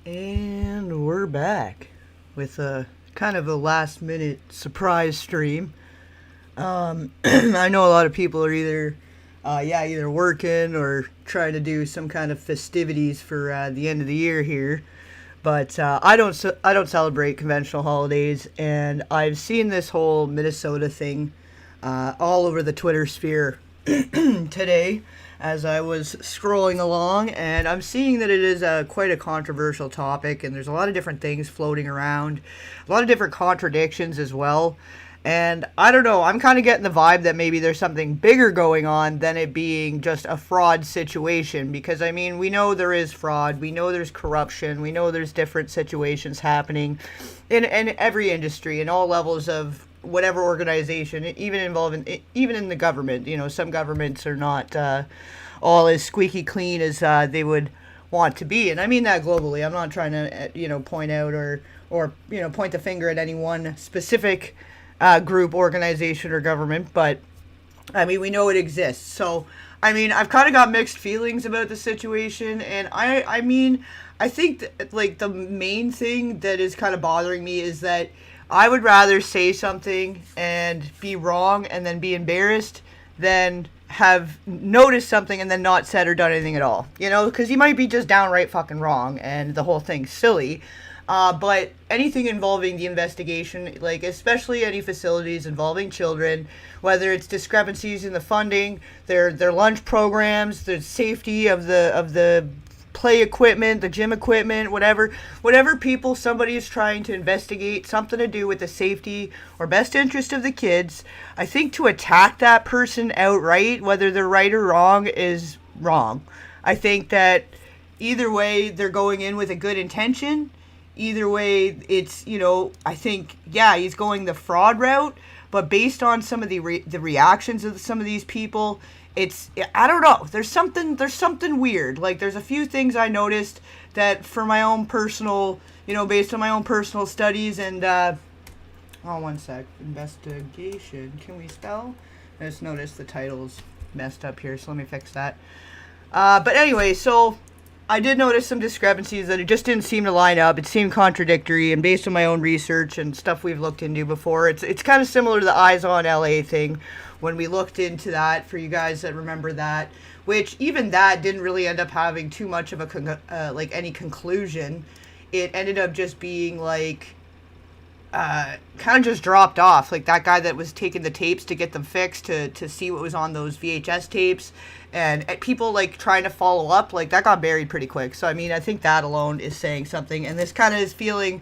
And we're back with a kind of a last minute surprise stream. I know a lot of people are either working or trying to do some kind of festivities for the end of the year here. But I don't celebrate conventional holidays, and I've seen this whole Minnesota thing all over the Twitter sphere today as I was scrolling along, and I'm seeing that it is quite a controversial topic, and there's a lot of different things floating around, a lot of different contradictions as well. And I don't know, I'm kind of getting the vibe that maybe there's something bigger going on than it being just a fraud situation. Because, I mean, we know there is fraud, we know there's corruption, we know there's different situations happening in every industry, in all levels of whatever organization, even in the government. You know, some governments are not all as squeaky clean as they would want to be. And I mean that globally. I'm not trying to, point out or point the finger at any one specific group, organization, or government, but I mean, we know it exists. So, I mean, I've kind of got mixed feelings about the situation, and I mean, I think like the main thing that is kind of bothering me is that I would rather say something and be wrong and then be embarrassed than have noticed something and then not said or done anything at all. You know, because you might be just downright fucking wrong and the whole thing's silly. But anything involving the investigation, like especially any facilities involving children, whether it's discrepancies in the funding, their lunch programs, the safety of the play equipment, the gym equipment, whatever people somebody is trying to investigate, something to do with the safety or best interest of the kids, I think to attack that person outright, whether they're right or wrong, is wrong. I think that either way, they're going in with a good intention. Either way, it's, I think, yeah, he's going the fraud route, but based on some of the reactions of some of these people, I don't know, there's something weird. Like, there's a few things I noticed that for my own personal, based on my own personal studies and, one sec, investigation, can we spell? I just noticed the title's messed up here, so let me fix that. But anyway, so I did notice some discrepancies that it just didn't seem to line up. It seemed contradictory, and based on my own research and stuff we've looked into before, it's kind of similar to the Eyes on LA thing when we looked into that, for you guys that remember that, which even that didn't really end up having too much of any conclusion. It ended up just being like kind of just dropped off. Like that guy that was taking the tapes to get them fixed to see what was on those VHS tapes, and people like trying to follow up, like that got buried pretty quick. So I mean, I think that alone is saying something, and this kind of is feeling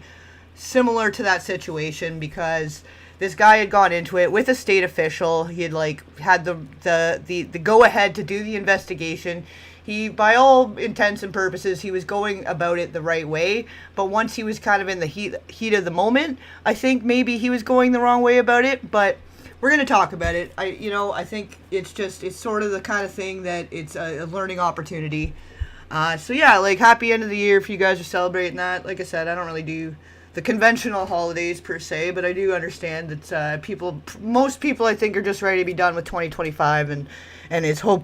similar to that situation because this guy had gone into it with a state official. He had had the go ahead to do the investigation. He, by all intents and purposes, he was going about it the right way. But once he was kind of in the heat of the moment, I think maybe he was going the wrong way about it. But we're going to talk about it. I think it's sort of the kind of thing that it's a learning opportunity. So yeah, like happy end of the year if you guys are celebrating that. Like I said, I don't really do the conventional holidays per se, but I do understand that most people I think are just ready to be done with 2025 and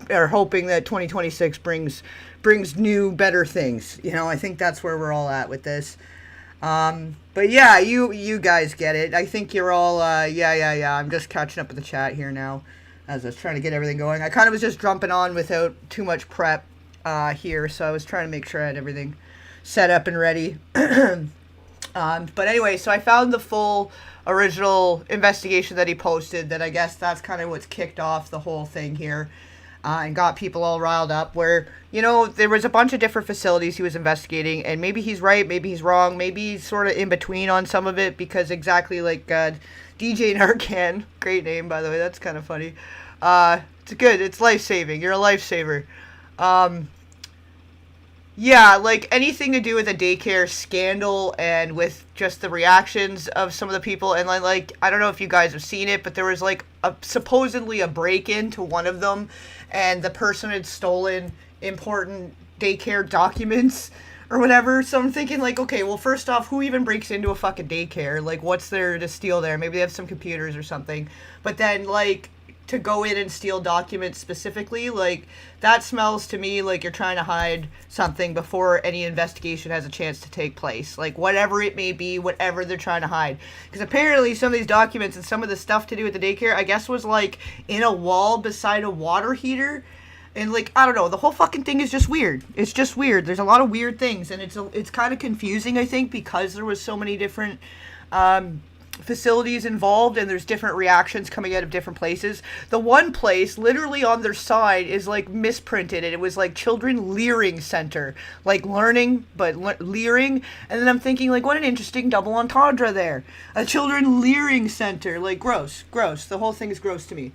are hoping that 2026 brings new, better things. I think that's where we're all at with this. But yeah, you guys get it. I think you're all, yeah. I'm just catching up with the chat here now as I was trying to get everything going. I kind of was just jumping on without too much prep here, so I was trying to make sure I had everything set up and ready. But anyway, so I found the full original investigation that he posted, that I guess that's kind of what's kicked off the whole thing here, and got people all riled up, where, there was a bunch of different facilities he was investigating, and maybe he's right, maybe he's wrong, maybe he's sort of in between on some of it, because exactly like DJ Narcan, great name, by the way, that's kind of funny, it's good, it's life-saving, you're a lifesaver. Yeah, like anything to do with a daycare scandal and with just the reactions of some of the people. And like I don't know if you guys have seen it, but there was like supposedly a break-in to one of them, and the person had stolen important daycare documents or whatever. So I'm thinking like, okay, well, first off, who even breaks into a fucking daycare? Like, what's there to steal there? Maybe they have some computers or something. But then like, to go in and steal documents specifically. Like, that smells to me like you're trying to hide something before any investigation has a chance to take place. Like, whatever it may be, whatever they're trying to hide. Because apparently some of these documents and some of the stuff to do with the daycare, I guess, was, like, in a wall beside a water heater. And, like, I don't know, the whole fucking thing is just weird. It's just weird. There's a lot of weird things, and it's kind of confusing, I think, because there was so many different facilities involved, and there's different reactions coming out of different places. The one place, literally on their side, is, like, misprinted, and it was, like, Children Leering Center. Like, learning, but leering. And then I'm thinking, like, what an interesting double entendre there. A Children Leering Center. Like, gross. The whole thing is gross to me.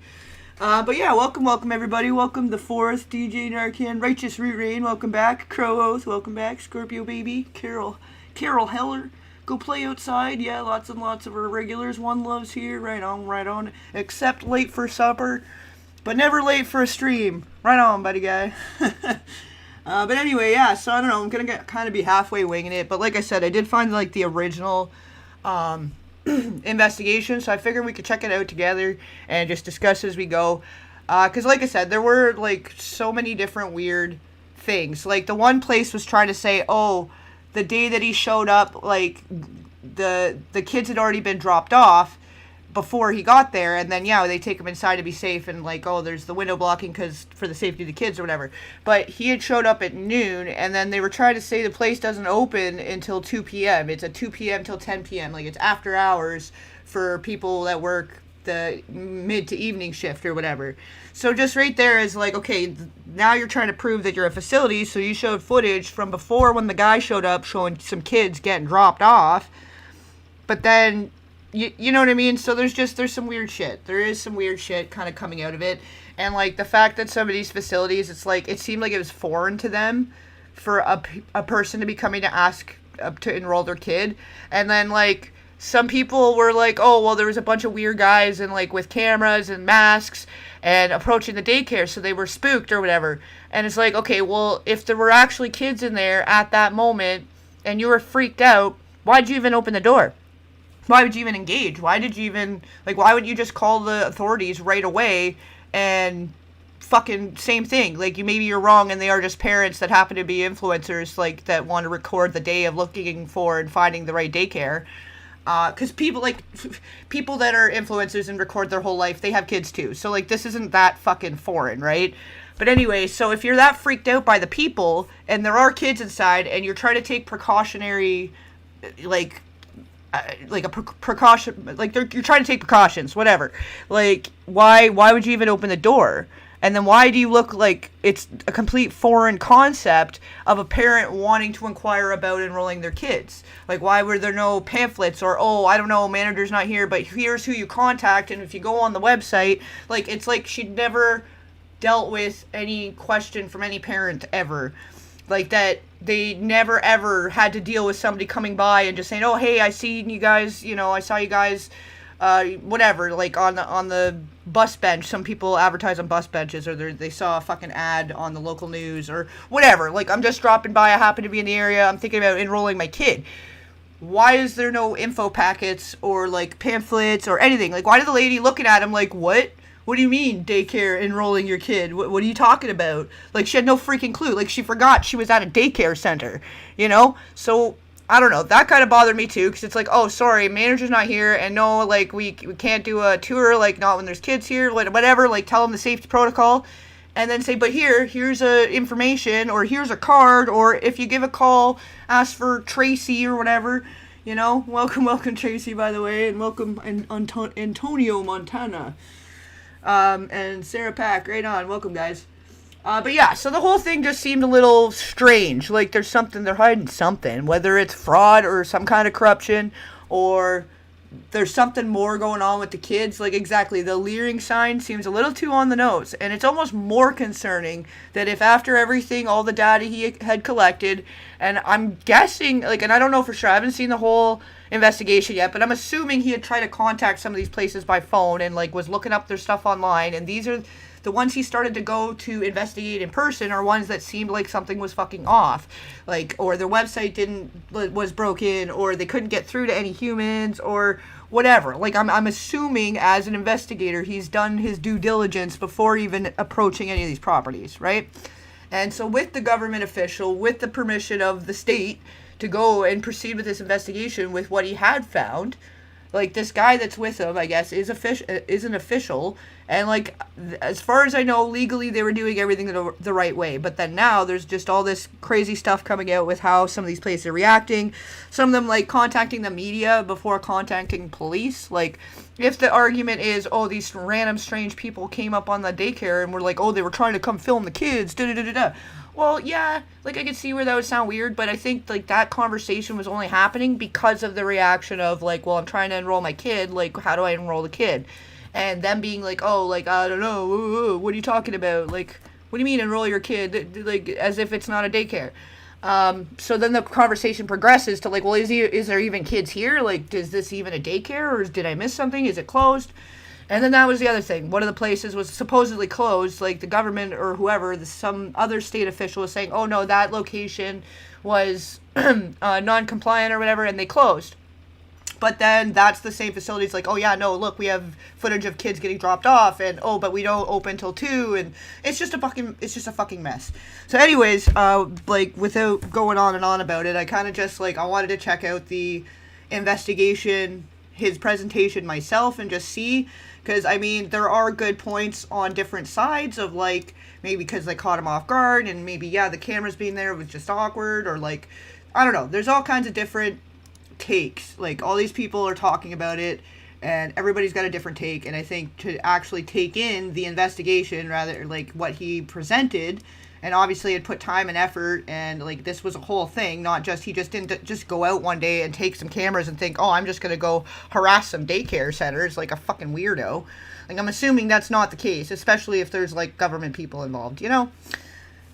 But yeah, welcome everybody. Welcome the fourth DJ Narcan, Righteous Root Rain, welcome back. Crow Oath, welcome back. Scorpio Baby, Carol Heller, go play outside. Yeah, lots and lots of our regulars. One Love's here, right on. Except late for supper, but never late for a stream. Right on, buddy guy. But anyway, yeah, so I don't know, I'm gonna kind of be halfway winging it, but like I said, I did find, like, the original, investigation, so I figured we could check it out together and just discuss as we go, because like I said, there were, like, so many different weird things. Like, the one place was trying to say, oh, the day that he showed up, like, the kids had already been dropped off before he got there, and then, yeah, they take him inside to be safe, and, like, oh, there's the window blocking because for the safety of the kids or whatever. But he had showed up at noon, and then they were trying to say the place doesn't open until 2 p.m. It's a 2 p.m. till 10 p.m. Like, it's after hours for people that work the mid to evening shift or whatever. So just right there is like, okay, now you're trying to prove that you're a facility, so you showed footage from before when the guy showed up showing some kids getting dropped off, but then you know what I mean? So there's some weird shit. There is some weird shit kind of coming out of it. And, like, the fact that some of these facilities, it's like, it seemed like it was foreign to them for a person to be coming to ask to enroll their kid. And then, like, some people were like, oh, well, there was a bunch of weird guys and, like, with cameras and masks and approaching the daycare, so they were spooked or whatever. And it's like, okay, well, if there were actually kids in there at that moment and you were freaked out, why'd you even open the door? Why would you even engage? Why did you even, like, why would you just call the authorities right away and fucking same thing? Like, maybe you're wrong and they are just parents that happen to be influencers, like, that want to record the day of looking for and finding the right daycare. Because people that are influencers and record their whole life, they have kids too. So, like, this isn't that fucking foreign, right? But anyway, so if you're that freaked out by the people and there are kids inside and you're trying to take precautionary, precaution, like, you're trying to take precautions, whatever. Like, why would you even open the door? And then why do you look like it's a complete foreign concept of a parent wanting to inquire about enrolling their kids? Like, why were there no pamphlets or, oh, I don't know, manager's not here, but here's who you contact, and if you go on the website, like, it's like she'd never dealt with any question from any parent ever. Like, that they never ever had to deal with somebody coming by and just saying, oh, hey, I seen you guys, I saw you guys, whatever, like, on the bus bench. Some people advertise on bus benches, or they saw a fucking ad on the local news or whatever. Like, I'm just dropping by, I happen to be in the area, I'm thinking about enrolling my kid. Why is there no info packets or, like, pamphlets or anything? Like, why did the lady looking at him like, what? What do you mean, daycare enrolling your kid? What are you talking about? Like, she had no freaking clue. Like, she forgot she was at a daycare center, So, I don't know. That kind of bothered me, too, because it's like, oh, sorry, manager's not here, and no, like, we can't do a tour, like, not when there's kids here, whatever. Like, tell them the safety protocol, and then say, but here's information, or here's a card, or if you give a call, ask for Tracy or whatever, Welcome, Tracy, by the way, and welcome, Antonio Montana. And Sarah Pack, right on. Welcome, guys. But yeah, so the whole thing just seemed a little strange. Like, they're hiding something. Whether it's fraud or some kind of corruption, or there's something more going on with the kids. Like, exactly, the leering sign seems a little too on the nose. And it's almost more concerning that if after everything, all the data he had collected, and I'm guessing, like, and I don't know for sure, I haven't seen the whole investigation yet, but I'm assuming he had tried to contact some of these places by phone and, like, was looking up their stuff online, and these are the ones he started to go to investigate in person are ones that seemed like something was fucking off, like, or their website was broken, or they couldn't get through to any humans, or whatever. Like, I'm assuming as an investigator, he's done his due diligence before even approaching any of these properties, right? And so with the government official, with the permission of the state to go and proceed with this investigation with what he had found, like, this guy that's with him, I guess, is an official, and, like, as far as I know, legally they were doing everything the right way. But then now there's just all this crazy stuff coming out with how some of these places are reacting. Some of them, like, contacting the media before contacting police. Like, if the argument is, oh, these random strange people came up on the daycare and were like, oh, they were trying to come film the kids, da-da-da-da-da. Well, yeah, like, I could see where that would sound weird, but I think, like, that conversation was only happening because of the reaction of, like, well, I'm trying to enroll my kid, like, how do I enroll the kid? And them being like, oh, like, I don't know, what are you talking about? Like, what do you mean enroll your kid? Like, as if it's not a daycare. So then the conversation progresses to, like, well, is there even kids here? Like, is this even a daycare, or did I miss something? Is it closed? And then that was the other thing. One of the places was supposedly closed, like the government or whoever, some other state official was saying, oh no, that location was non-compliant or whatever, and they closed. But then that's the same facility. It's like, oh yeah, no, look, we have footage of kids getting dropped off, and oh, but we don't open till 2, and it's just a fucking mess. So anyways, like, without going on and on about it, I kind of just, like, I wanted to check out the investigation, his presentation myself, and just see. Because, I mean, there are good points on different sides of, like, maybe because they caught him off guard, and maybe, yeah, the cameras being there was just awkward, or, like, I don't know. There's all kinds of different takes. Like, all these people are talking about it, and everybody's got a different take, and I think to actually take in the investigation, rather, like, what he presented, and obviously it put time and effort, and, like, this was a whole thing, not just, he just didn't just go out one day and take some cameras and think, oh, I'm just going to go harass some daycare centers like a fucking weirdo. Like, I'm assuming that's not the case, especially if there's, like, government people involved, you know?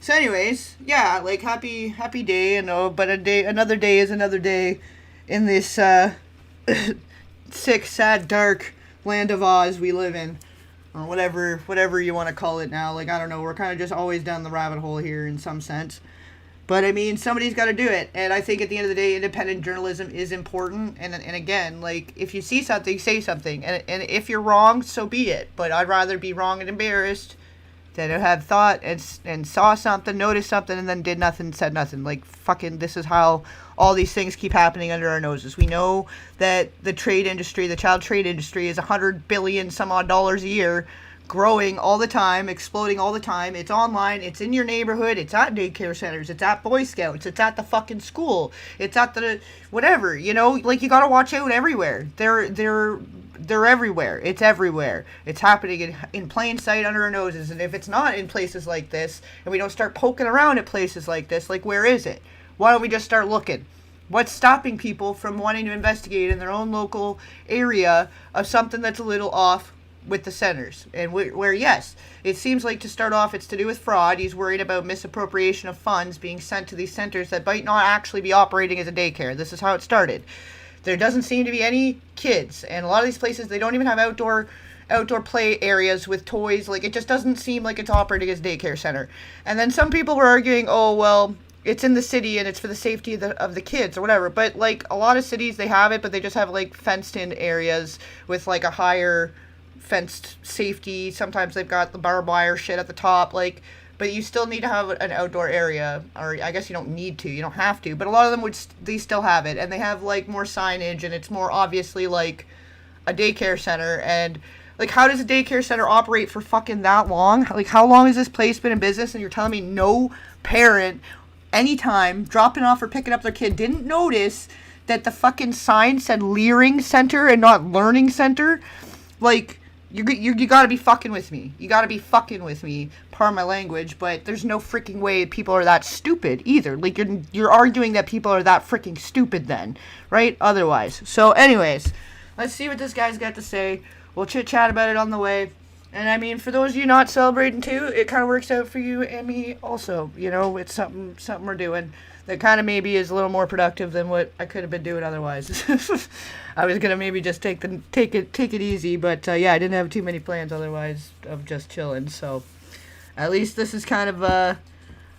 So anyways, yeah, like, happy day, you know, but another day is another day in this, sick, sad, dark land of Oz we live in. Or whatever you want to call it now. Like, I don't know, we're kind of just always down the rabbit hole here in some sense. But, I mean, somebody's got to do it. And I think at the end of the day, independent journalism is important. And again, like, if you see something, say something. And if you're wrong, so be it. But I'd rather be wrong and embarrassed than to have thought and saw something, noticed something, and then did nothing, said nothing. Like, fucking, this is how all these things keep happening under our noses. We know that the trade industry, the child trade industry, is $100 billion some odd dollars a year, growing all the time, exploding all the time. It's online, it's in your neighborhood, it's at daycare centers, it's at Boy Scouts, it's at the fucking school, it's at the whatever, you know, like, you gotta watch out everywhere. They're everywhere. It's everywhere. It's happening in plain sight under our noses. And if it's not in places like this, and we don't start poking around at places like this, like, where is it? Why don't we just start looking? What's stopping people from wanting to investigate in their own local area of something that's a little off with the centers? And where, yes, it seems like to start off it's to do with fraud. He's worried about misappropriation of funds being sent to these centers that might not actually be operating as a daycare. This is how it started. There doesn't seem to be any kids, and a lot of these places, they don't even have outdoor play areas with toys. Like, it just doesn't seem like it's operating as a daycare center. And then some people were arguing, oh, well, it's in the city and it's for the safety of the kids or whatever. But, like, a lot of cities, they have it, but they just have, like, fenced-in areas with, like, a higher fenced safety. Sometimes they've got the barbed wire shit at the top, like, but you still need to have an outdoor area, or I guess you don't need to, you don't have to, but a lot of them they still have it, and they have, like, more signage, and it's more obviously like a daycare center. And, like, how does a daycare center operate for fucking that long? Like, how long has this place been in business, and you're telling me no parent anytime dropping off or picking up their kid didn't notice that the fucking sign said Leering Center and not Learning Center? Like, you gotta be fucking with me. You gotta be fucking with me. Pardon my language, but there's no freaking way people are that stupid either. Like, you're arguing that people are that freaking stupid then, right? Otherwise. So anyways, let's see what this guy's got to say. We'll chit-chat about it on the way. And, I mean, for those of you not celebrating too, it kind of works out for you and me also. You know, it's something we're doing that kind of maybe is a little more productive than what I could have been doing otherwise. I was gonna maybe just take it easy, but yeah, I didn't have too many plans otherwise of just chilling. So at least this is kind of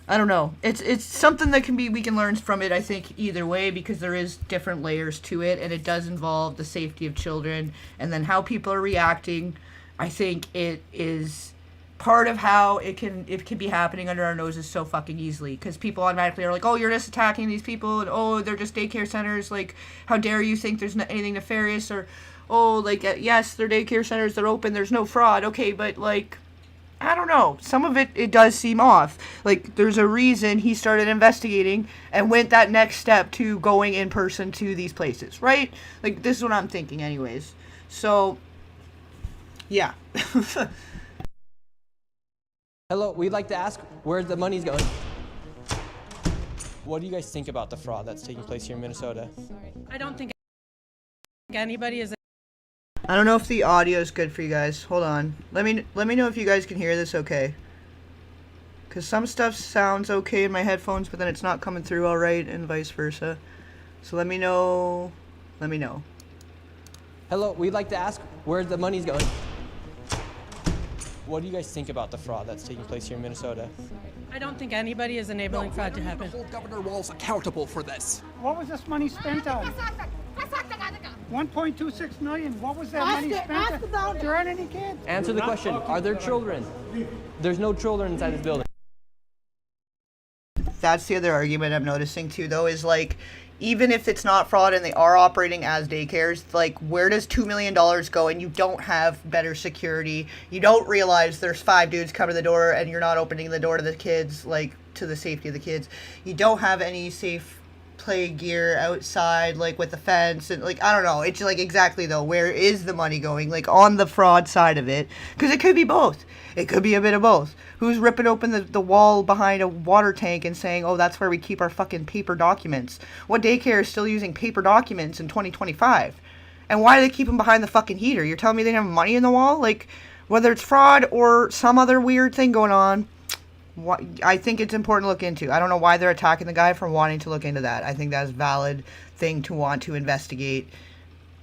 I don't know. It's something that we can learn from it, I think, either way, because there is different layers to it, and it does involve the safety of children, and then how people are reacting. I think it is part of how it can be happening under our noses so fucking easily, because people automatically are like, oh, you're just attacking these people, and oh, they're just daycare centers, like, how dare you think there's anything nefarious, or oh, like, yes, they're daycare centers, they're open, there's no fraud, okay, but like, I don't know. Some of it does seem off. Like, there's a reason he started investigating and went that next step to going in person to these places, right? Like, this is what I'm thinking anyways. So, yeah. Hello, we'd like to ask where the money's going. What do you guys think about the fraud that's taking place here in Minnesota? I don't think anybody is. I don't know if the audio is good for you guys. Hold on. Let me know if you guys can hear this okay. Because some stuff sounds okay in my headphones, but then it's not coming through all right, and vice versa. So let me know. Let me know. Hello, we'd like to ask where the money's going. What do you guys think about the fraud that's taking place here in Minnesota? I don't think anybody is enabling fraud to happen. Hold Governor Walz accountable for this. What was this money spent on? 1.26 million. What was that money spent on? There aren't any kids. Answer the question. Are there children? There's no children inside this building. That's the other argument I'm noticing too, though, is like, even if it's not fraud and they are operating as daycares, like, where does $2 million go and you don't have better security? You don't realize there's 5 dudes coming to the door and you're not opening the door to the kids, like, to the safety of the kids. You don't have any safe play gear outside, like, with the fence, and, like, I don't know. It's, like, exactly, though, where is the money going? Like, on the fraud side of it. Because it could be both. It could be a bit of both. Who's ripping open the wall behind a water tank and saying, oh, that's where we keep our fucking paper documents? What daycare is still using paper documents in 2025? And why do they keep them behind the fucking heater? You're telling me they don't have money in the wall? Like, whether it's fraud or some other weird thing going on, I think it's important to look into. I don't know why they're attacking the guy for wanting to look into that. I think that's a valid thing to want to investigate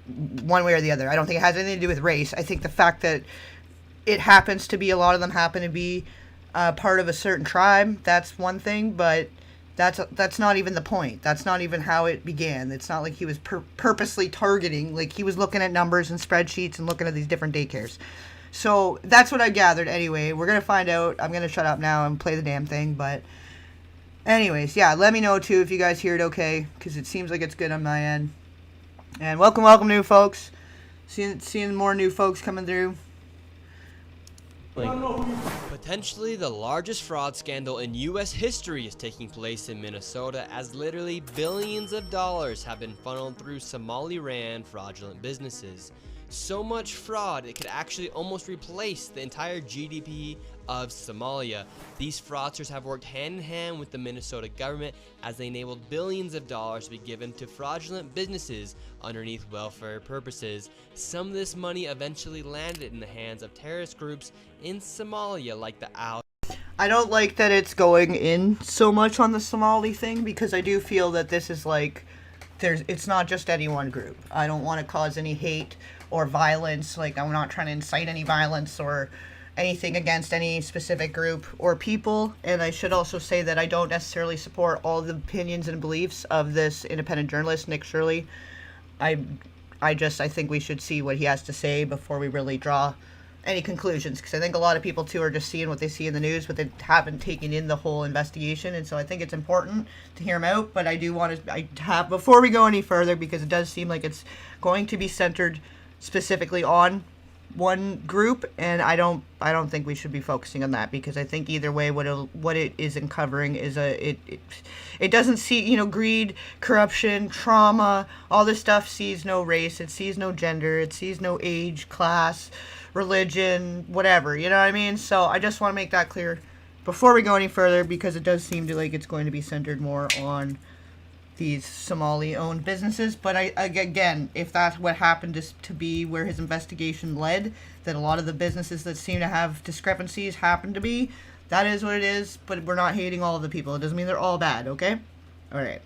one way or the other. I don't think it has anything to do with race. I think the fact that it happens to be, a lot of them happen to be part of a certain tribe, that's one thing, but that's not even the point. That's not even how it began. It's not like he was purposely targeting. Like, he was looking at numbers and spreadsheets and looking at these different daycares. So that's what I gathered anyway. We're going to find out. I'm going to shut up now and play the damn thing. But anyways, yeah, let me know too if you guys hear it okay, because it seems like it's good on my end. And welcome new folks. Seeing more new folks coming through. Potentially the largest fraud scandal in U.S. history is taking place in Minnesota, as literally billions of dollars have been funneled through Somali-ran fraudulent businesses. So much fraud, it could actually almost replace the entire GDP of Somalia. These fraudsters have worked hand in hand with the Minnesota government as they enabled billions of dollars to be given to fraudulent businesses underneath welfare purposes. Some of this money eventually landed in the hands of terrorist groups in Somalia, like the Al. I don't like that it's going in so much on the Somali thing, because I do feel that this is like, it's not just any one group. I don't want to cause any hate or violence. Like, I'm not trying to incite any violence or anything against any specific group or people. And I should also say that I don't necessarily support all the opinions and beliefs of this independent journalist, Nick Shirley. I think we should see what he has to say before we really draw any conclusions, because I think a lot of people too are just seeing what they see in the news, but they haven't taken in the whole investigation. And so I think it's important to hear him out. But I do want to before we go any further, because it does seem like it's going to be centered specifically on one group, and I don't think we should be focusing on that, because I think either way what it is uncovering is it doesn't see, greed, corruption, trauma, all this stuff sees no race, it sees no gender, it sees no age, class, religion, whatever, you know what I mean? So I just want to make that clear before we go any further, because it does seem to like it's going to be centered more on these Somali-owned businesses. But again, if that's what happened to be where his investigation led, that a lot of the businesses that seem to have discrepancies happen to be, that is what it is. But we're not hating all of the people. It doesn't mean they're all bad, okay? All right.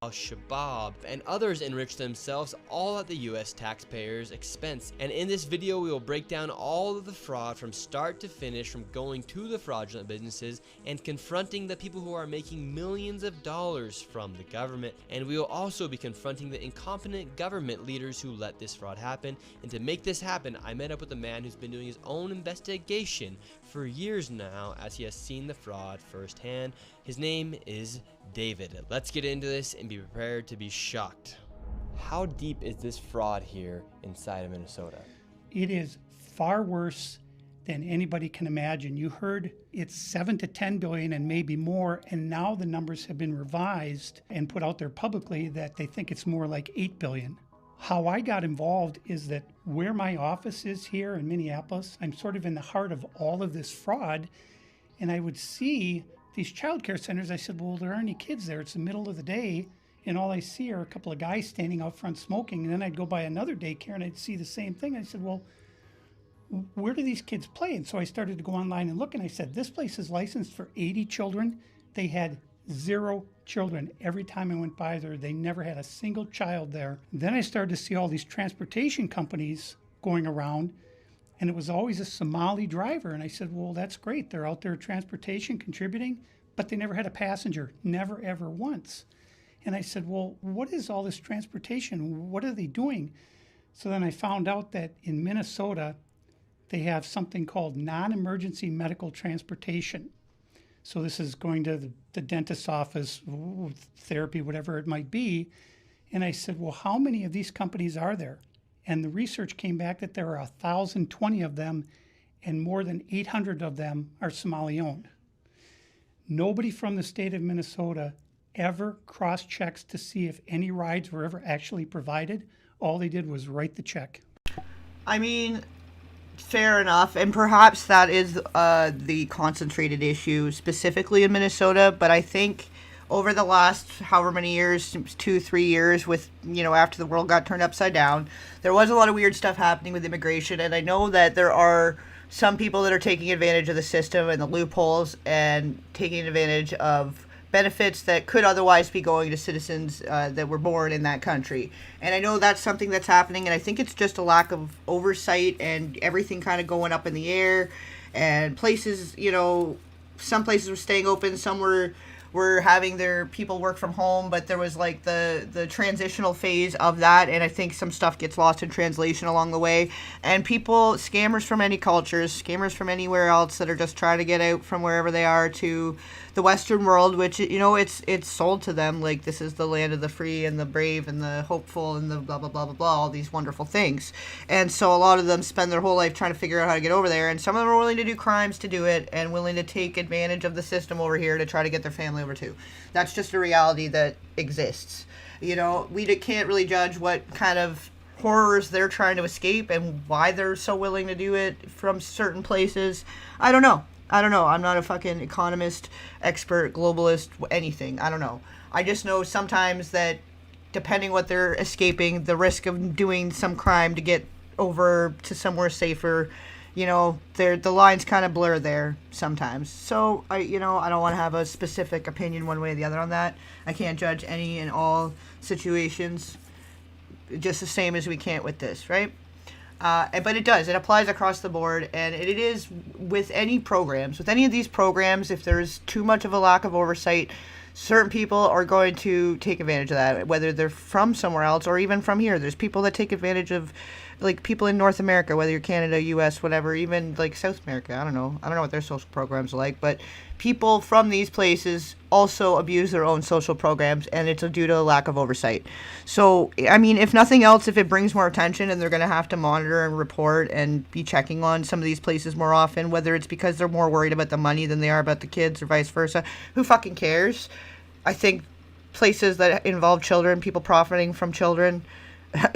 Al-Shabaab, and others enrich themselves all at the US taxpayers' expense. And in this video, we will break down all of the fraud from start to finish, from going to the fraudulent businesses and confronting the people who are making millions of dollars from the government. And we will also be confronting the incompetent government leaders who let this fraud happen. And to make this happen, I met up with a man who's been doing his own investigation for years now, as he has seen the fraud firsthand. His name is David. Let's get into this and be prepared to be shocked. How deep is this fraud here inside of Minnesota? It is far worse than anybody can imagine. You heard it's 7 to 10 billion and maybe more, and now the numbers have been revised and put out there publicly that they think it's more like 8 billion. How I got involved is that where my office is here in Minneapolis, I'm sort of in the heart of all of this fraud, and I would see these child care centers. I said, well, there aren't any kids there. It's the middle of the day, and all I see are a couple of guys standing out front smoking. And then I'd go by another daycare and I'd see the same thing. I said, well, where do these kids play? And so I started to go online and look, and I said, this place is licensed for 80 children. They had 0 children. Every time I went by there, they never had a single child there. Then I started to see all these transportation companies going around, and it was always a Somali driver. And I said, well, that's great. They're out there transportation contributing, but they never had a passenger, never, ever once. And I said, well, what is all this transportation? What are they doing? So then I found out that in Minnesota, they have something called non-emergency medical transportation. So this is going to the dentist's office, therapy, whatever it might be. And I said, well, how many of these companies are there? And the research came back that there are 1,020 of them, and more than 800 of them are Somali-owned. Nobody from the state of Minnesota ever cross-checks to see if any rides were ever actually provided. All they did was write the check. I mean, fair enough, and perhaps that is the concentrated issue specifically in Minnesota, but I think over the last however many years, 2-3 years, with, you know, after the world got turned upside down, there was a lot of weird stuff happening with immigration, and I know that there are some people that are taking advantage of the system and the loopholes and taking advantage of benefits that could otherwise be going to citizens that were born in that country. And I know that's something that's happening, and I think it's just a lack of oversight and everything kind of going up in the air, and places, you know, some places were staying open, some were having their people work from home, but there was like the transitional phase of that, and I think some stuff gets lost in translation along the way. And people, scammers from any cultures, scammers from anywhere else that are just trying to get out from wherever they are to the Western world, which, you know, it's sold to them like this is the land of the free and the brave and the hopeful and the blah, blah, blah, blah, blah, all these wonderful things. And so a lot of them spend their whole life trying to figure out how to get over there, and some of them are willing to do crimes to do it and willing to take advantage of the system over here to try to get their family over too. That's just a reality that exists. You know, we can't really judge what kind of horrors they're trying to escape and why they're so willing to do it from certain places. I don't know. I'm not a fucking economist, expert, globalist, anything. I don't know. I just know sometimes that depending what they're escaping, the risk of doing some crime to get over to somewhere safer, you know, the lines kind of blur there sometimes. So I don't want to have a specific opinion one way or the other on that. I can't judge any and all situations just the same as we can't with this, right? But it applies across the board, and it is with any of these programs, if there's too much of a lack of oversight, certain people are going to take advantage of that, whether they're from somewhere else or even from here. There's people that take advantage of, like, people in North America, whether you're Canada, US, whatever, even like South America. I don't know what their social programs are like, but people from these places also abuse their own social programs, and it's due to a lack of oversight. So, I mean, if nothing else, if it brings more attention and they're going to have to monitor and report and be checking on some of these places more often, whether it's because they're more worried about the money than they are about the kids or vice versa, who fucking cares? I think places that involve children, people profiting from children,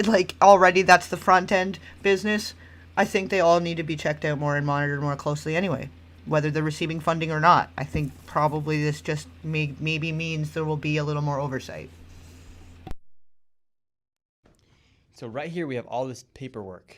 like, already that's the front end business. I think they all need to be checked out more and monitored more closely anyway, whether they're receiving funding or not. I think probably this just maybe means there will be a little more oversight. So right here we have all this paperwork.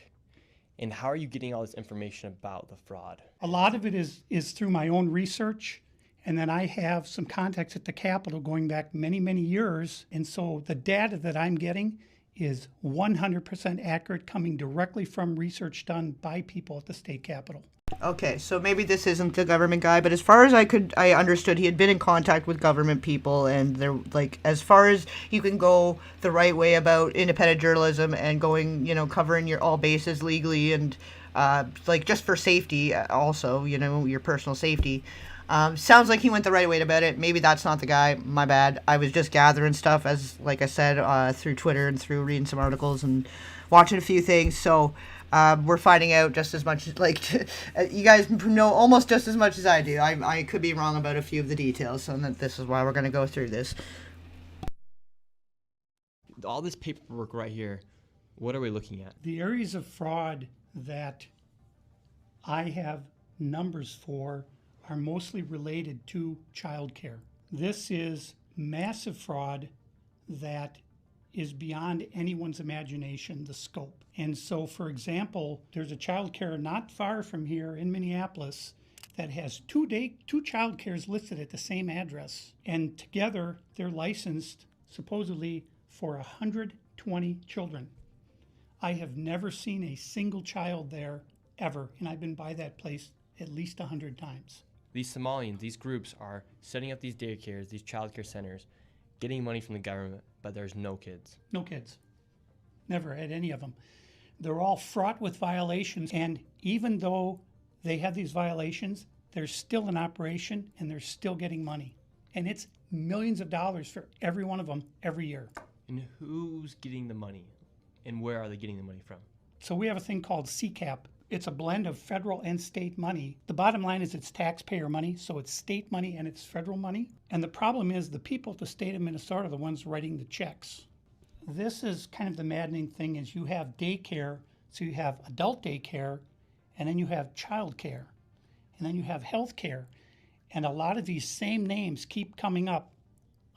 And how are you getting all this information about the fraud? A lot of it is through my own research, And then I have some contacts at the Capitol going back many, many years. And so the data that I'm getting is 100% accurate, coming directly from research done by people at the state Capitol. Okay, so maybe this isn't the government guy, but as far as I understood, he had been in contact with government people, and they're like, as far as you can go the right way about independent journalism and going, covering your all bases legally and like just for safety, also, your personal safety. Sounds like he went the right way about it. Maybe that's not the guy. My bad. I was just gathering stuff, as like I said, through Twitter and through reading some articles and watching a few things. So we're finding out just as much. You guys know almost just as much as I do. I could be wrong about a few of the details, so this is why we're going to go through this. All this paperwork right here, what are we looking at? The areas of fraud that I have numbers for are mostly related to childcare. This is massive fraud that is beyond anyone's imagination, the scope. And so, for example, there's a childcare not far from here in Minneapolis that has two childcares listed at the same address. And together, they're licensed supposedly for 120 children. I have never seen a single child there ever, and I've been by that place at least 100 times. These Somalians, these groups are setting up these daycares, these childcare centers, getting money from the government, but there's no kids. No kids. Never had any of them. They're all fraught with violations, and even though they have these violations, they're still in operation and they're still getting money. And it's millions of dollars for every one of them every year. And who's getting the money? And where are they getting the money from? So we have a thing called CCAP. It's a blend of federal and state money. The bottom line is it's taxpayer money, so it's state money and it's federal money. And the problem is the people at the state of Minnesota are the ones writing the checks. This is kind of the maddening thing is you have daycare, so you have adult daycare, and then you have child care, and then you have health care. And a lot of these same names keep coming up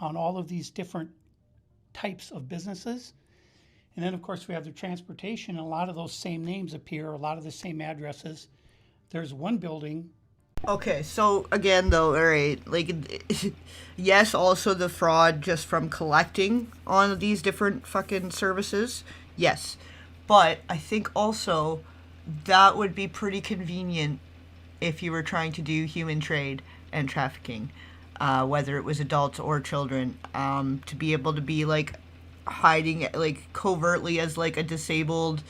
on all of these different types of businesses. And then, of course, we have the transportation, and a lot of those same names appear, a lot of the same addresses. There's one building. Okay, so again, though, all right, yes, also the fraud just from collecting on these different fucking services, yes. But I think also that would be pretty convenient if you were trying to do human trade and trafficking, whether it was adults or children, to be able to be, hiding covertly as a disabled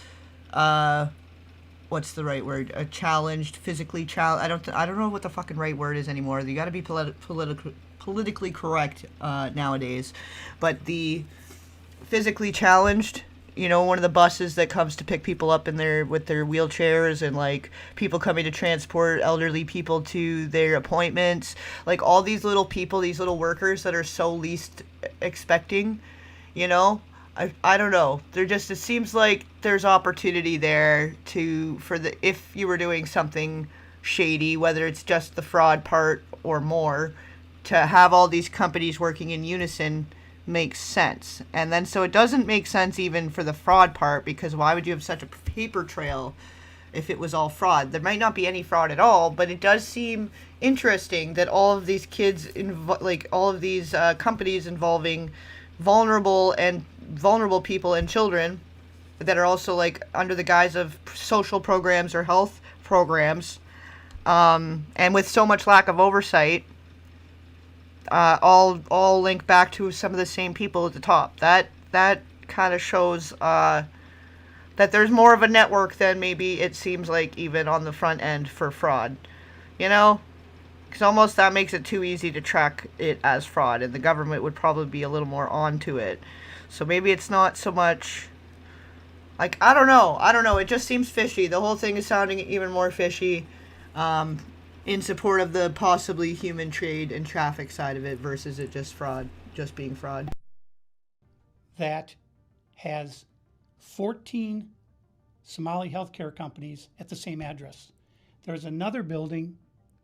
what's the right word, a challenged, physically challenged, I don't know what the fucking right word is anymore. You got to be politically correct nowadays, but the physically challenged, one of the buses that comes to pick people up with their wheelchairs, and people coming to transport elderly people to their appointments, all these little people, these little workers that are so least expecting. I don't know. It seems like there's opportunity there if you were doing something shady, whether it's just the fraud part or more, to have all these companies working in unison makes sense. And then so it doesn't make sense even for the fraud part, because why would you have such a paper trail if it was all fraud? There might not be any fraud at all, but it does seem interesting that all of these kids, all of these companies involving vulnerable people and children that are also under the guise of social programs or health programs, and with so much lack of oversight, all link back to some of the same people at the top. That kind of shows that there's more of a network than maybe it seems like even on the front end for fraud, because almost that makes it too easy to track it as fraud, and the government would probably be a little more onto it. So maybe it's not so much, I don't know, it just seems fishy. The whole thing is sounding even more fishy, in support of the possibly human trade and traffic side of it versus it just being fraud. That has 14 Somali healthcare companies at the same address. There's another building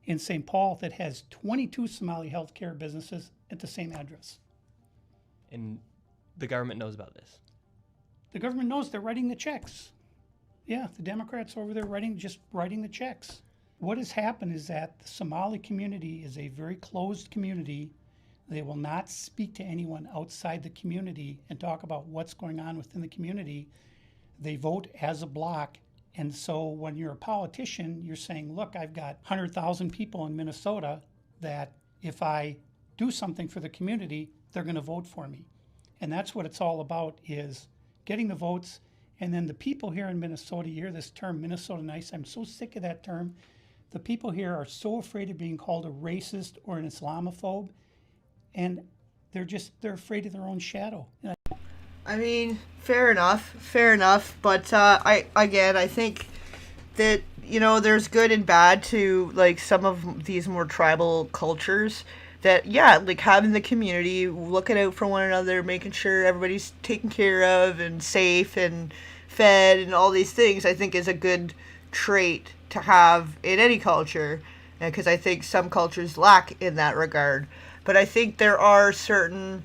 in St. Paul that has 22 Somali healthcare businesses at the same address. And the government knows about this. The government knows, they're writing the checks. Yeah, the Democrats over there writing the checks. What has happened is that the Somali community is a very closed community. They will not speak to anyone outside the community and talk about what's going on within the community. They vote as a block. And so when you're a politician, you're saying, look, I've got 100,000 people in Minnesota that if I do something for the community, they're going to vote for me. And that's what it's all about, is getting the votes. And then the people here in Minnesota, you hear this term, Minnesota nice. I'm so sick of that term. The people here are so afraid of being called a racist or an Islamophobe, and they're afraid of their own shadow. I mean, fair enough. But I think that, there's good and bad to, like, some of these more tribal cultures that, yeah, like, having the community, looking out for one another, making sure everybody's taken care of and safe and fed and all these things, I think is a good trait to have in any culture, because I think some cultures lack in that regard. But I think there are certain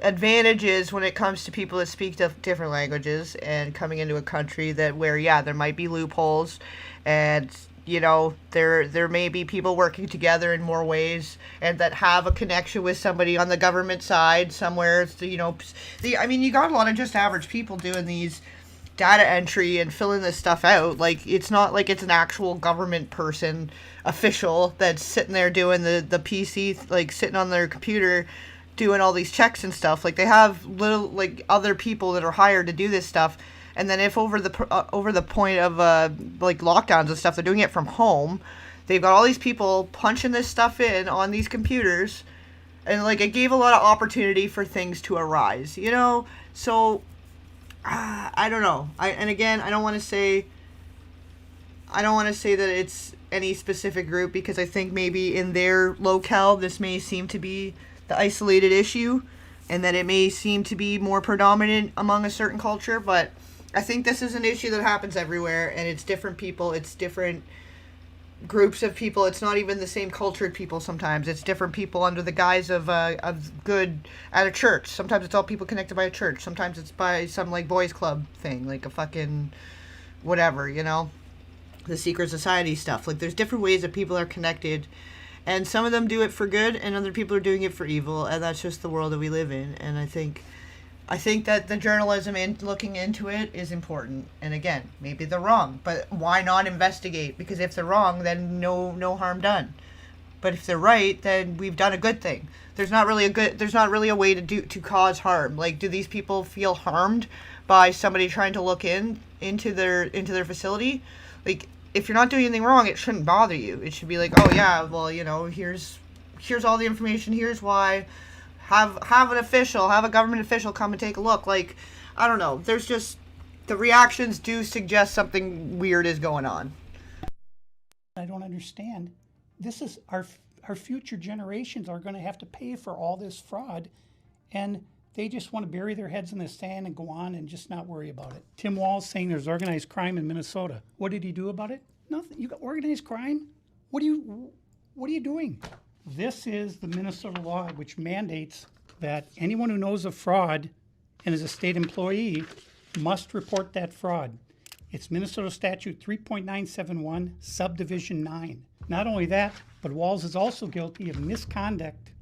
advantages when it comes to people that speak different languages and coming into a country where there might be loopholes, and there may be people working together in more ways and that have a connection with somebody on the government side somewhere. You got a lot of just average people doing these data entry and filling this stuff out. Like, it's not like it's an actual government person, official, that's sitting there doing the PC, like, sitting on their computer doing all these checks and stuff. Like, they have little, like, other people that are hired to do this stuff. And then if over the point of like lockdowns and stuff, they're doing it from home, they've got all these people punching this stuff in on these computers, and like, it gave a lot of opportunity for things to arise, So I don't know. I don't want to say that it's any specific group, because I think maybe in their locale this may seem to be the isolated issue, and that it may seem to be more predominant among a certain culture, but I think this is an issue that happens everywhere, and it's different people, it's different groups of people. It's not even the same cultured people sometimes. It's different people under the guise of good at a church. Sometimes it's all people connected by a church. Sometimes it's by some, like, boys club thing, like a fucking whatever, the secret society stuff. Like, there's different ways that people are connected, and some of them do it for good, and other people are doing it for evil, and that's just the world that we live in. And I think that the journalism and looking into it is important. And again, maybe they're wrong, but why not investigate? Because if they're wrong, then no harm done. But if they're right, then we've done a good thing. There's not really a way to cause harm. Like, do these people feel harmed by somebody trying to look into their facility? Like, if you're not doing anything wrong, it shouldn't bother you. It should be like, oh yeah, well, here's all the information, here's why. Have a government official come and take a look. Like, I don't know. There's just, the reactions do suggest something weird is going on. I don't understand. This is our future generations are going to have to pay for all this fraud, and they just want to bury their heads in the sand and go on and just not worry about it. Tim Walz saying there's organized crime in Minnesota. What did he do about it? Nothing. You got organized crime? What are you doing? This is the Minnesota law, which mandates that anyone who knows of fraud and is a state employee must report that fraud. It's Minnesota Statute 3.971, Subdivision 9. Not only that, but Walz is also guilty of misconduct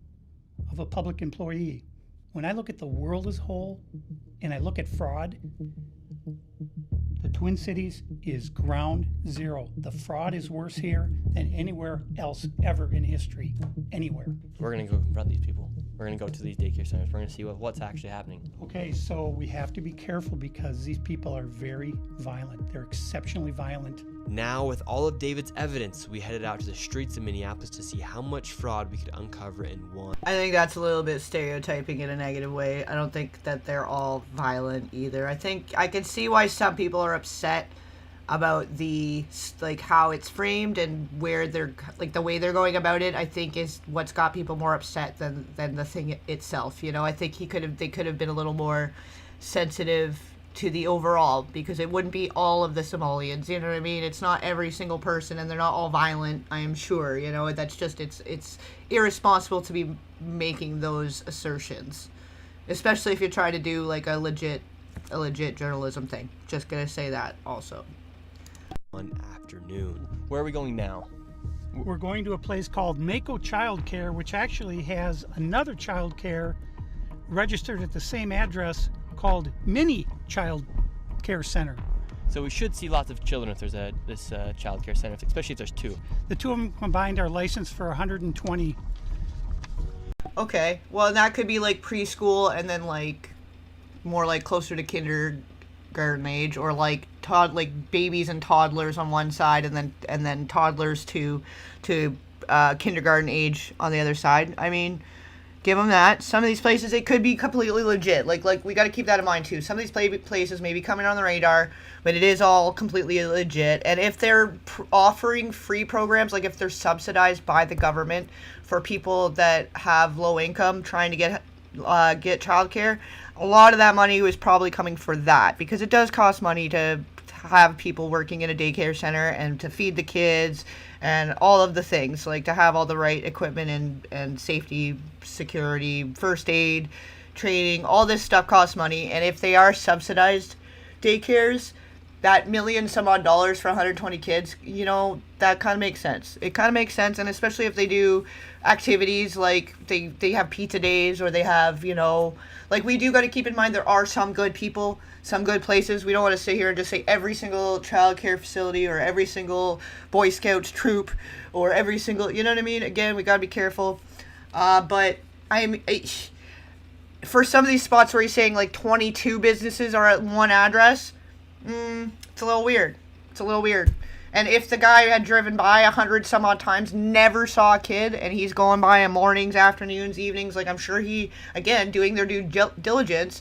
of a public employee. When I look at the world as a whole and I look at fraud, the Twin Cities is ground zero. The fraud is worse here than anywhere else ever in history. Anywhere. We're going to go confront these people. We're going to go to these daycare centers. We're going to see what's actually happening. Okay, so we have to be careful because these people are very violent. They're exceptionally violent. Now, with all of David's evidence, we headed out to the streets of Minneapolis to see how much fraud we could uncover in one. I think that's a little bit stereotyping in a negative way. I don't think that they're all violent either. I think I can see why some people are upset about how it's framed and where they're, like, the way they're going about it, I think is what's got people more upset than the thing itself. I think they could have been a little more sensitive to the overall, because it wouldn't be all of the Somalians, you know what I mean? It's not every single person, and they're not all violent, I am sure, that's just, it's irresponsible to be making those assertions, especially if you try to do, like, a legit journalism thing. Just gonna say that also. afternoon. Where are we going now? We're going to a place called Mako Child Care, which actually has another child care registered at the same address called Mini Child Care Center. So we should see lots of children if there's this child care center, especially if there's two. The two of them combined are licensed for 120. Okay, well, that could be like preschool and then like more like closer to kindergarten age, or like babies and toddlers on one side, and then toddlers to kindergarten age on the other side. I mean, give them that. Some of these places, it could be completely legit. Like we got to keep that in mind too. Some of these places may be coming on the radar, but it is all completely legit. And if they're offering free programs, like if they're subsidized by the government for people that have low income trying to get childcare, a lot of that money was probably coming for that, because it does cost money to have people working in a daycare center and to feed the kids and all of the things, like to have all the right equipment and safety, security, first aid, training, all this stuff costs money. And if they are subsidized daycares, that million some odd dollars for 120 kids, that kind of makes sense. It kind of makes sense. And especially if they do activities like they have pizza days, or they have, like, we do got to keep in mind there are some good people, some good places. We don't want to sit here and just say every single child care facility or every single Boy Scouts troop or every single, you know what I mean? Again, we got to be careful. But for some of these spots where he's saying like 22 businesses are at one address, it's a little weird. It's a little weird. And if the guy had driven by 100 some odd times, never saw a kid, and he's going by in mornings, afternoons, evenings, like, I'm sure he, again, doing their due diligence,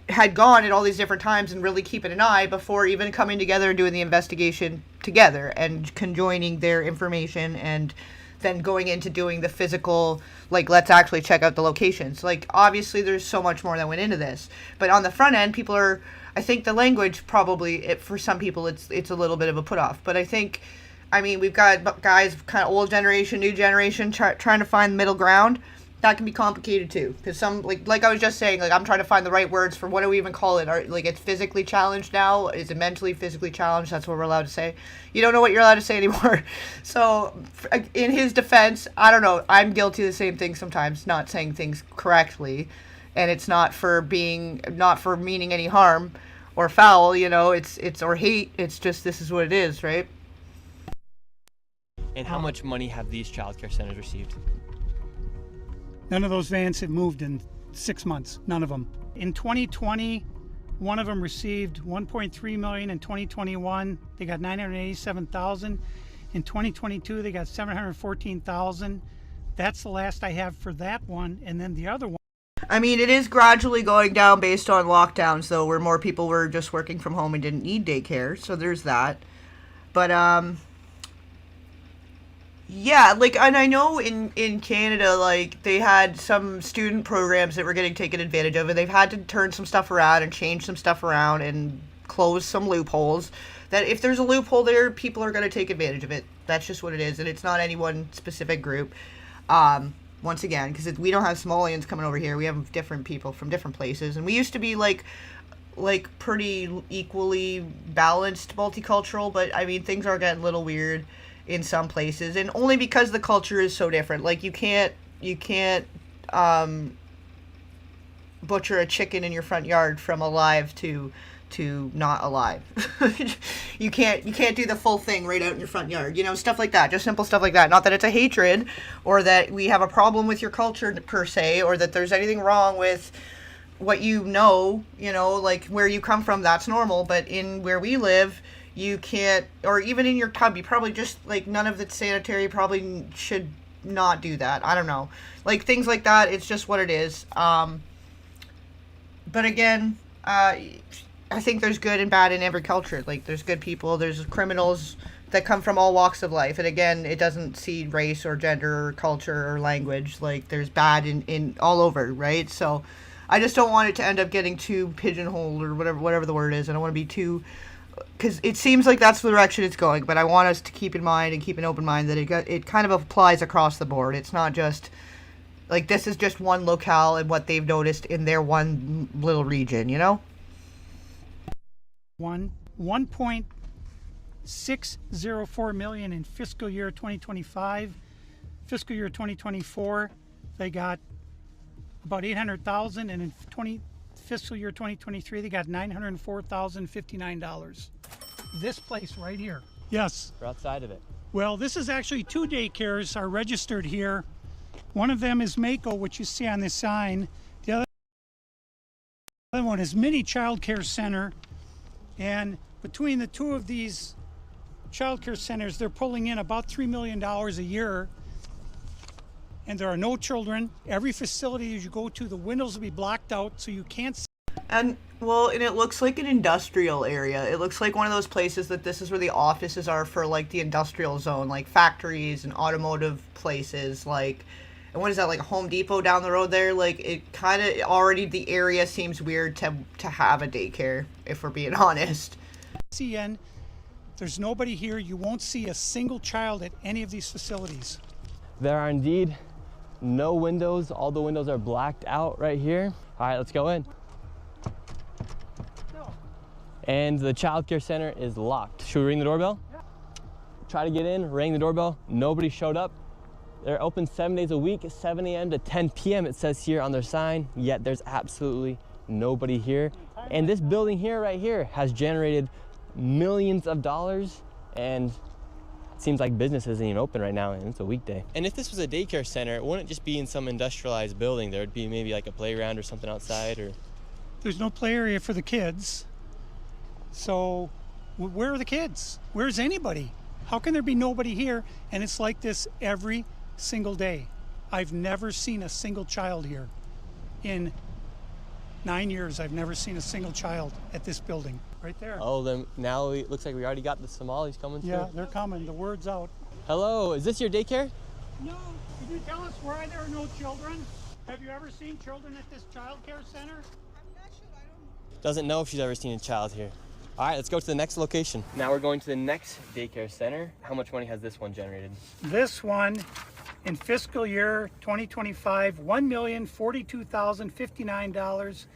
had gone at all these different times and really keeping an eye before even coming together and doing the investigation together and conjoining their information and then going into doing the physical, like, let's actually check out the locations. Like, obviously there's so much more that went into this. But on the front end, people are, I think the language probably, for some people, it's a little bit of a put off. But I mean, we've got guys, kind of old generation, new generation, trying to find the middle ground. That can be complicated too, because some, like I was just saying, like, I'm trying to find the right words for what do we even call it? Like, it's physically challenged now? Is it mentally, physically challenged? That's what we're allowed to say. You don't know what you're allowed to say anymore. So, in his defense, I don't know. I'm guilty of the same thing sometimes, not saying things correctly, and it's not for meaning any harm or foul. It's or hate. It's just, this is what it is, right? And how much money have these childcare centers received? None of those vans have moved in 6 months. None of them. In 2020, one of them received $1.3 million. In 2021, they got $987,000. In 2022, they got $714,000. That's the last I have for that one. And then the other one. I mean, it is gradually going down based on lockdowns, though, where more people were just working from home and didn't need daycare. So there's that. But yeah, like, and I know in Canada, like, they had some student programs that were getting taken advantage of, and they've had to turn some stuff around and change some stuff around and close some loopholes. That if there's a loophole there, people are going to take advantage of it. That's just what it is, and it's not any one specific group. Once again, because we don't have Somalians coming over here. We have different people from different places, and we used to be like pretty equally balanced, multicultural. But I mean, things are getting a little weird in some places, and only because the culture is so different. Like, you can't butcher a chicken in your front yard from alive to not alive. you can't do the full thing right out in your front yard, stuff like that. Just simple stuff like that. Not that it's a hatred or that we have a problem with your culture per se, or that there's anything wrong with what like where you come from. That's normal. But in where we live, you can't, or even in your tub, you probably just, like, none of it's sanitary, probably should not do that. I don't know. Like, things like that, it's just what it is. But again, I think there's good and bad in every culture. Like, there's good people, there's criminals that come from all walks of life. And again, it doesn't see race or gender or culture or language. Like, there's bad in all over, right? So I just don't want it to end up getting too pigeonholed, or whatever the word is. I don't want to be too, because it seems like that's the direction it's going, but I want us to keep in mind and keep an open mind that it kind of applies across the board. It's not just, like, this is just one locale and what they've noticed in their one little region, One point $604 million in fiscal year 2025. Fiscal year 2024, they got about 800,000, and in fiscal year 2023, they got $904,059. This place right here. Yes. We're outside of it. Well, this is actually 2 daycares are registered here. One of them is Mako, which you see on this sign. The other one is Mini Child Care Center. And between the two of these child care centers, they're pulling in about $3 million a year. And there are no children. Every facility as you go to, the windows will be blocked out so you can't see. And well, and it looks like an industrial area. It looks like one of those places that this is where the offices are for like the industrial zone, like factories and automotive places. Like, and what is that, like a Home Depot down the road there? Like, it kind of already, the area seems weird to have a daycare, if we're being honest. CN, there's nobody here. You won't see a single child at any of these facilities. There are indeed no windows. All the windows are blacked out right here. All right, let's go in. And the child care center is locked. Should we ring the doorbell? Yeah. Try to get in, ring the doorbell. Nobody showed up. They're open 7 days a week, 7 a.m. to 10 p.m. it says here on their sign, yet there's absolutely nobody here. And this building here, right here, has generated millions of dollars, and it seems like business isn't even open right now, and it's a weekday. And if this was a daycare center, it wouldn't just be in some industrialized building. There would be maybe like a playground or something outside, or... There's no play area for the kids. So where are the kids? Where's anybody? How can there be nobody here? And it's like this every single day. I've never seen a single child here. In 9 years, I've never seen a single child at this building. Right there. Oh, then now it looks like we already got the Somalis coming through. Yeah, they're coming. The word's out. Hello, is this your daycare? No. Can you tell us why there are no children? Have you ever seen children at this child care center? Doesn't know if she's ever seen a child here. All right, let's go to the next location. Now we're going to the next daycare center. How much money has this one generated? This one, in fiscal year 2025, $1,042,059.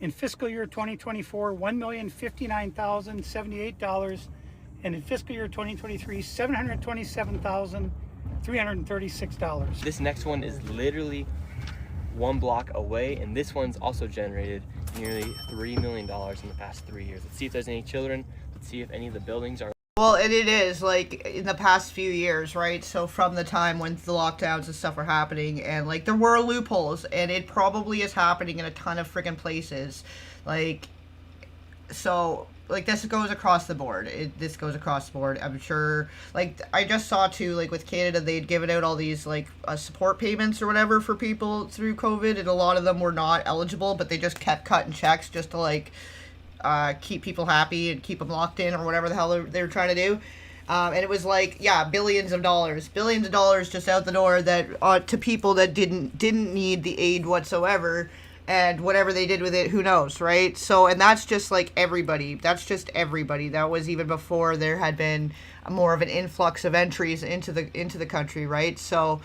In fiscal year 2024, $1,059,078. And in fiscal year 2023, $727,336. This next one is literally 1 block away, and this one's also generated nearly $3 million in the past 3 years. Let's see if there's any children. Let's see if any of the buildings are... Well, and it is, like, in the past few years, right? So from the time when the lockdowns and stuff were happening, and, like, there were loopholes, and it probably is happening in a ton of friggin' places. Like, so, like, this goes across the board. This goes across the board. I'm sure, like, I just saw, too, like, with Canada, they'd given out all these, like, support payments or whatever for people through COVID, and a lot of them were not eligible, but they just kept cutting checks just to, like, keep people happy and keep them locked in or whatever the hell they were trying to do. And it was like, yeah, billions of dollars just out the door that to people that didn't need the aid whatsoever, and whatever they did with it, who knows, right? So, and that's just like everybody. That's just everybody. That was even before there had been more of an influx of entries into the country, right? So,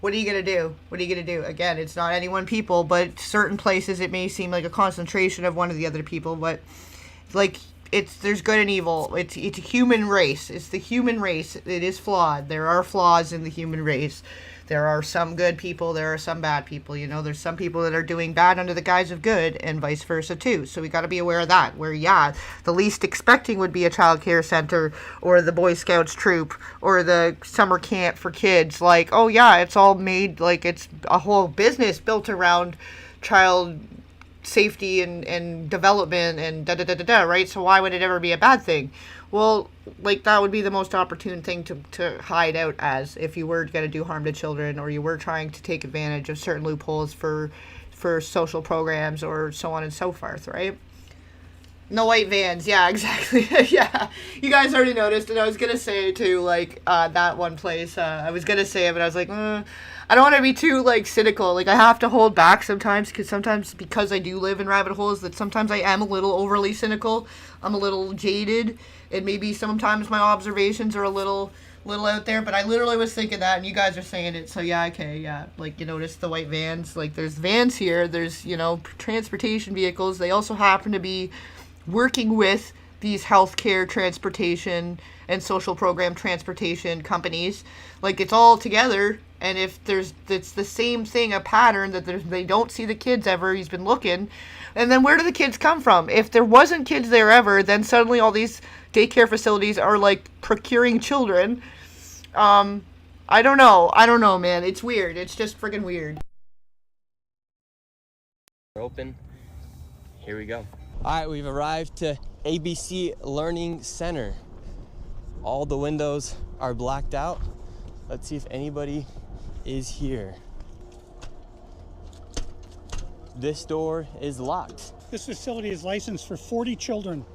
what are you gonna do? What are you gonna do? Again, it's not any one people, but certain places it may seem like a concentration of one of the other people, but like there's good and evil. It's a human race. It's the human race. It is flawed. There are flaws in the human race. There are some good people, there are some bad people, you know, there's some people that are doing bad under the guise of good, and vice versa too. So we got to be aware of that, where, yeah, the least expecting would be a child care center, or the Boy Scouts troop, or the summer camp for kids. Like, oh yeah, it's all made, like, it's a whole business built around child safety and development and da-da-da-da-da, right? So why would it ever be a bad thing? Well, like, that would be the most opportune thing to hide out as, if you were going to do harm to children, or you were trying to take advantage of certain loopholes for social programs, or so on and so forth, right? No white vans. Yeah, exactly. Yeah. You guys already noticed, and I was going to say, too, like, that one place, I was going to say it, but I was like, I don't want to be too, like, cynical. Like, I have to hold back sometimes, because I do live in rabbit holes, that sometimes I am a little overly cynical. I'm a little jaded, and maybe sometimes my observations are a little out there, but I literally was thinking that, and you guys are saying it, so yeah, okay, yeah. Like, you notice the white vans, like, there's vans here, there's, you know, transportation vehicles. They also happen to be working with these healthcare transportation and social program transportation companies. Like, it's all together, and if it's the same thing, a pattern that they don't see the kids ever, he's been looking, and then where do the kids come from? If there wasn't kids there ever, then suddenly all these daycare facilities are like procuring children. I don't know, man. It's weird. It's just freaking weird. Open. Here we go. All right, we've arrived to ABC Learning Center. All the windows are blacked out. Let's see if anybody is here. This door is locked. This facility is licensed for 40 children.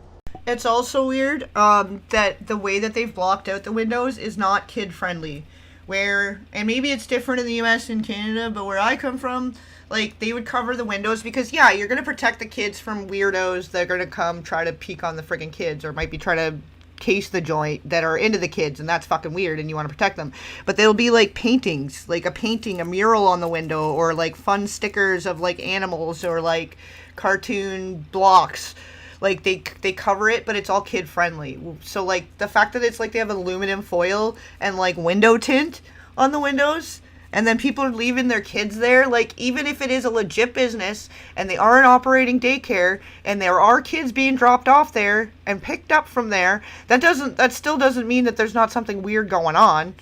It's also weird that the way that they've blocked out the windows is not kid-friendly. And maybe it's different in the US and Canada, but where I come from, like, they would cover the windows because, yeah, you're going to protect the kids from weirdos that are going to come try to peek on the friggin' kids, or might be trying to case the joint, that are into the kids, and that's fucking weird, and you want to protect them. But there'll be, like, paintings, like a painting, a mural on the window, or, like, fun stickers of, like, animals, or, like, cartoon blocks. Like, they cover it, but it's all kid-friendly. So, like, the fact that it's, like, they have aluminum foil and, like, window tint on the windows, and then people are leaving their kids there, like, even if it is a legit business, and they are an operating daycare, and there are kids being dropped off there and picked up from there, that still doesn't mean that there's not something weird going on,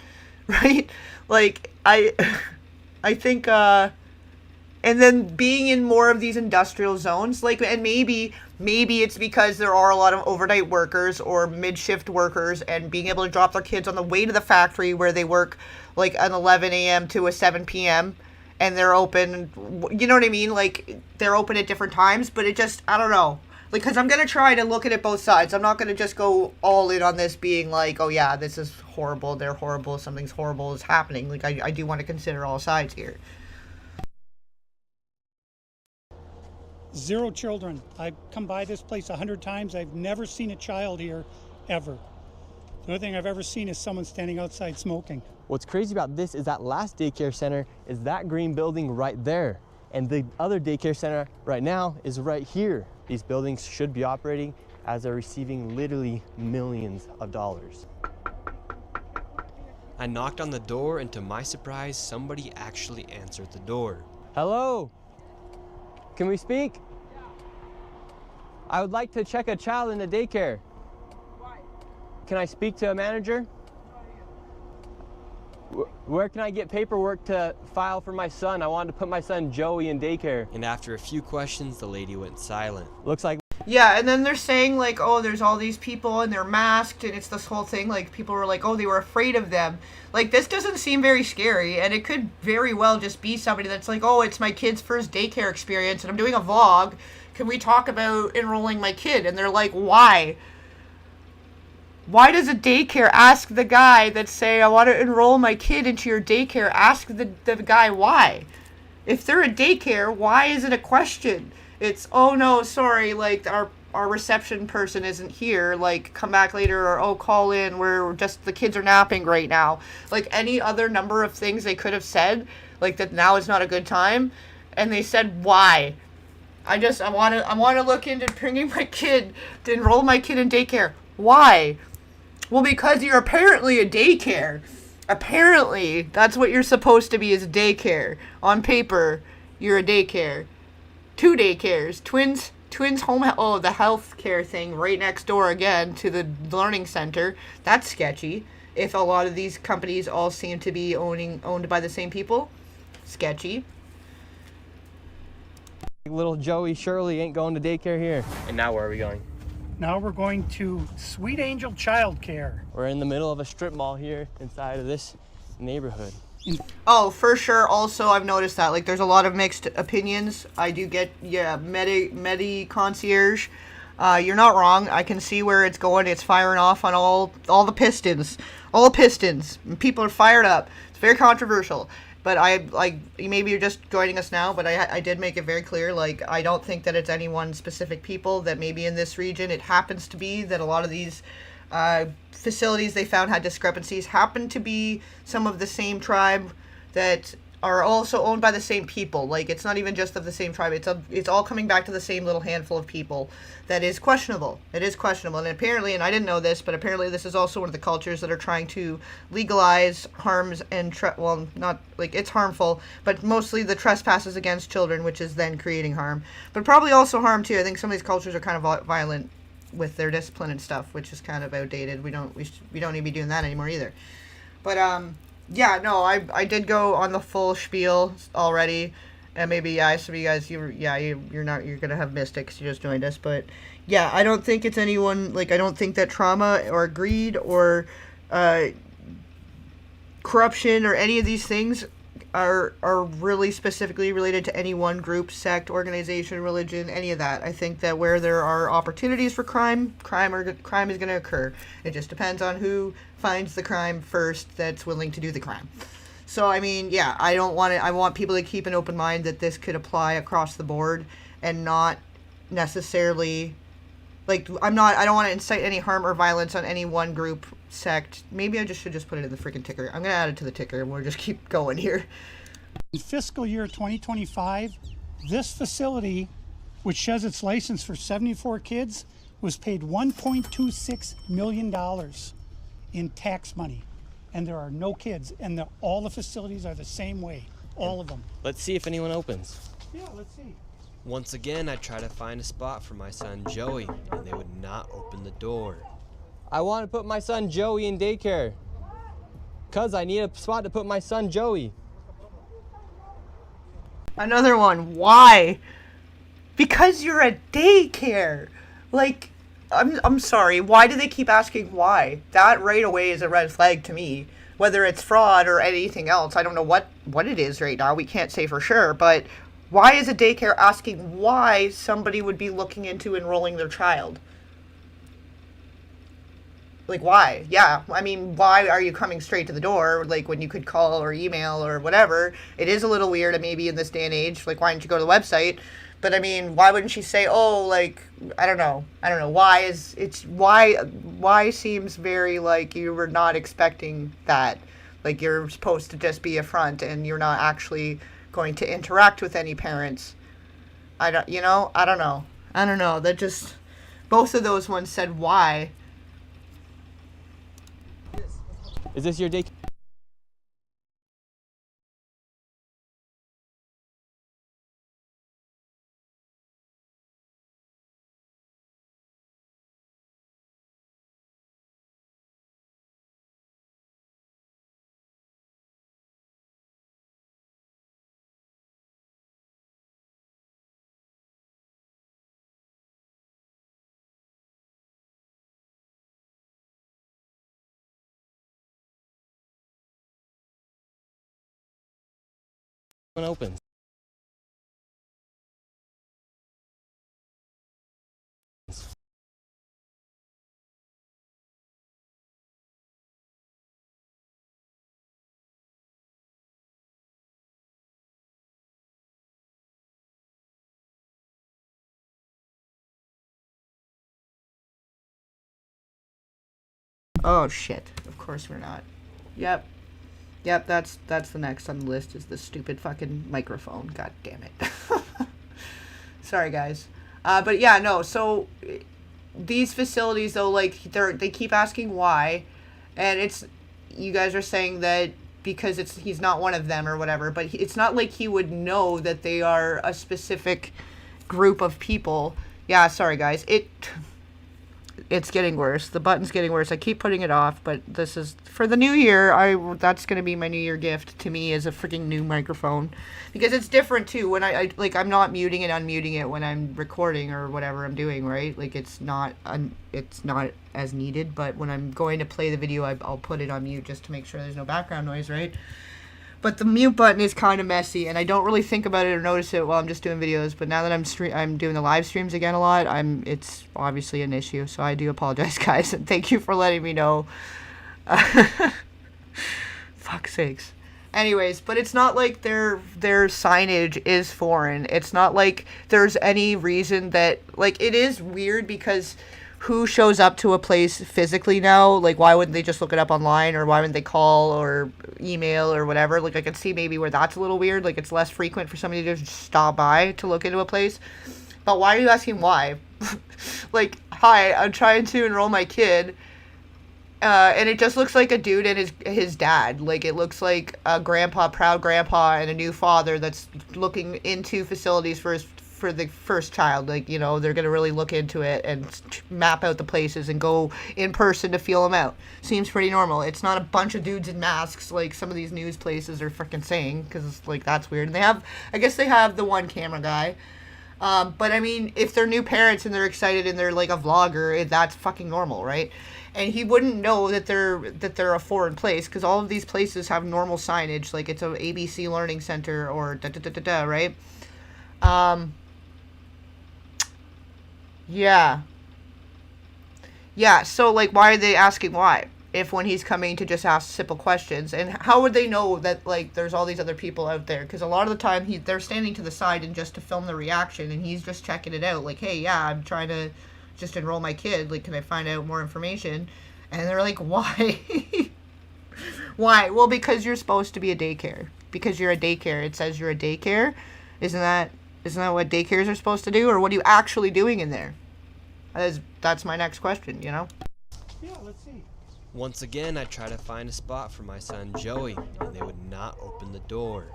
right? Like, I think, and then being in more of these industrial zones, like, and maybe it's because there are a lot of overnight workers or mid-shift workers, and being able to drop their kids on the way to the factory where they work like an 11 a.m. to a 7 p.m. and they're open, you know what I mean? Like, they're open at different times, but it just, I don't know. Like, because I'm going to try to look at it both sides. I'm not going to just go all in on this being like, oh yeah, this is horrible, they're horrible, something's horrible is happening. Like, I do want to consider all sides here. 0 children. I've come by this place 100 times. I've never seen a child here, ever. The only thing I've ever seen is someone standing outside smoking. What's crazy about this is that last daycare center is that green building right there. And the other daycare center right now is right here. These buildings should be operating as they're receiving literally millions of dollars. I knocked on the door, and to my surprise, somebody actually answered the door. Hello? Can we speak? Yeah. I would like to check a child in the daycare. Why? Can I speak to a manager? Where can I get paperwork to file for my son? I wanted to put my son Joey in daycare. And after a few questions, the lady went silent. Looks like... Yeah, and then they're saying, like, oh, there's all these people and they're masked, and it's this whole thing, like, people were like, oh, they were afraid of them. Like, this doesn't seem very scary, and it could very well just be somebody that's like, oh, it's my kid's first daycare experience, and I'm doing a vlog. Can we talk about enrolling my kid? And they're like, why? Why does a daycare ask the guy that's saying, I want to enroll my kid into your daycare, ask the guy why? If they're a daycare, why is it a question? It's, oh no, sorry, like, our reception person isn't here, like, come back later, or, oh, call in, the kids are napping right now. Like, any other number of things they could have said, like, that now is not a good time, and they said, why? I want to look into bringing my kid, to enroll my kid in daycare. Why? Well, because you're apparently a daycare. Apparently, that's what you're supposed to be, is a daycare. On paper, you're a daycare. 2 daycares, twins home, the healthcare thing right next door again to the learning center. That's sketchy. If a lot of these companies all seem to be owned by the same people, sketchy. Little Joey Shirley ain't going to daycare here. And now where are we going? Now we're going to Sweet Angel Childcare. We're in the middle of a strip mall here inside of this neighborhood. Oh, for sure. Also, I've noticed that, like, there's a lot of mixed opinions. I do get, Medi concierge. You're not wrong. I can see where it's going. It's firing off on all the pistons. All pistons. People are fired up. It's very controversial. But maybe you're just joining us now, but I did make it very clear, like, I don't think that it's any one specific people, that maybe in this region it happens to be that a lot of these facilities they found had discrepancies happen to be some of the same tribe that are also owned by the same people. Like, it's not even just of the same tribe. It's all coming back to the same little handful of people. That is questionable. It is questionable. And apparently, and I didn't know this, but apparently this is also one of the cultures that are trying to legalize harms and, well, not, like, it's harmful, but mostly the trespasses against children, which is then creating harm. But probably also harm, too. I think some of these cultures are kind of violent with their discipline and stuff, which is kind of outdated. We don't need to be doing that anymore either. But, yeah, no, I did go on the full spiel already, and maybe, yeah, some of you guys, you're gonna have missed it because you just joined us, but, yeah, I don't think it's anyone, like, I don't think that trauma or greed or, corruption or any of these things are really specifically related to any one group, sect, organization, religion, any of that. I think that where there are opportunities for crime is going to occur. It just depends on who finds the crime first that's willing to do the crime. So, I mean, yeah, I want people to keep an open mind that this could apply across the board and not necessarily, like, I don't want to incite any harm or violence on any one group, sect. Maybe I should just put it in the freaking ticker. I'm going to add it to the ticker and we'll just keep going here. In fiscal year 2025, this facility, which has its license for 74 kids, was paid $1.26 million in tax money. And there are no kids. And all the facilities are the same way. All of them. Let's see if anyone opens. Yeah, let's see. Once again, I try to find a spot for my son Joey, and they would not open the door. I want to put my son Joey in daycare. Cuz I need a spot to put my son Joey. Another one. Why? Because you're a daycare. Like, I'm sorry. Why do they keep asking why? That right away is a red flag to me. Whether it's fraud or anything else, I don't know what it is right now. We can't say for sure, but why is a daycare asking why somebody would be looking into enrolling their child? Like, why? Yeah, I mean, why are you coming straight to the door, like, when you could call or email or whatever? It is a little weird, maybe, in this day and age. Like, why didn't you go to the website? But, I mean, why wouldn't she say, oh, like, I don't know. Why seems very, like, you were not expecting that. Like, you're supposed to just be a front and you're not actually going to interact with any parents. I don't know. That just, both of those ones said why. Is this your daycare? Opens. Oh, shit. Of course we're not. Yep, that's the next on the list is the stupid fucking microphone. God damn it. Sorry, guys. But yeah, no, so these facilities, though, like, they keep asking why, and you guys are saying that because he's not one of them or whatever, but it's not like he would know that they are a specific group of people. Yeah, sorry, guys. It's getting worse. The button's getting worse. I keep putting it off, but this is for the new year. That's gonna be my New Year gift to me, is a freaking new microphone, because it's different too. When I'm not muting and unmuting it when I'm recording or whatever I'm doing, right? Like, it's not as needed. But when I'm going to play the video, I'll put it on mute just to make sure there's no background noise, right? But the mute button is kind of messy, and I don't really think about it or notice it while I'm just doing videos. But now that I'm doing the live streams again a lot, it's obviously an issue. So I do apologize, guys, and thank you for letting me know. Fuck's sakes. Anyways, but it's not like their signage is foreign. It's not like there's any reason that, like, it is weird because who shows up to a place physically now. Like, why wouldn't they just look it up online, or why wouldn't they call or email or whatever? Like, I could see maybe where that's a little weird. Like, it's less frequent for somebody to just stop by to look into a place. But why are you asking why? Like, hi, I'm trying to enroll my kid. And it just looks like a dude and his dad. Like, it looks like a grandpa, proud grandpa, and a new father that's looking into facilities for the first child. Like, you know, they're going to really look into it and map out the places and go in person to feel them out. Seems pretty normal. It's not a bunch of dudes in masks like some of these news places are freaking saying, because, like, that's weird. And I guess they have the one camera guy. But, I mean, if they're new parents and they're excited and they're, like, a vlogger, that's fucking normal, right? And he wouldn't know that they're a foreign place, because all of these places have normal signage, like it's a ABC Learning Center or da-da-da-da-da, right? Yeah. Yeah, so, like, why are they asking why? If when he's coming to just ask simple questions, and how would they know that, like, there's all these other people out there? Because a lot of the time they're standing to the side and just to film the reaction, and he's just checking it out, like, hey, yeah, I'm trying to just enroll my kid, like, can I find out more information? And they're like, why? Why? Well, because you're supposed to be a daycare. Because you're a daycare. It says you're a daycare. Isn't that what daycares are supposed to do? Or what are you actually doing in there? That's my next question, you know? Yeah, let's see. Once again, I try to find a spot for my son Joey, and they would not open the door.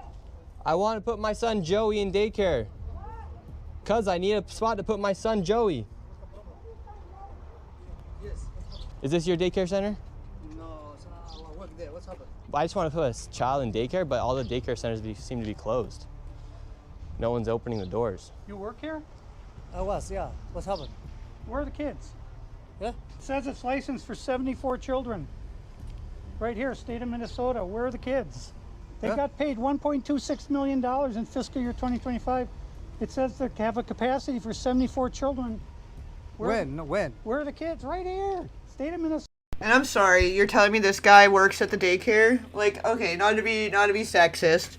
I want to put my son Joey in daycare. Cuz I need a spot to put my son Joey. Is this your daycare center? No, I work there. What's happened? I just want to put a child in daycare, but all the daycare centers seem to be closed. No one's opening the doors. You work here? I was, yeah. What's happened? Where are the kids? Yeah? It says it's licensed for 74 children. Right here, state of Minnesota. Where are the kids? They Huh? got paid $1.26 million in fiscal year 2025. It says they have a capacity for 74 children. When? No, when? Where are the kids? Right here. State of Minnesota. And I'm sorry, you're telling me this guy works at the daycare? Like, okay, not to be sexist,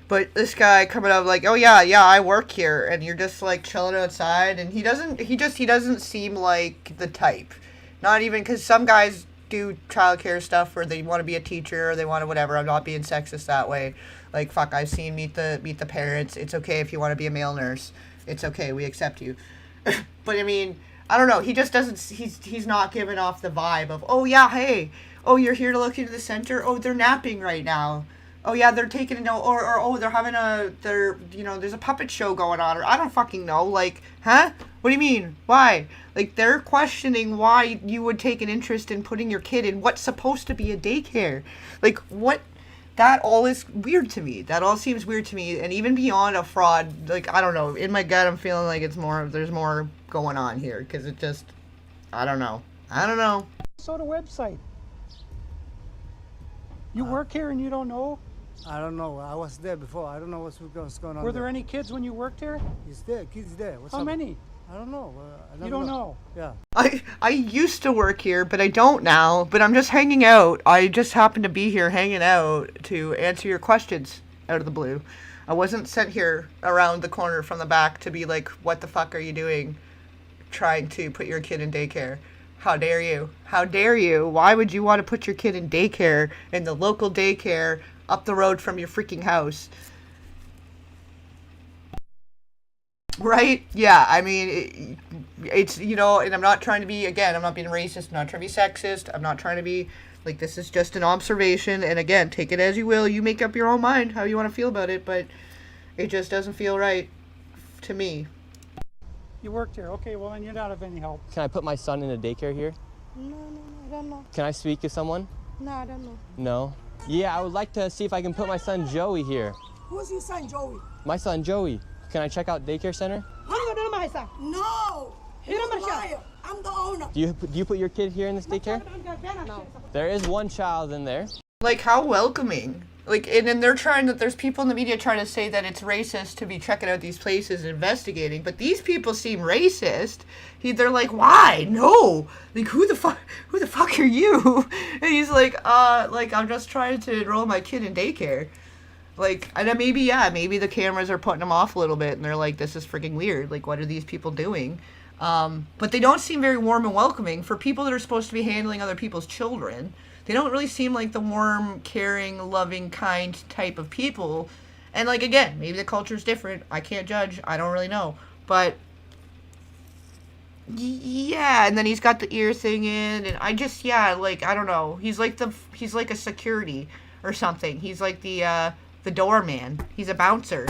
but this guy coming up like, oh yeah, I work here, and you're just like chilling outside, and he doesn't seem like the type. Not even, because some guys do childcare stuff where they want to be a teacher or they want to whatever. I'm not being sexist that way. Like, fuck, I've seen meet the parents. It's okay if you want to be a male nurse. It's okay, we accept you. But I mean, I don't know. He just doesn't. He's not giving off the vibe of, oh yeah, hey, oh, you're here to look into the center. Oh, they're napping right now. Oh yeah, they're taking a note, or oh, they're having there's a puppet show going on, or I don't fucking know. Like, huh? What do you mean? Why? Like, they're questioning why you would take an interest in putting your kid in what's supposed to be a daycare. Like, what? That all is weird to me. That all seems weird to me, and even beyond a fraud, like, I don't know. In my gut, I'm feeling like there's more going on here, because it just, I don't know. Minnesota website. You work here and you don't know? I don't know. I was there before. I don't know what's going on. Were there any kids when you worked here? He's there. Kids there. What's How happened? many? I don't know. You don't know? Yeah. I used to work here, but I don't now. But I'm just hanging out. I just happen to be here hanging out to answer your questions out of the blue. I wasn't sent here around the corner from the back to be like, what the fuck are you doing trying to put your kid in daycare? How dare you? How dare you? Why would you want to put your kid in daycare, in the local daycare up the road from your freaking house? Right? Yeah, I mean, it's, you know, and I'm not trying to be, again, I'm not being racist, I'm not trying to be sexist, I'm not trying to be, like, this is just an observation, and again, take it as you will, you make up your own mind how you want to feel about it, but it just doesn't feel right to me. You worked here. Okay, well, then you're not of any help. Can I put my son in a daycare here? No, I don't know. Can I speak to someone? No, I don't know. No? Yeah, I would like to see if I can put my son Joey here. Who's your son, Joey? My son Joey. Can I check out daycare center? No! You're a liar. I'm the owner. Do you put your kid here in this daycare? No. There is one child in there. Like, how welcoming. Like, and then there's people in the media trying to say that it's racist to be checking out these places and investigating, but these people seem racist. They're like, why? No. Like, who the fuck are you? And he's like, I'm just trying to enroll my kid in daycare. Like, and then maybe the cameras are putting them off a little bit, and they're like, this is freaking weird. Like, what are these people doing? But they don't seem very warm and welcoming for people that are supposed to be handling other people's children. They don't really seem like the warm, caring, loving, kind type of people. And, like, again, maybe the culture's different. I can't judge. I don't really know. But, yeah, and then he's got the ear thing in, and I just, yeah, like, I don't know. He's like a security or something. He's like the doorman. He's a bouncer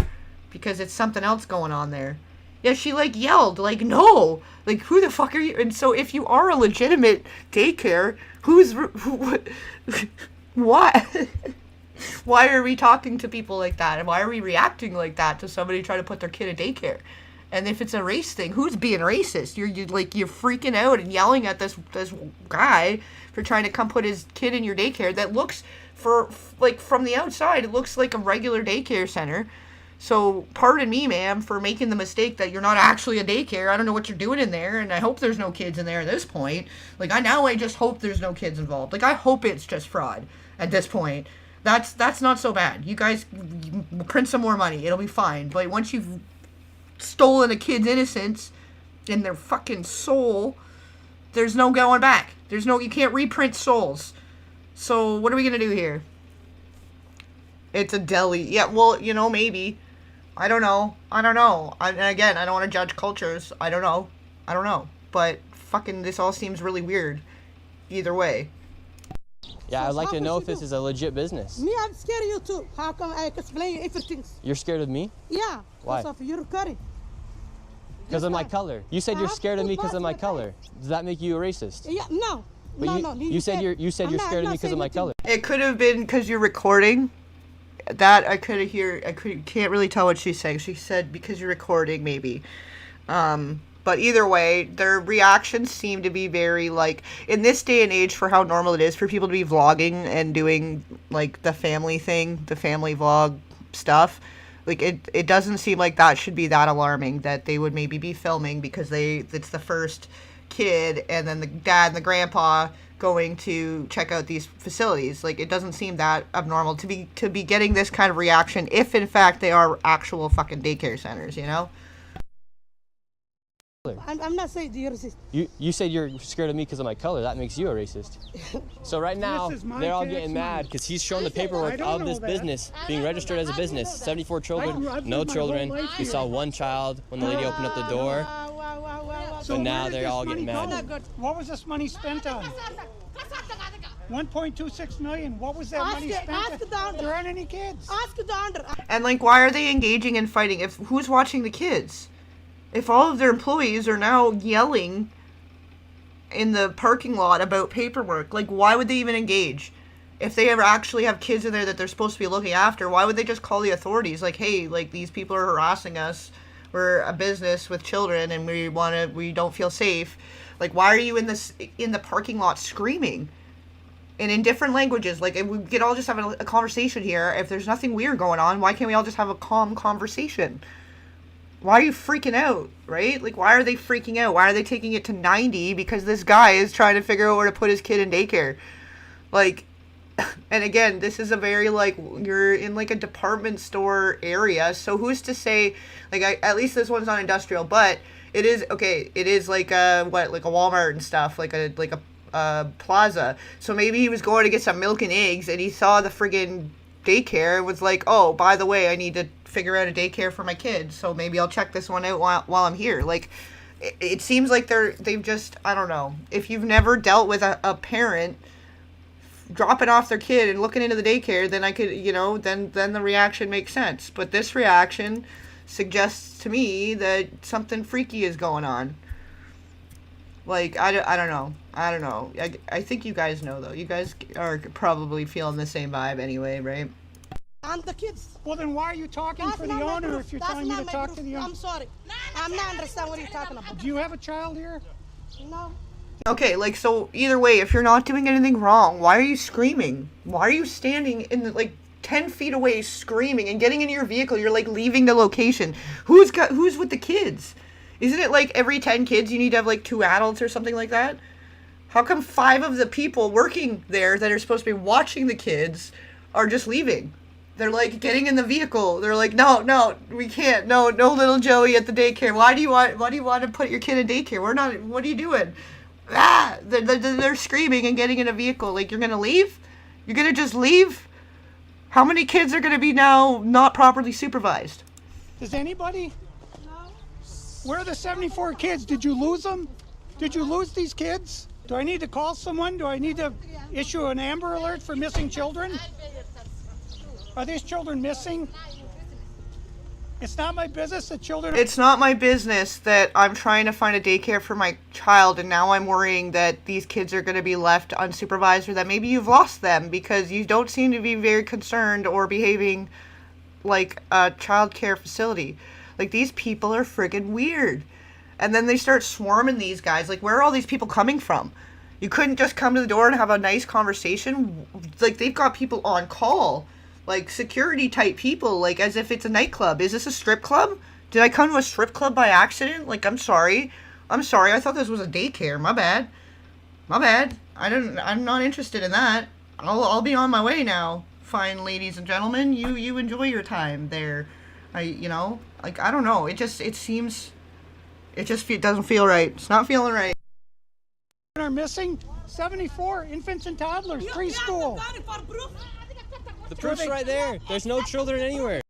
because it's something else going on there. Yeah, she, like, yelled, like, no! Like, who the fuck are you? And so if you are a legitimate daycare, why? Why are we talking to people like that? And why are we reacting like that to somebody trying to put their kid in daycare? And if it's a race thing, who's being racist? You're freaking out and yelling at this guy for trying to come put his kid in your daycare that looks, from the outside, it looks like a regular daycare center. So, pardon me, ma'am, for making the mistake that you're not actually a daycare. I don't know what you're doing in there, and I hope there's no kids in there at this point. Like, I just hope there's no kids involved. Like, I hope it's just fraud at this point. That's not so bad. You guys print some more money. It'll be fine. But once you've stolen a kid's innocence and their fucking soul, there's no going back. You can't reprint souls. So, what are we going to do here? It's a deli. Yeah, well, maybe. I don't know. And again, I don't want to judge cultures. I don't know. But fucking this all seems really weird. Either way. Yeah, I'd like to know if this is a legit business. Me, I'm scared of you too. How come I explain you everything? You're scared of me? Yeah. Why? Because of your curry. Because of my color. You said you're scared of me because of my color. Does that make you a racist? Yeah, no. But No. you said you're scared of me because of my color. It could have been because you're recording. That I can't really tell what she's saying. She said because you're recording, maybe. But either way, their reactions seem to be very, like, in this day and age, for how normal it is for people to be vlogging and doing, like, the family thing, the family vlog stuff. Like, it doesn't seem like that should be that alarming, that they would maybe be filming because it's the first kid and then the dad and the grandpa going to check out these facilities. Like, it doesn't seem that abnormal to be getting this kind of reaction if in fact they are actual fucking daycare centers, I'm not saying you're racist. You said you're scared of me because of my color. That makes you a racist. So right now, they're all getting mad because he's showing the paperwork of this business being registered as a business. 74 children, no children. We saw one child when the lady opened up the door. So But now where they're did all this getting money mad. go? What was this money spent on? 1.26 million. What was that money spent on? There aren't any kids. Ask the under. And, like, why are they engaging in fighting? Who's watching the kids? If all of their employees are now yelling in the parking lot about paperwork, like, why would they even engage? If they ever actually have kids in there that they're supposed to be looking after, why would they just call the authorities? Like, hey, like, these people are harassing us. We're a business with children and we don't feel safe. Like, why are you in the parking lot screaming? And in different languages, like, if we could all just have a conversation here. If there's nothing weird going on, why can't we all just have a calm conversation? Why are you freaking out, right? Like, why are they freaking out? Why are they taking it to 90? Because this guy is trying to figure out where to put his kid in daycare. Like, and again, this is a very, like, you're in, like, a department store area. So who's to say, like, at least this one's not industrial, but it is, okay, it is like like a Walmart and stuff, like a plaza. So maybe he was going to get some milk and eggs and he saw the friggin' daycare and was like, oh, by the way, I need to figure out a daycare for my kids, so maybe I'll check this one out while I'm here. Like, it seems like they've just, I don't know. If you've never dealt with a parent dropping off their kid and looking into the daycare, then I could, then the reaction makes sense. But this reaction suggests to me that something freaky is going on. Like, I don't know. I think you guys know, though. You guys are probably feeling the same vibe anyway, right? And the kids. Well, then why are you talking for the owner if you're telling me to talk to the owner? I'm sorry. I'm not understand what you're talking about. Do you have a child here? No. Okay, like, so either way, if you're not doing anything wrong, why are you screaming? Why are you standing in the, like, 10 feet away screaming and getting into your vehicle? You're, like, leaving the location. Who's with the kids? Isn't it like every 10 kids you need to have, like, 2 adults or something like that? How come 5 of the people working there that are supposed to be watching the kids are just leaving? They're like getting in the vehicle. They're like, no, we can't. No little Joey at the daycare. Why do you want to put your kid in daycare? What are you doing? They're screaming and getting in a vehicle. Like, you're going to leave? You're going to just leave? How many kids are going to be now not properly supervised? Does anybody? Where are the 74 kids? Did you lose them? Did you lose these kids? Do I need to call someone? Do I need to issue an Amber Alert for missing children? Are these children missing? It's not my business that children... It's not my business that I'm trying to find a daycare for my child, and now I'm worrying that these kids are going to be left unsupervised, or that maybe you've lost them because you don't seem to be very concerned or behaving like a child care facility. Like, these people are friggin' weird. And then they start swarming these guys. Like, where are all these people coming from? You couldn't just come to the door and have a nice conversation? Like, they've got people on call. Like, security type people, like, as if it's a nightclub. Is this a strip club? Did I come to a strip club by accident? Like, I'm sorry. I thought this was a daycare. My bad. I'm not interested in that. I'll be on my way now. Fine, ladies and gentlemen. You enjoy your time there. Like, I don't know. It just doesn't feel right. It's not feeling right. Are missing 74 infants and toddlers, preschool. The proof's right there. There's no children anywhere.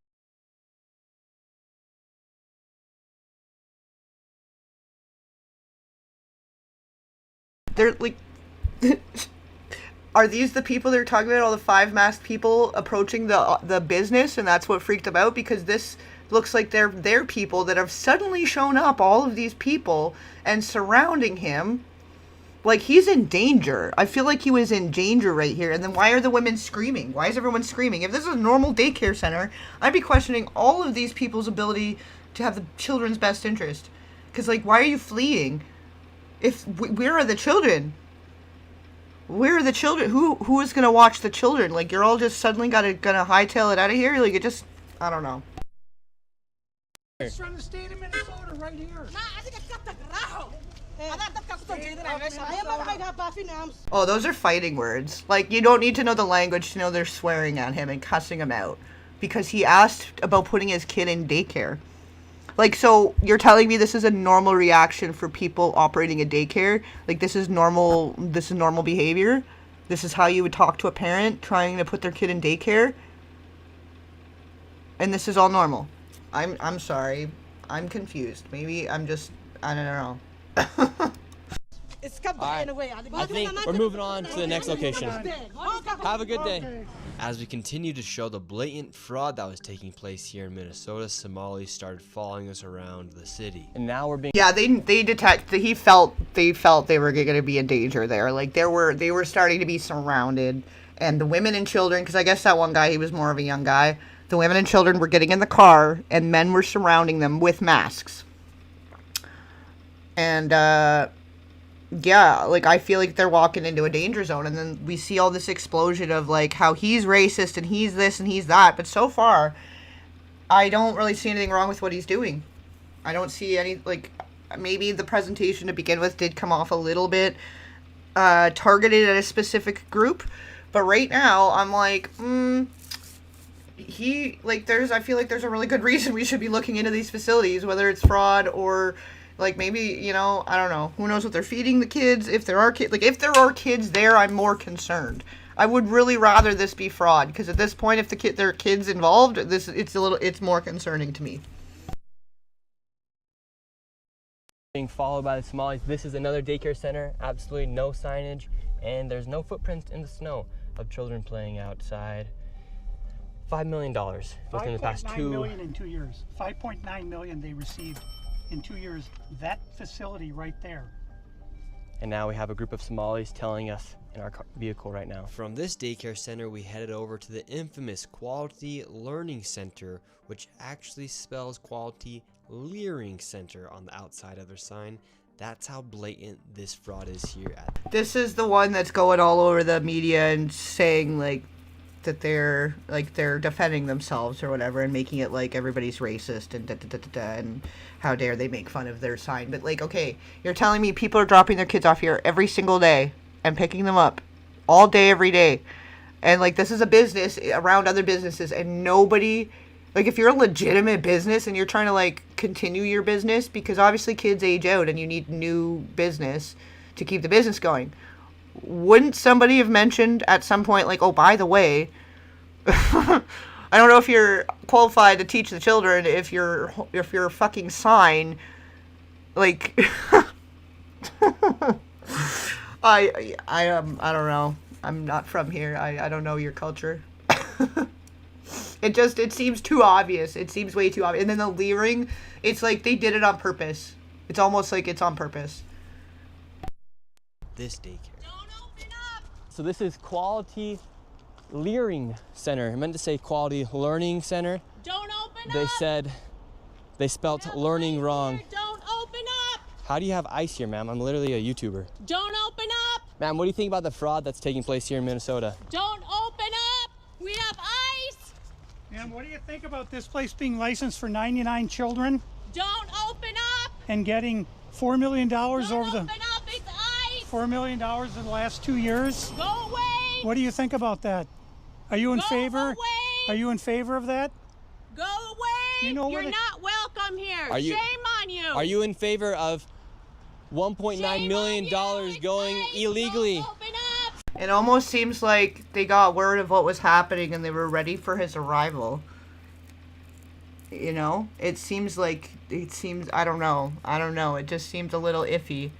They're like... Are these the people they're talking about? All the 5 masked people approaching the business, and that's what freaked them out? Because this looks like they're people that have suddenly shown up, all of these people, and surrounding him. Like, he's in danger. I feel like he was in danger right here. And then why are the women screaming? Why is everyone screaming? If this is a normal daycare center, I'd be questioning all of these people's ability to have the children's best interest. Because, like, why are you fleeing? Where are the children? Where are the children? Who is going to watch the children? Like, you're all just suddenly gonna hightail it out of here? Like, it just... I don't know. It's from the state of Minnesota right here. Oh, those are fighting words. Like, you don't need to know the language to know they're swearing at him and cussing him out. Because he asked about putting his kid in daycare. Like, so you're telling me this is a normal reaction for people operating a daycare? Like, this is normal behavior? This is how you would talk to a parent trying to put their kid in daycare? And this is all normal. I'm sorry. I'm confused. Maybe I'm just... I don't know. I think we're moving on to the next location. Have a good day. As we continue to show the blatant fraud that was taking place here in Minnesota, Somalis started following us around the city. And now we're being... Yeah, they felt they were going to be in danger there. Like, they were starting to be surrounded. And the women and children, because I guess that one guy, he was more of a young guy. The women and children were getting in the car, and men were surrounding them with masks. And, yeah, like, I feel like they're walking into a danger zone, and then we see all this explosion of, like, how he's racist, and he's this, and he's that, but so far, I don't really see anything wrong with what he's doing. I don't see any, like, maybe the presentation to begin with did come off a little bit targeted at a specific group, but right now, I'm like, I feel like there's a really good reason we should be looking into these facilities, whether it's fraud or... Like, maybe, I don't know. Who knows what they're feeding the kids? If there are kids, if there are kids there, I'm more concerned. I would really rather this be fraud, because at this point, if there are kids involved, it's more concerning to me. Being followed by the Somalis. This is another daycare center. Absolutely no signage, and there's no footprints in the snow of children playing outside. $5 million within the past 2 million in 2 years. 5.9 million they received in 2 years. That facility right there. And now we have a group of Somalis telling us in our vehicle right now. From this daycare center, we headed over to the infamous Quality Learning Center, which actually spells Quality Leering Center on the outside of their sign. That's how blatant this fraud is here at. This is the one that's going all over the media and saying, like, that they're defending themselves or whatever, and making it like everybody's racist and and how dare they make fun of their sign. But, like, okay, you're telling me people are dropping their kids off here every single day and picking them up all day, every day. And, like, this is a business around other businesses, and nobody, like, if you're a legitimate business and you're trying to, like, continue your business, because obviously kids age out and you need new business to keep the business going, wouldn't somebody have mentioned at some point, like, oh, by the way, I don't know if you're qualified to teach the children if your fucking sign, like, I don't know. I'm not from here. I don't know your culture. It seems too obvious. It seems way too obvious. And then the leering, it's like they did it on purpose. It's almost like it's on purpose. This daycare. Don't open up! So this is Quality Learning Center. I meant to say Quality Learning Center. Don't open up! They said they spelt learning wrong. Here. Don't open up! How do you have ice here, ma'am? I'm literally a YouTuber. Don't open up! Ma'am, what do you think about the fraud that's taking place here in Minnesota? Don't open up! We have ice! And what do you think about this place being licensed for 99 children Don't open up! and getting $4 million Don't over the open up! It's ice! $4 million in the last 2 years? Go away! What do you think about that? Are you in Go favor? away! Are you in favor of that? Go away! You know where You're the- not welcome here. Are you- Shame on you. Are you in favor of $1.9 Shame million on you. It's going ice. illegally? Don't open up. It almost seems like they got word of what was happening and they were ready for his arrival. You know? I don't know. It just seems a little iffy.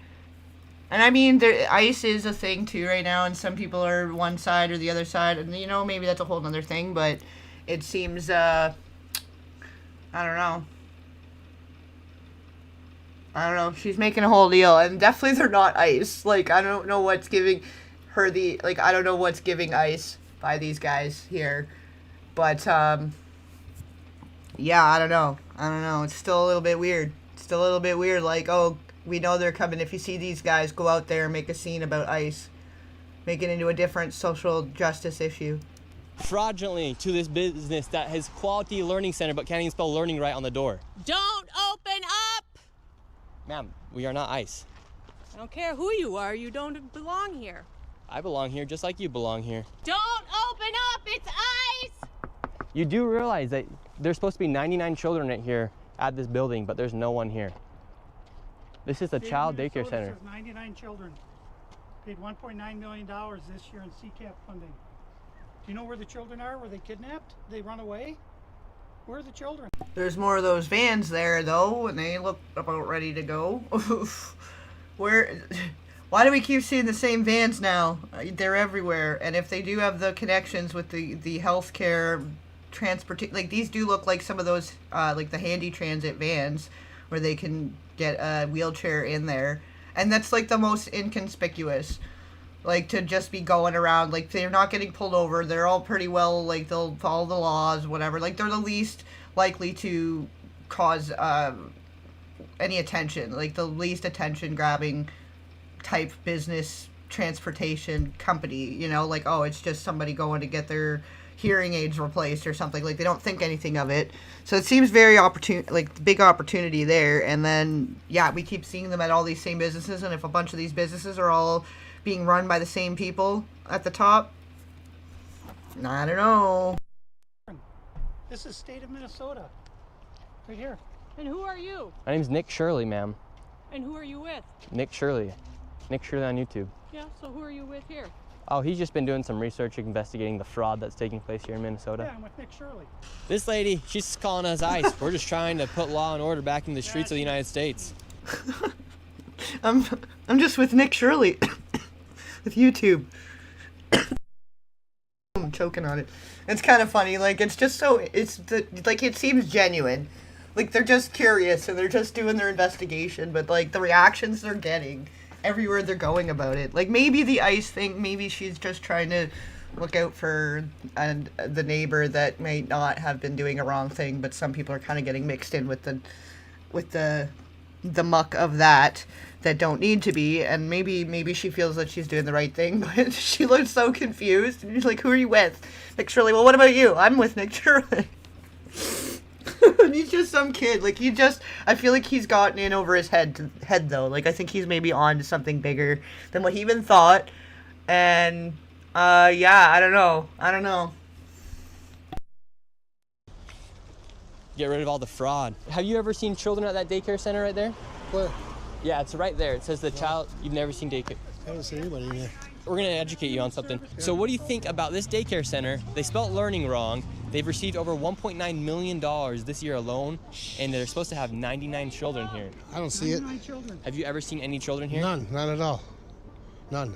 And I mean, ice is a thing too right now, and some people are one side or the other side, and you know, maybe that's a whole other thing, but it seems, I don't know. She's making a whole deal, and definitely they're not ice. Like, I don't know what's giving her I don't know what's giving ice by these guys here. But, yeah, I don't know. It's still a little bit weird. Like, oh, we know they're coming. If you see these guys, go out there and make a scene about ice. Make it into a different social justice issue. Fraudulently to this business that has Quality Learning Center but can't even spell learning right on the door. Don't open up. Ma'am, we are not ICE. I don't care who you are. You don't belong here. I belong here just like you belong here. Don't open up. It's ice. You do realize that there's supposed to be 99 children in here at this building, but there's no one here. This is a child daycare center. Says 99 children. Paid $1.9 million this year in CCAP funding. Do you know where the children are? Were they kidnapped? They run away? Where are the children? There's more of those vans there, though, and they look about ready to go. Why do we keep seeing the same vans now? They're everywhere, and if they do have the connections with the healthcare transport, like these do look like some of those, like the handy transit vans, where they can get a wheelchair in there, and that's like the most inconspicuous. Like, to just be going around, like, they're not getting pulled over, they're all pretty well, like, they'll follow the laws, whatever, like, they're the least likely to cause, any attention, like, the least attention-grabbing type business transportation company, you know, like, oh, it's just somebody going to get their hearing aids replaced or something, like, they don't think anything of it, so it seems very big opportunity there, and then, yeah, we keep seeing them at all these same businesses, and if a bunch of these businesses are all being run by the same people at the top, I don't know. This is state of Minnesota. Right here. And who are you? My name's Nick Shirley, ma'am. And who are you with? Nick Shirley. Nick Shirley on YouTube. Yeah, so who are you with here? Oh, he's just been doing some research investigating the fraud that's taking place here in Minnesota. Yeah, I'm with Nick Shirley. This lady, she's calling us ICE. We're just trying to put law and order back in the streets of the United States. I'm just with Nick Shirley. With YouTube. I'm choking on it. It's kind of funny, like, it's just so, like, it seems genuine. Like, they're just curious, and they're just doing their investigation, but, like, the reactions they're getting, everywhere they're going about it. Like, maybe the ICE thing, maybe she's just trying to look out for the neighbor that may not have been doing a wrong thing, but some people are kind of getting mixed in with the muck of that don't need to be, and maybe she feels that she's doing the right thing, but she looks so confused, and she's like, who are you with? Nick Shirley. Well, what about you? I'm with Nick Shirley. And he's just some kid, like, I feel like he's gotten in over his head though, like, I think he's maybe on to something bigger than what he even thought, and Yeah, I don't know. I don't know. Get rid of all the fraud. Have you ever seen children at that daycare center right there? Where? Yeah, it's right there. It says the child. You've never seen daycare. I haven't seen anybody in here. We're gonna educate you on something. So what do you think about this daycare center? They spelled learning wrong. They've received over $1.9 million this year alone, and they're supposed to have 99 children here. I don't see it. 99 children. Have you ever seen any children here? None at all. None.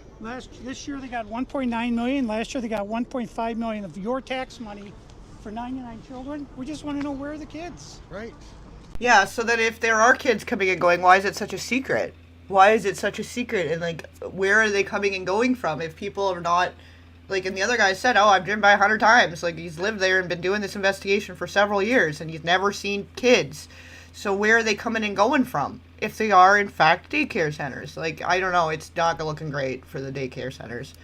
This year they got 1.9 million. Last year they got 1.5 million of your tax money for 99 children. We just want to know where are the kids. Right. Yeah, so that if there are kids coming and going, why is it such a secret? Why is it such a secret? And, like, where are they coming and going from if people are not, like, and the other guy said, oh, I've driven by 100 times. Like, he's lived there and been doing this investigation for several years, and he's never seen kids. So where are they coming and going from if they are, in fact, daycare centers? Like, I don't know. It's not looking great for the daycare centers.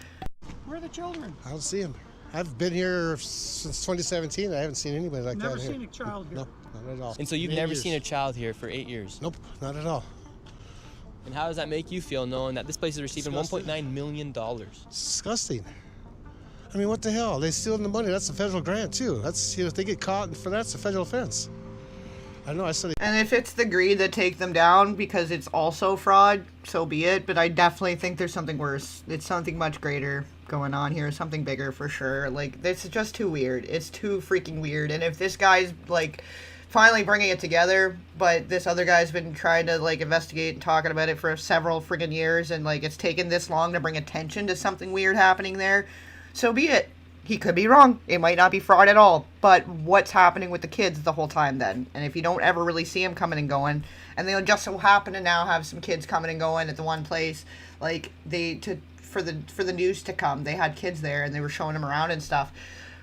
Where are the children? I don't see them. I've been here since 2017. I haven't seen anybody like Never that here. seen a child here. No, not at all. And so you've 8 never years. seen a child here for 8 years. Nope, not at all. And how does that make you feel knowing that this place is receiving Disgusting. $1.9 million? It's disgusting. I mean, what the hell? They stealing the money. That's a federal grant too. That's, you know, if they get caught for that, it's a federal offense. I know. I said. And if it's the greed that take them down because it's also fraud, so be it. But I definitely think there's something worse. It's something much greater going on here, something bigger for sure. Like, this is just too weird. It's too freaking weird. And if this guy's, like, finally bringing it together, but this other guy's been trying to, like, investigate and talking about it for several friggin' years, and, like, it's taken this long to bring attention to something weird happening there, so be it. He could be wrong. It might not be fraud at all. But what's happening with the kids the whole time then? And if you don't ever really see them coming and going, and they'll just so happen to now have some kids coming and going at the one place, like for the news to come, they had kids there and they were showing them around and stuff.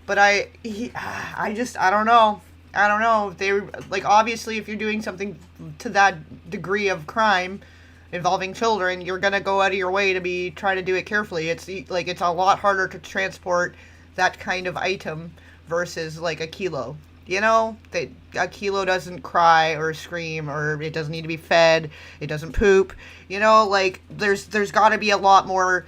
But I don't know. I don't know. They like, obviously if you're doing something to that degree of crime involving children, you're gonna go out of your way to be trying to do it carefully. It's like, it's a lot harder to transport that kind of item versus like a kilo. You know, a kilo doesn't cry or scream, or it doesn't need to be fed. It doesn't poop. You know, like there's got to be a lot more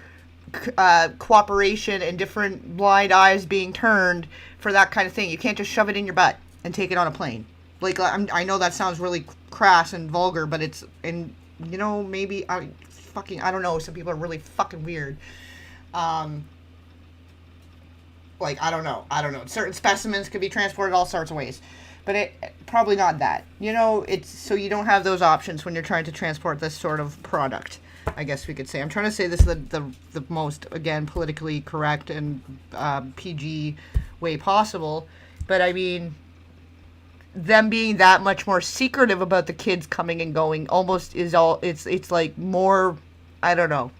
cooperation and different blind eyes being turned for that kind of thing. You can't just shove it in your butt and take it on a plane. Like, I know that sounds really crass and vulgar, but it's, and you know, maybe I don't know. Some people are really fucking weird. Like, I don't know. Certain specimens could be transported all sorts of ways. But it probably not that. You know, it's so you don't have those options when you're trying to transport this sort of product, I guess we could say. I'm trying to say this the most, again, politically correct and PG way possible. But, I mean, them being that much more secretive about the kids coming and going almost is all, it's like more, I don't know.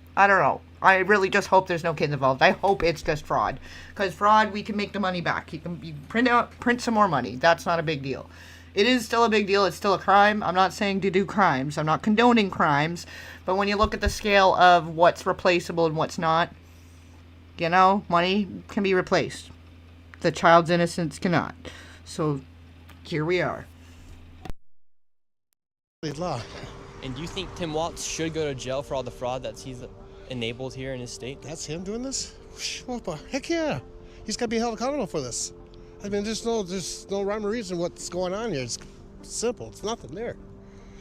I really just hope there's no kids involved. I hope it's just fraud. Because fraud, we can make the money back. You print some more money. That's not a big deal. It is still a big deal. It's still a crime. I'm not saying to do crimes. I'm not condoning crimes. But when you look at the scale of what's replaceable and what's not, you know, money can be replaced. The child's innocence cannot. So here we are. Law. And do you think Tim Waltz should go to jail for all the fraud that he's enabled here in his state? That's him doing this? Well, heck yeah. He's got to be held accountable for this. I mean, there's no rhyme or reason what's going on here. It's simple. It's nothing there.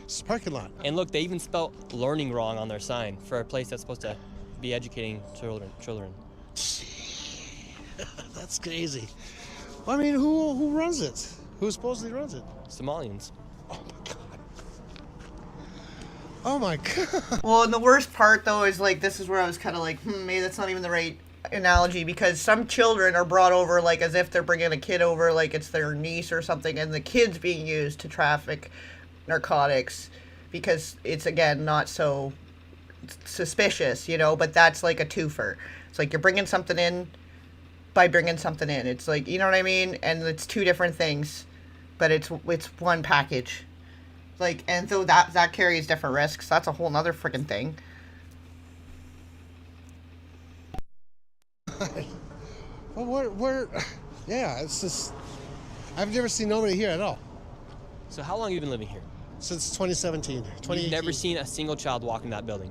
It's a parking lot. And look, they even spelled learning wrong on their sign for a place that's supposed to be educating children. That's crazy. I mean, who runs it? Who supposedly runs it? Somalians. Oh my God. Oh my God. Well, and the worst part, though, is, like, this is where I was kind of like, maybe that's not even the right analogy, because some children are brought over, like, as if they're bringing a kid over, like it's their niece or something, and the kid's being used to traffic narcotics because it's, again, not so suspicious, you know, but that's like a twofer. It's like you're bringing something in by bringing something in. It's like, you know what I mean? And it's two different things, but it's one package. Like, and so that carries different risks. That's a whole nother freaking thing. Well, yeah, it's just, I've never seen nobody here at all. So how long have you been living here? Since 2017, 2018. You've never seen a single child walk in that building?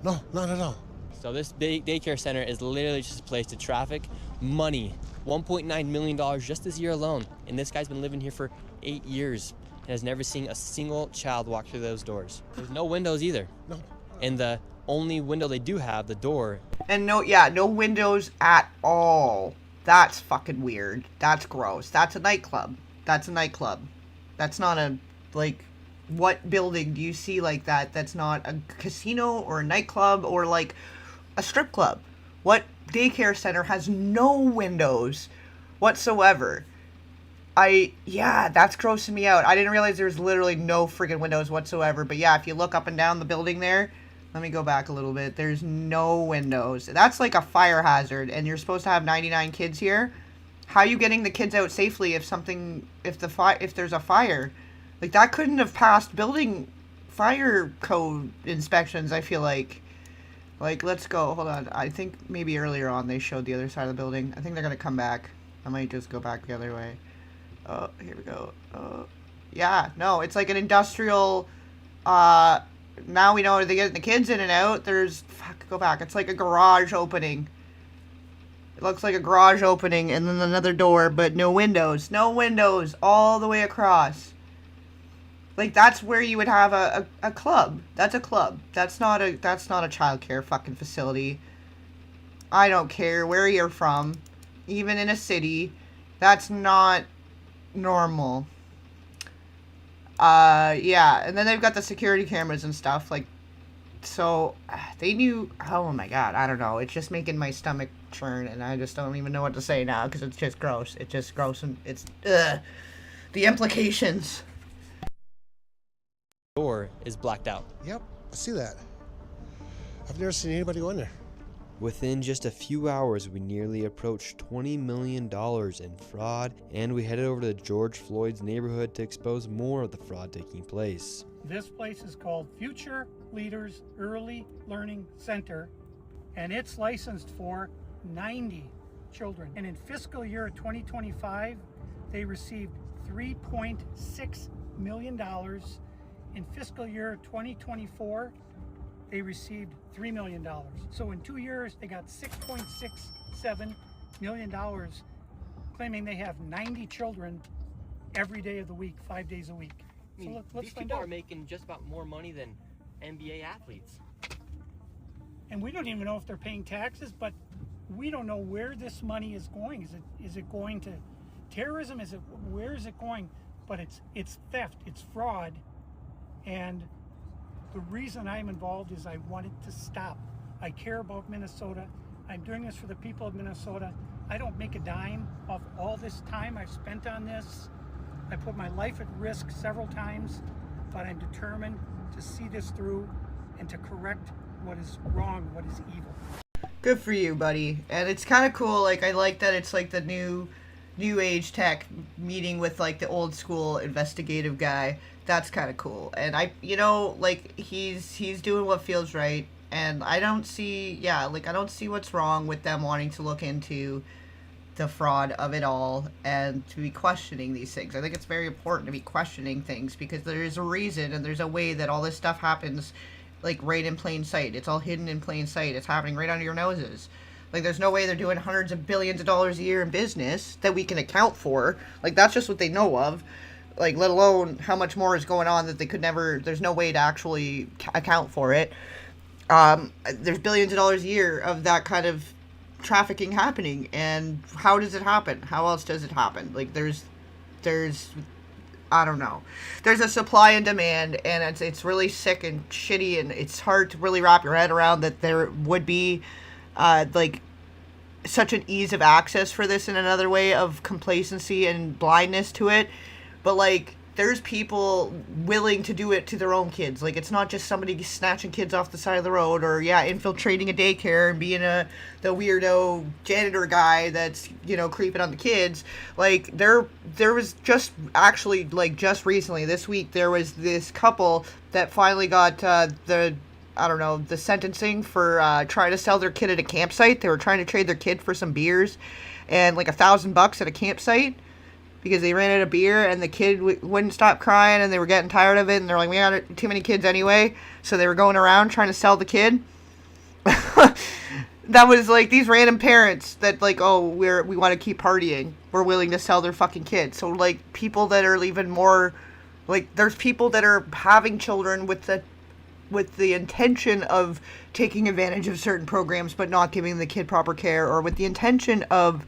No, not at all. So this daycare center is literally just a place to traffic money. $1.9 million just this year alone. And this guy's been living here for 8 years and has never seen a single child walk through those doors. There's no windows either. No. And the only window they do have, the door. And no windows at all. That's fucking weird. That's gross. That's a nightclub. That's not a, like, what building do you see like that that's not a casino or a nightclub or, like, a strip club? What daycare center has no windows whatsoever? That's grossing me out. I didn't realize there's literally no friggin' windows whatsoever. But yeah, if you look up and down the building there, let me go back a little bit. There's no windows. That's like a fire hazard, and you're supposed to have 99 kids here. How are you getting the kids out safely if there's a fire? Like, that couldn't have passed building fire code inspections, I feel like. Like, let's go. Hold on. I think maybe earlier on they showed the other side of the building. I think they're going to come back. I might just go back the other way. Oh, here we go. Yeah, no, it's like an industrial, now we know they're getting the kids in and out. Go back. It's like a garage opening. It looks like a garage opening and then another door, but no windows. No windows all the way across. Like, that's where you would have a club. That's a club. That's not a childcare fucking facility. I don't care where you're from. Even in a city, that's not normal. Yeah, and then they've got the security cameras and stuff, like, so they knew. Oh my god, I don't know, it's just making my stomach churn, and I just don't even know what to say now, because it's just gross. It's just gross, and it's, the implications. Door is blacked out. Yep, I see that. I've never seen anybody go in there. Within just a few hours, we nearly approached $20 million in fraud, and we headed over to George Floyd's neighborhood to expose more of the fraud taking place. This place is called Future Leaders Early Learning Center, and it's licensed for 90 children. And in fiscal year 2025, they received $3.6 million. In fiscal year 2024, they received $3 million. So in 2 years, they got $6.67 million, claiming they have 90 children every day of the week, 5 days a week. So let's these find people out. are making just about more money than NBA athletes. And we don't even know if they're paying taxes, but we don't know where this money is going. Is it going to terrorism? Where is it going? But it's theft, it's fraud, and the reason I'm involved is I want it to stop. I care about Minnesota. I'm doing this for the people of Minnesota. I don't make a dime off all this time I've spent on this. I put my life at risk several times, but I'm determined to see this through and to correct what is wrong, what is evil. Good for you, buddy. And it's kind of cool. Like, I like that it's like the new age tech meeting with like the old school investigative guy. That's kind of cool. And like, he's doing what feels right. And I don't see what's wrong with them wanting to look into the fraud of it all and to be questioning these things. I think it's very important to be questioning things because there is a reason and there's a way that all this stuff happens, like, right in plain sight. It's all hidden in plain sight. It's happening right under your noses. Like, there's no way they're doing hundreds of billions of dollars a year in business that we can account for. Like, that's just what they know of. Like, let alone how much more is going on that they could never, there's no way to actually account for it. There's billions of dollars a year of that kind of trafficking happening, and how does it happen? How else does it happen? Like, there's I don't know. There's a supply and demand, and it's really sick and shitty, and it's hard to really wrap your head around that there would be, like, such an ease of access for this in another way of complacency and blindness to it. But, like, there's people willing to do it to their own kids. Like, it's not just somebody snatching kids off the side of the road or, infiltrating a daycare and being the weirdo janitor guy that's, creeping on the kids. Like, there was just recently, this week, there was this couple that finally got the sentencing for trying to sell their kid at a campsite. They were trying to trade their kid for some beers and, like, $1,000 at a campsite, because they ran out of beer and the kid wouldn't stop crying and they were getting tired of it, and they're like, we got too many kids anyway, so they were going around trying to sell the kid. that was like these random parents that like, oh, we want to keep partying. We're willing to sell their fucking kids. So like people that are even more, like there's people that are having children with the intention of taking advantage of certain programs but not giving the kid proper care, or with the intention of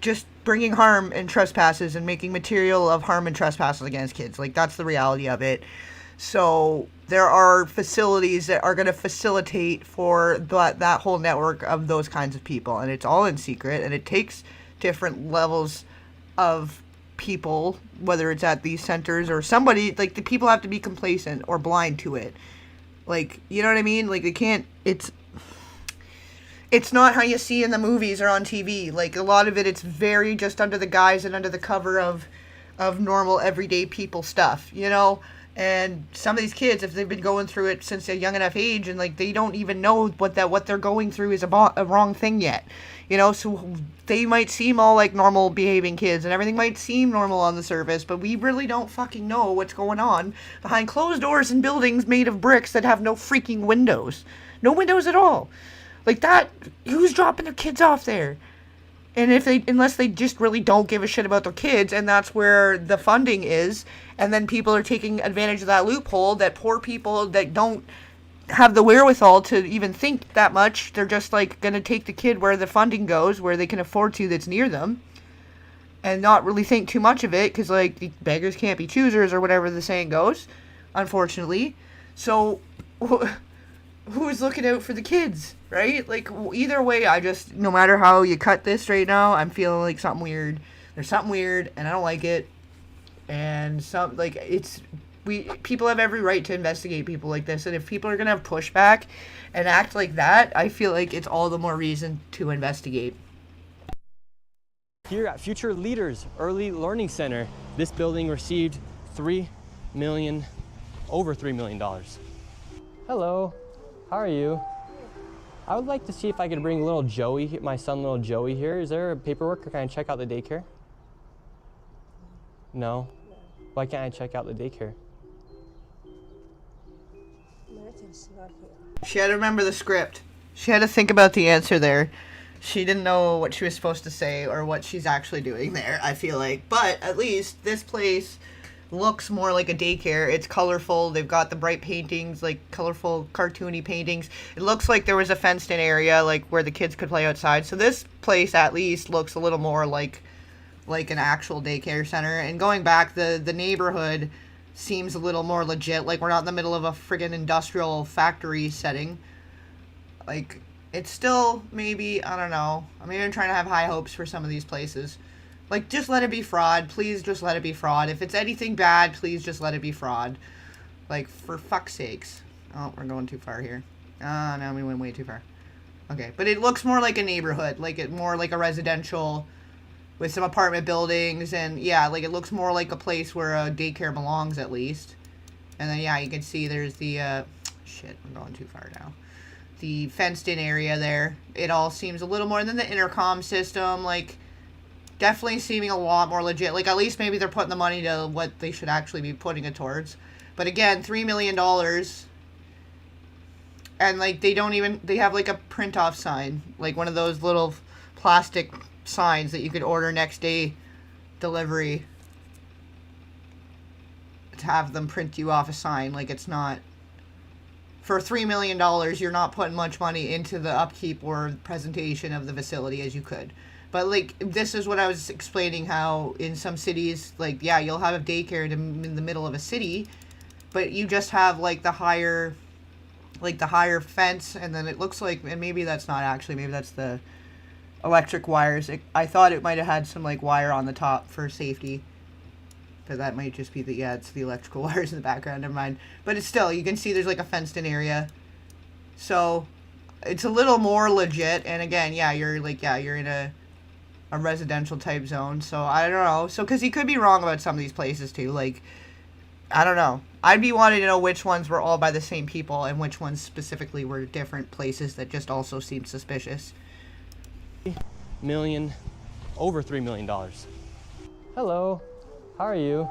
just bringing harm and trespasses and making material of harm and trespasses against kids. Like that's the reality of it. So there are facilities that are going to facilitate for that whole network of those kinds of people, and it's all in secret, and it takes different levels of people, whether it's at these centers or somebody, like the people have to be complacent or blind to it. Like, you know what I mean? Like they can't, it's not how you see in the movies or on TV. Like a lot of it's very just under the guise and under the cover of normal everyday people stuff, you know? And some of these kids, if they've been going through it since a young enough age, and like they don't even know what they're going through is a wrong thing yet, you know. So they might seem all like normal behaving kids, and everything might seem normal on the surface, but we really don't fucking know what's going on behind closed doors in buildings made of bricks that have no freaking windows, no windows at all. Like that, who's dropping their kids off there? And unless they just really don't give a shit about their kids, and that's where the funding is, and then people are taking advantage of that loophole that poor people that don't have the wherewithal to even think that much, they're just like going to take the kid where the funding goes, where they can afford to, that's near them, and not really think too much of it, because like the beggars can't be choosers, or whatever the saying goes, unfortunately. So who's looking out for the kids? Right? Like, either way, no matter how you cut this right now, I'm feeling like something weird. There's something weird, and I don't like it. And people have every right to investigate people like this. And if people are going to have pushback and act like that, I feel like it's all the more reason to investigate. Here at Future Leaders Early Learning Center, this building received over $3 million. Hello, how are you? I would like to see if I could bring little Joey, my son little Joey here. Is there paperwork, or can I check out the daycare? No? Why can't I check out the daycare? She had to remember the script. She had to think about the answer there. She didn't know what she was supposed to say or what she's actually doing there, I feel like. But at least this place looks more like a daycare. It's colorful. They've got the bright paintings, like colorful cartoony paintings. It looks like there was a fenced in area like where the kids could play outside. So this place at least looks a little more like an actual daycare center. And going back, the neighborhood seems a little more legit. Like we're not in the middle of a friggin' industrial factory setting. Like it's still maybe, I don't know. I'm even trying to have high hopes for some of these places. Like, just let it be fraud. Please just let it be fraud. If it's anything bad, please just let it be fraud. Like, for fuck's sakes. Oh, we're going too far here. No, we went way too far. Okay, but it looks more like a neighborhood. More like a residential with some apartment buildings. And, yeah, like, it looks more like a place where a daycare belongs, at least. And then, yeah, you can see there's the, shit, I'm going too far now. The fenced-in area there. It all seems a little more than the intercom system, like... Definitely seeming a lot more legit. Like, at least maybe they're putting the money to what they should actually be putting it towards. But again, $3 million. And, like, they have, like, a print-off sign. Like, one of those little plastic signs that you could order next day delivery. To have them print you off a sign. Like, it's not... For $3 million, you're not putting much money into the upkeep or presentation of the facility as you could. But, like, this is what I was explaining, how in some cities, like, yeah, you'll have a daycare in the middle of a city, but you just have, like, the higher fence, and then it looks like, and maybe that's not actually, maybe that's the electric wires. I thought it might have had some, like, wire on the top for safety, but that might just be it's the electrical wires in the background, never mind. But it's still, you can see there's, like, a fenced-in area, so it's a little more legit, and again, yeah, you're in a residential type zone, so I don't know. So, because he could be wrong about some of these places too. Like, I don't know. I'd be wanting to know which ones were all by the same people and which ones specifically were different places that just also seemed suspicious. Over $3 million. Hello, how are you?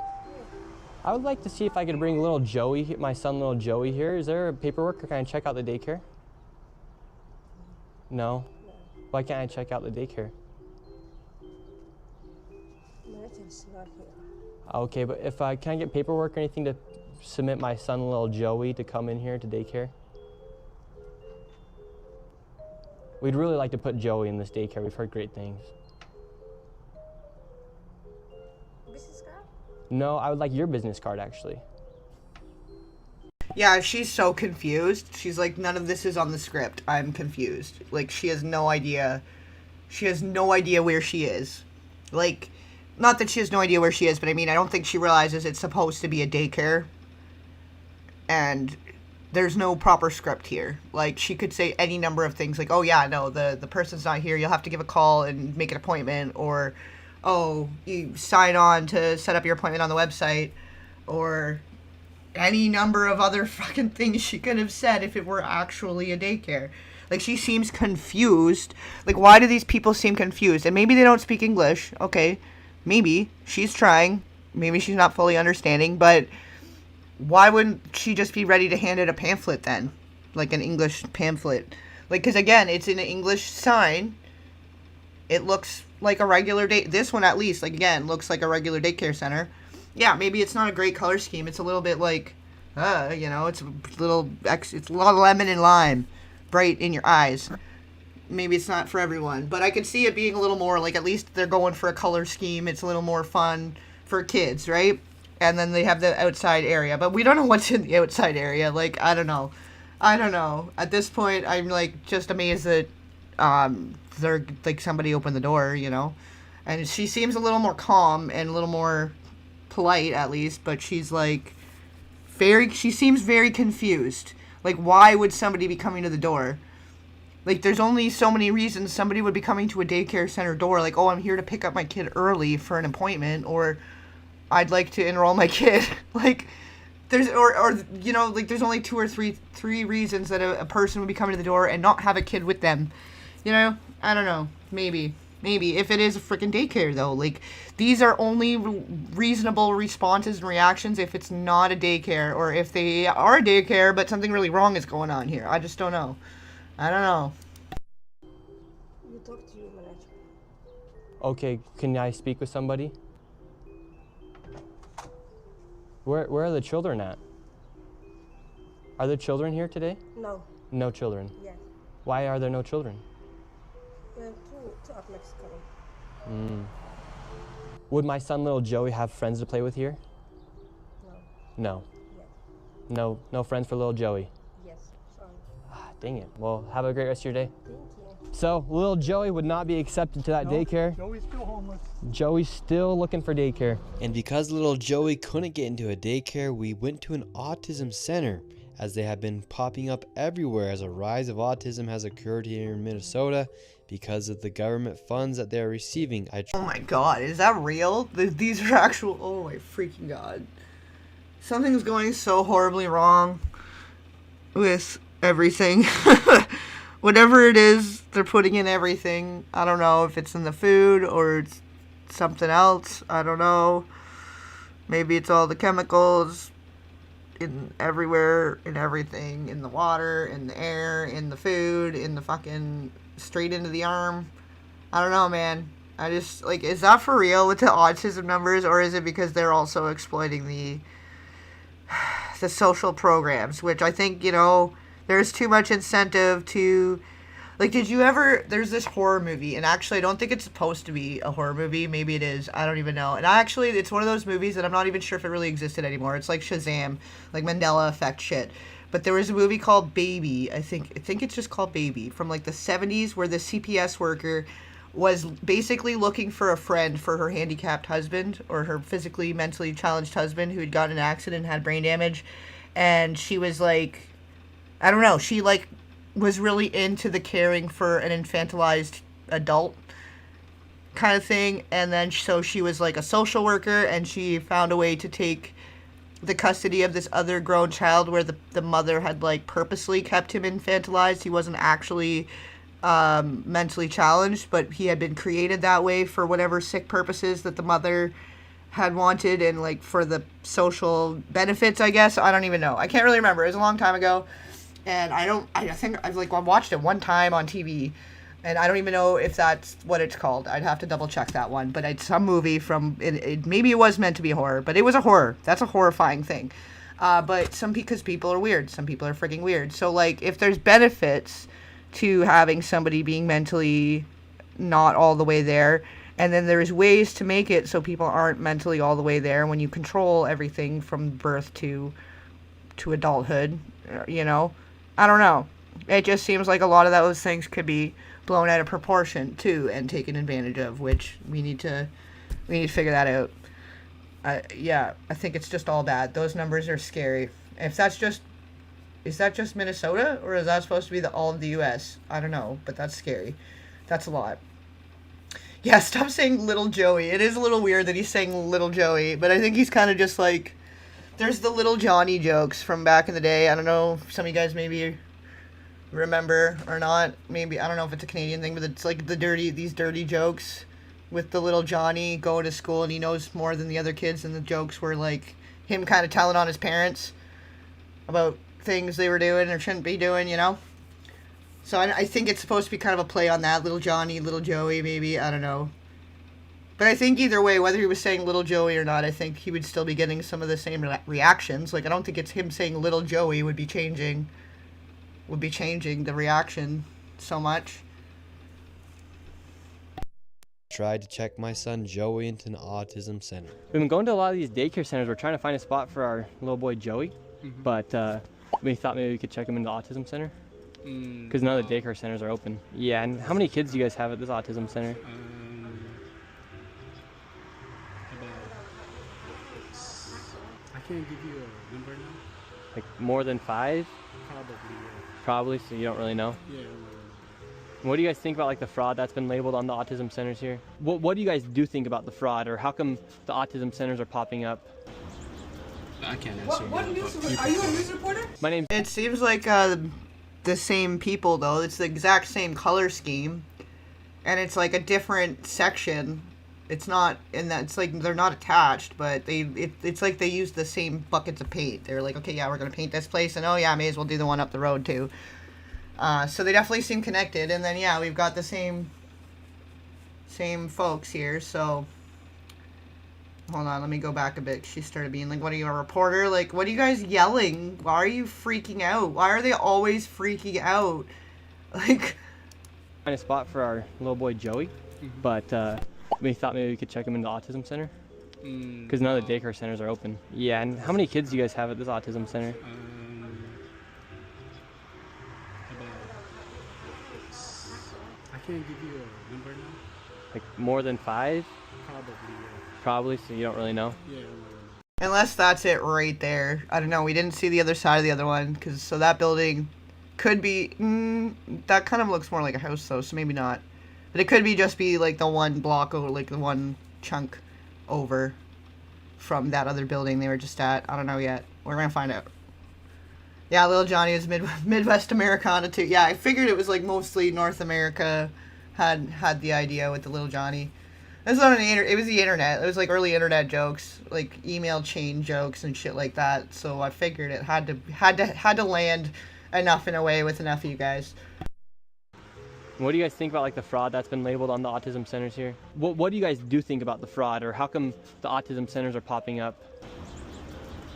I would like to see if I could bring little Joey, my son little Joey here. Is there paperwork, or can I check out the daycare? No? Why can't I check out the daycare? Manager's not here. Okay, but if I can I get paperwork or anything to submit my son, little Joey, to come in here to daycare? We'd really like to put Joey in this daycare. We've heard great things. Business card? No, I would like your business card, actually. Yeah, she's so confused. She's like, none of this is on the script. I'm confused. Like, she has no idea. She has no idea where she is. Like, not that she has no idea where she is, but I mean, I don't think she realizes it's supposed to be a daycare. And there's no proper script here. Like, she could say any number of things. Like, oh, yeah, no, the person's not here. You'll have to give a call and make an appointment. Or, oh, you sign on to set up your appointment on the website. Or any number of other fucking things she could have said if it were actually a daycare. Like, she seems confused. Like, why do these people seem confused? And maybe they don't speak English. Okay, maybe. She's trying. Maybe she's not fully understanding. But why wouldn't she just be ready to hand it a pamphlet then? Like an English pamphlet. Like, because again, it's in an English sign. It looks like a regular this one at least, like, again, looks like a regular daycare center. Yeah, maybe it's not a great color scheme. It's a little bit like, you know, it's a little, it's a lot of lemon and lime, bright in your eyes. Maybe it's not for everyone, but I could see it being a little more, like, at least they're going for a color scheme. It's a little more fun for kids, right? And then they have the outside area, but we don't know what's in the outside area. Like, I don't know. At this point, I'm, like, just amazed that, they're, like, somebody opened the door, you know? And she seems a little more calm and a little more polite, at least, but she's, like, she seems very confused. Like, why would somebody be coming to the door? Like, there's only so many reasons somebody would be coming to a daycare center door. Like, oh, I'm here to pick up my kid early for an appointment, or I'd like to enroll my kid. Like, there's, or you know, like, there's only two or three reasons that a person would be coming to the door and not have a kid with them. You know? I don't know. Maybe. If it is a freaking daycare, though. Like, these are only reasonable responses and reactions if it's not a daycare, or if they are a daycare, but something really wrong is going on here. I just don't know. I don't know. You talk to your manager. Okay, can I speak with somebody? Where are the children at? Are there children here today? No. No children. Yes. Why are there no children? Two of Mexico. Would my son, little Joey, have friends to play with here? No. No. Yes. No friends for little Joey. Yes. Sorry. Dang it. Well, have a great rest of your day. Thank you. So, little Joey would not be accepted to that daycare. Joey's still homeless. Joey's still looking for daycare. And because little Joey couldn't get into a daycare, we went to an autism center, as they have been popping up everywhere as a rise of autism has occurred here in Minnesota because of the government funds that they're receiving. Oh my god, is that real? These are actual, oh my freaking god. Something's going so horribly wrong with everything. Whatever it is, they're putting in everything. I don't know if it's in the food or it's something else. I don't know. Maybe it's all the chemicals in everywhere, in everything, in the water, in the air, in the food, in the fucking straight into the arm. I don't know, man. I just, like, is that for real with the autism numbers, or is it because they're also exploiting the social programs, which I think, you know, there's too much incentive to, like, there's this horror movie, and actually I don't think it's supposed to be a horror movie, maybe it is, I don't even know, and it's one of those movies that I'm not even sure if it really existed anymore. It's like Shazam, like Mandela effect shit. But there was a movie called Baby, I think it's just called Baby, from like the 70s, where the CPS worker was basically looking for a friend for her handicapped husband, or her physically, mentally challenged husband who had gotten in an accident and had brain damage. And she was like, I don't know, she like was really into the caring for an infantilized adult kind of thing. And then so she was like a social worker, and she found a way to take the custody of this other grown child where the mother had like purposely kept him infantilized. He wasn't actually mentally challenged, but he had been created that way for whatever sick purposes that the mother had wanted, and like for the social benefits, I guess. I don't even know. I can't really remember. It was a long time ago. And I think I watched it one time on TV, and I don't even know if that's what it's called. I'd have to double check that one. But it's some movie from, maybe it was meant to be a horror, but it was a horror. That's a horrifying thing. But because people are weird. Some people are freaking weird. So, like, if there's benefits to having somebody being mentally not all the way there, and then there's ways to make it so people aren't mentally all the way there when you control everything from birth to adulthood, you know, I don't know. It just seems like a lot of those things could be blown out of proportion too and taken advantage of, which we need to figure that out. Yeah, I think it's just all bad. Those numbers are scary. Is that just Minnesota, or is that supposed to be all of the U.S.? I don't know, but that's scary. That's a lot. Yeah, stop saying little Joey. It is a little weird that he's saying little Joey, but I think he's kind of just like, there's the little Johnny jokes from back in the day. I don't know if some of you guys maybe remember or not. Maybe, I don't know if it's a Canadian thing, but it's like these dirty jokes with the little Johnny going to school and he knows more than the other kids, and the jokes were like him kind of telling on his parents about things they were doing or shouldn't be doing, you know? So I think it's supposed to be kind of a play on that. Little Johnny, little Joey, maybe. I don't know. But I think either way, whether he was saying little Joey or not, I think he would still be getting some of the same reactions. Like, I don't think it's him saying little Joey would be changing the reaction so much. Tried to check my son Joey into an autism center. We've been going to a lot of these daycare centers. We're trying to find a spot for our little boy Joey, but we thought maybe we could check him into the autism center. Because none of the daycare centers are open. Yeah, and how many kids do you guys have at this autism center? I can't give you a number now. Like more than 5? Probably, yeah. Probably, so you don't really know? Yeah, I don't really know. What do you guys think about like the fraud that's been labeled on the autism centers here? What do you guys do think about the fraud, or how come the autism centers are popping up? I can't answer you. What news? Are you a news reporter? My name's... It seems like the same people, though. It's the exact same color scheme, and it's like a different section. It's not, and that's like they're not attached, but it's like they use the same buckets of paint. They're like, okay, yeah, we're gonna paint this place, and oh yeah, may as well do the one up the road too. So they definitely seem connected, and then yeah, we've got the same folks here. So hold on, let me go back a bit. She started being like, what are you, a reporter? Like, what are you guys yelling? Why are you freaking out? Why are they always freaking out? Like, find a spot for our little boy Joey, but we thought maybe we could check him into the autism center. Because none of the daycare centers are open. Yeah, and how many kids do you guys have at this autism center? I can't give you a number now. Like more than 5? Probably, yeah. Probably, so you don't really know? Yeah, I don't really know. unless that's it right there. I don't know. We didn't see the other side of the other one, so that building could be. That kind of looks more like a house though, so maybe not. But it could be just be like the one block over, like the one chunk over from that other building they were just at. I don't know yet. We're gonna find out. Yeah, Little Johnny is Midwest Americana too. Yeah, I figured it was like mostly North America had the idea with the Little Johnny. This was on it was the internet. It was like early internet jokes, like email chain jokes and shit like that. So I figured it had to land enough in a way with enough of you guys. What do you guys think about like the fraud that's been labeled on the autism centers here? What do you guys do think about the fraud, or how come the autism centers are popping up?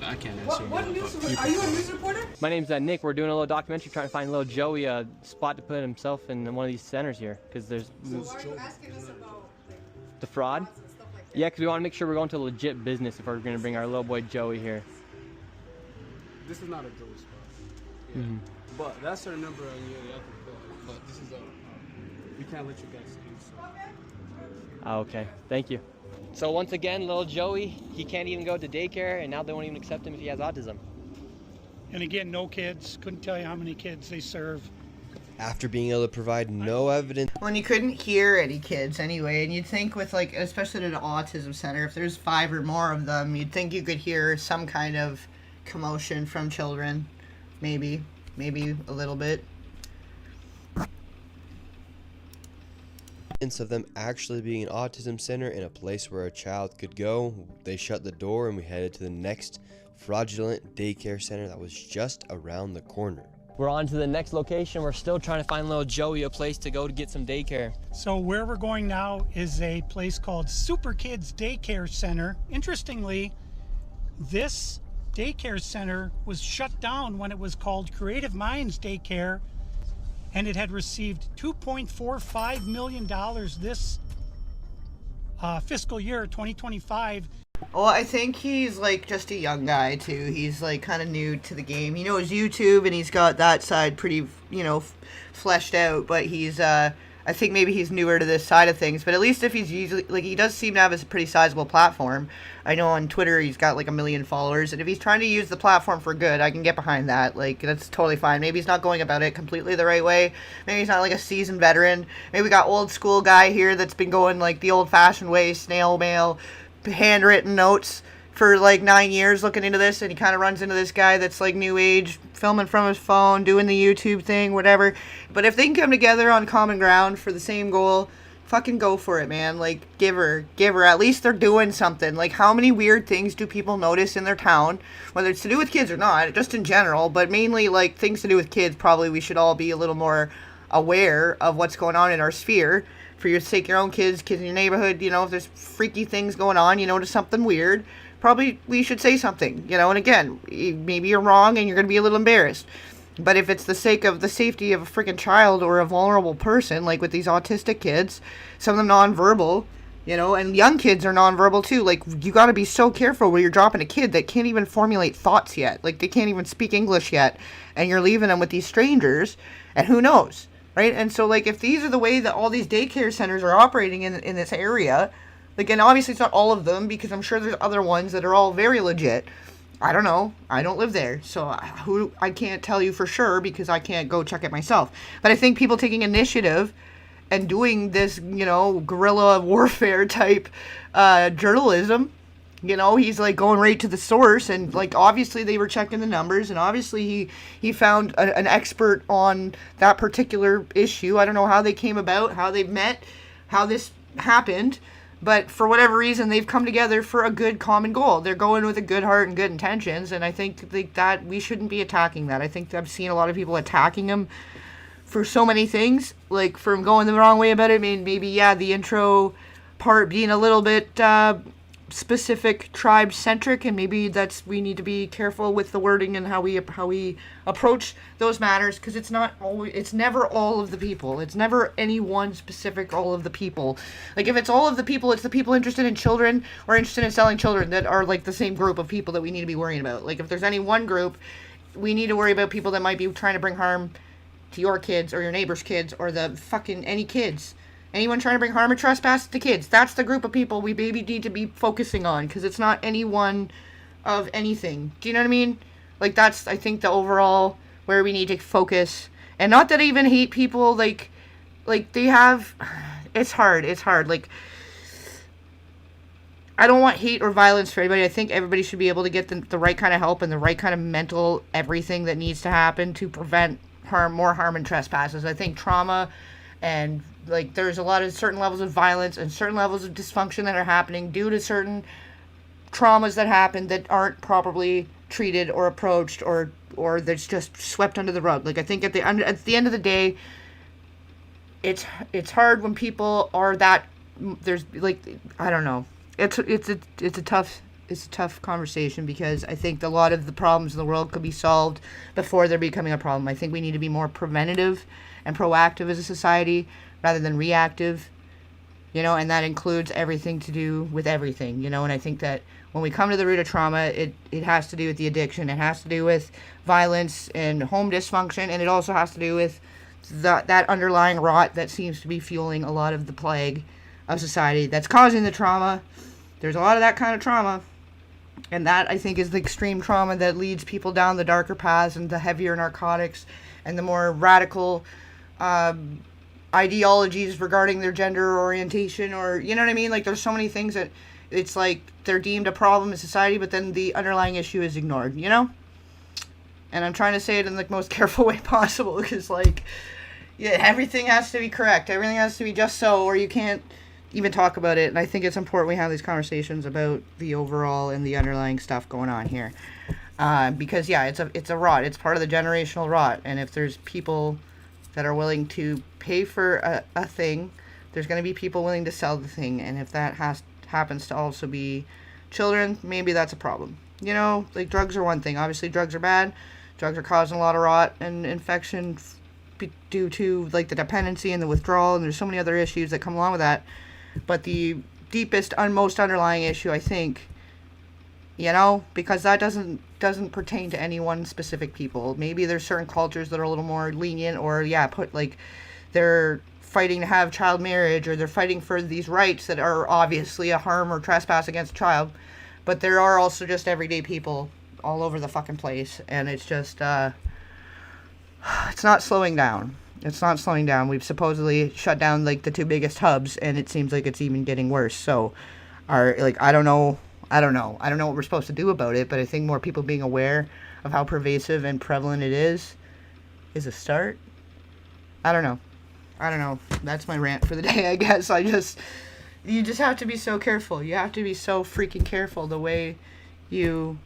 I can't answer What news? Are you a news reporter? My name's Nick. We're doing a little documentary trying to find little Joey a spot to put himself in one of these centers here, because there's So why are you asking us about the fraud. and stuff like that? Yeah, because we want to make sure we're going to a legit business if we're going to bring our little boy Joey here. This is not a Joey spot. Yeah. But that's our number on the other building. But this is a. We can't let you guys in. So. Okay, thank you. So once again, little Joey, he can't even go to daycare, and now they won't even accept him if he has autism. And again, no kids. Couldn't tell you how many kids they serve. After being able to provide no evidence. When you couldn't hear any kids anyway, and you'd think with like, especially at an autism center, if there's 5 or more of them, you'd think you could hear some kind of commotion from children. Maybe a little bit. Of them actually being an autism center and a place where a child could go, they shut the door and we headed to the next fraudulent daycare center that was just around the corner. We're on to the next location. We're still trying to find little Joey a place to go to get some daycare. So where we're going now is a place called Super Kids Daycare Center. Interestingly, this daycare center was shut down when it was called Creative Minds Daycare, and it had received $2.45 million this fiscal year 2025. Well, I think he's like just a young guy too. He's like kind of new to the game. He knows YouTube and he's got that side pretty, fleshed out. But he's, I think maybe he's newer to this side of things. But at least if he's usually like, he does seem to have a pretty sizable platform. I know on Twitter he's got like 1 million followers, and if he's trying to use the platform for good, I can get behind that. Like, that's totally fine. Maybe he's not going about it completely the right way. Maybe he's not like a seasoned veteran. Maybe we got old school guy here that's been going like the old fashioned way, snail mail, handwritten notes for like 9 years looking into this, and he kind of runs into this guy that's like new age, filming from his phone, doing the YouTube thing, whatever. But if they can come together on common ground for the same goal, fucking go for it, man. Like, give her. At least they're doing something. Like, how many weird things do people notice in their town, whether it's to do with kids or not, just in general, but mainly like things to do with kids. Probably we should all be a little more aware of what's going on in our sphere. For your sake, your own kids in your neighborhood, if there's freaky things going on, you notice something weird, probably we should say something, and again, maybe you're wrong and you're going to be a little embarrassed. But if it's the sake of the safety of a freaking child or a vulnerable person, like with these autistic kids, some of them nonverbal, and young kids are nonverbal too. Like, you got to be so careful where you're dropping a kid that can't even formulate thoughts yet. Like, they can't even speak English yet. And you're leaving them with these strangers, and who knows? Right? And so, like, if these are the way that all these daycare centers are operating in this area, like, and obviously it's not all of them, because I'm sure there's other ones that are all very legit. I don't know. I don't live there, so I can't tell you for sure because I can't go check it myself. But I think people taking initiative and doing this, guerrilla warfare type journalism, he's like going right to the source, and like obviously they were checking the numbers, and obviously he found an expert on that particular issue. I don't know how they came about, how they met, how this happened. But for whatever reason, they've come together for a good common goal. They're going with a good heart and good intentions, and I think that we shouldn't be attacking that. I think I've seen a lot of people attacking him for so many things, like from going the wrong way about it. I mean, maybe, the intro part being a little bit specific tribe-centric, and maybe we need to be careful with the wording and how we approach those matters, because it's never all of the people. It's never any one specific all of the people. Like, if it's all of the people, it's the people interested in children or interested in selling children that are like the same group of people that we need to be worrying about. Like, if there's any one group, we need to worry about people that might be trying to bring harm to your kids or your neighbor's kids or the fucking any kids. Anyone trying to bring harm or trespass to kids. That's the group of people we maybe need to be focusing on, because it's not any one of anything. Do you know what I mean? Like, that's, I think, the overall where we need to focus. And not that I even hate people, like they have, it's hard. Like, I don't want hate or violence for anybody. I think everybody should be able to get the right kind of help and the right kind of mental everything that needs to happen to prevent more harm and trespasses. I think trauma and like there's a lot of certain levels of violence and certain levels of dysfunction that are happening due to certain traumas that happen that aren't properly treated or approached or that's just swept under the rug. Like, I think at the end of the day, it's hard when people are that, there's like, I don't know. It's a tough conversation, because I think a lot of the problems in the world could be solved before they're becoming a problem. I think we need to be more preventative and proactive as a society rather than reactive, and that includes everything to do with everything, and I think that when we come to the root of trauma, it has to do with the addiction, it has to do with violence and home dysfunction, and it also has to do with that underlying rot that seems to be fueling a lot of the plague of society that's causing the trauma. There's a lot of that kind of trauma, and that, I think, is the extreme trauma that leads people down the darker paths and the heavier narcotics and the more radical ideologies regarding their gender orientation, or, you know what I mean? Like, there's so many things that it's like they're deemed a problem in society, but then the underlying issue is ignored, And I'm trying to say it in the most careful way possible, because, like, everything has to be correct. Everything has to be just so, or you can't even talk about it. And I think it's important we have these conversations about the overall and the underlying stuff going on here. Because yeah, it's a rot. It's part of the generational rot. And if there's people that are willing to pay for a thing, there's going to be people willing to sell the thing. And if that happens to also be children, maybe that's a problem. You know, like drugs are one thing. Obviously, drugs are bad. Drugs are causing a lot of rot and infection due to like the dependency and the withdrawal. And there's so many other issues that come along with that. But the deepest, most underlying issue, I think, you know, because that doesn't pertain to any one specific people. Maybe there's certain cultures that are a little more lenient, or they're fighting to have child marriage, or they're fighting for these rights that are obviously a harm or trespass against a child. But there are also just everyday people all over the fucking place, and it's just it's not slowing down. It's not slowing down. We've supposedly shut down like the two biggest hubs, and it seems like it's even getting worse. So, I don't know what we're supposed to do about it, but I think more people being aware of how pervasive and prevalent it is a start. I don't know. That's my rant for the day, I guess. You just have to be so careful. You have to be so freaking careful the way you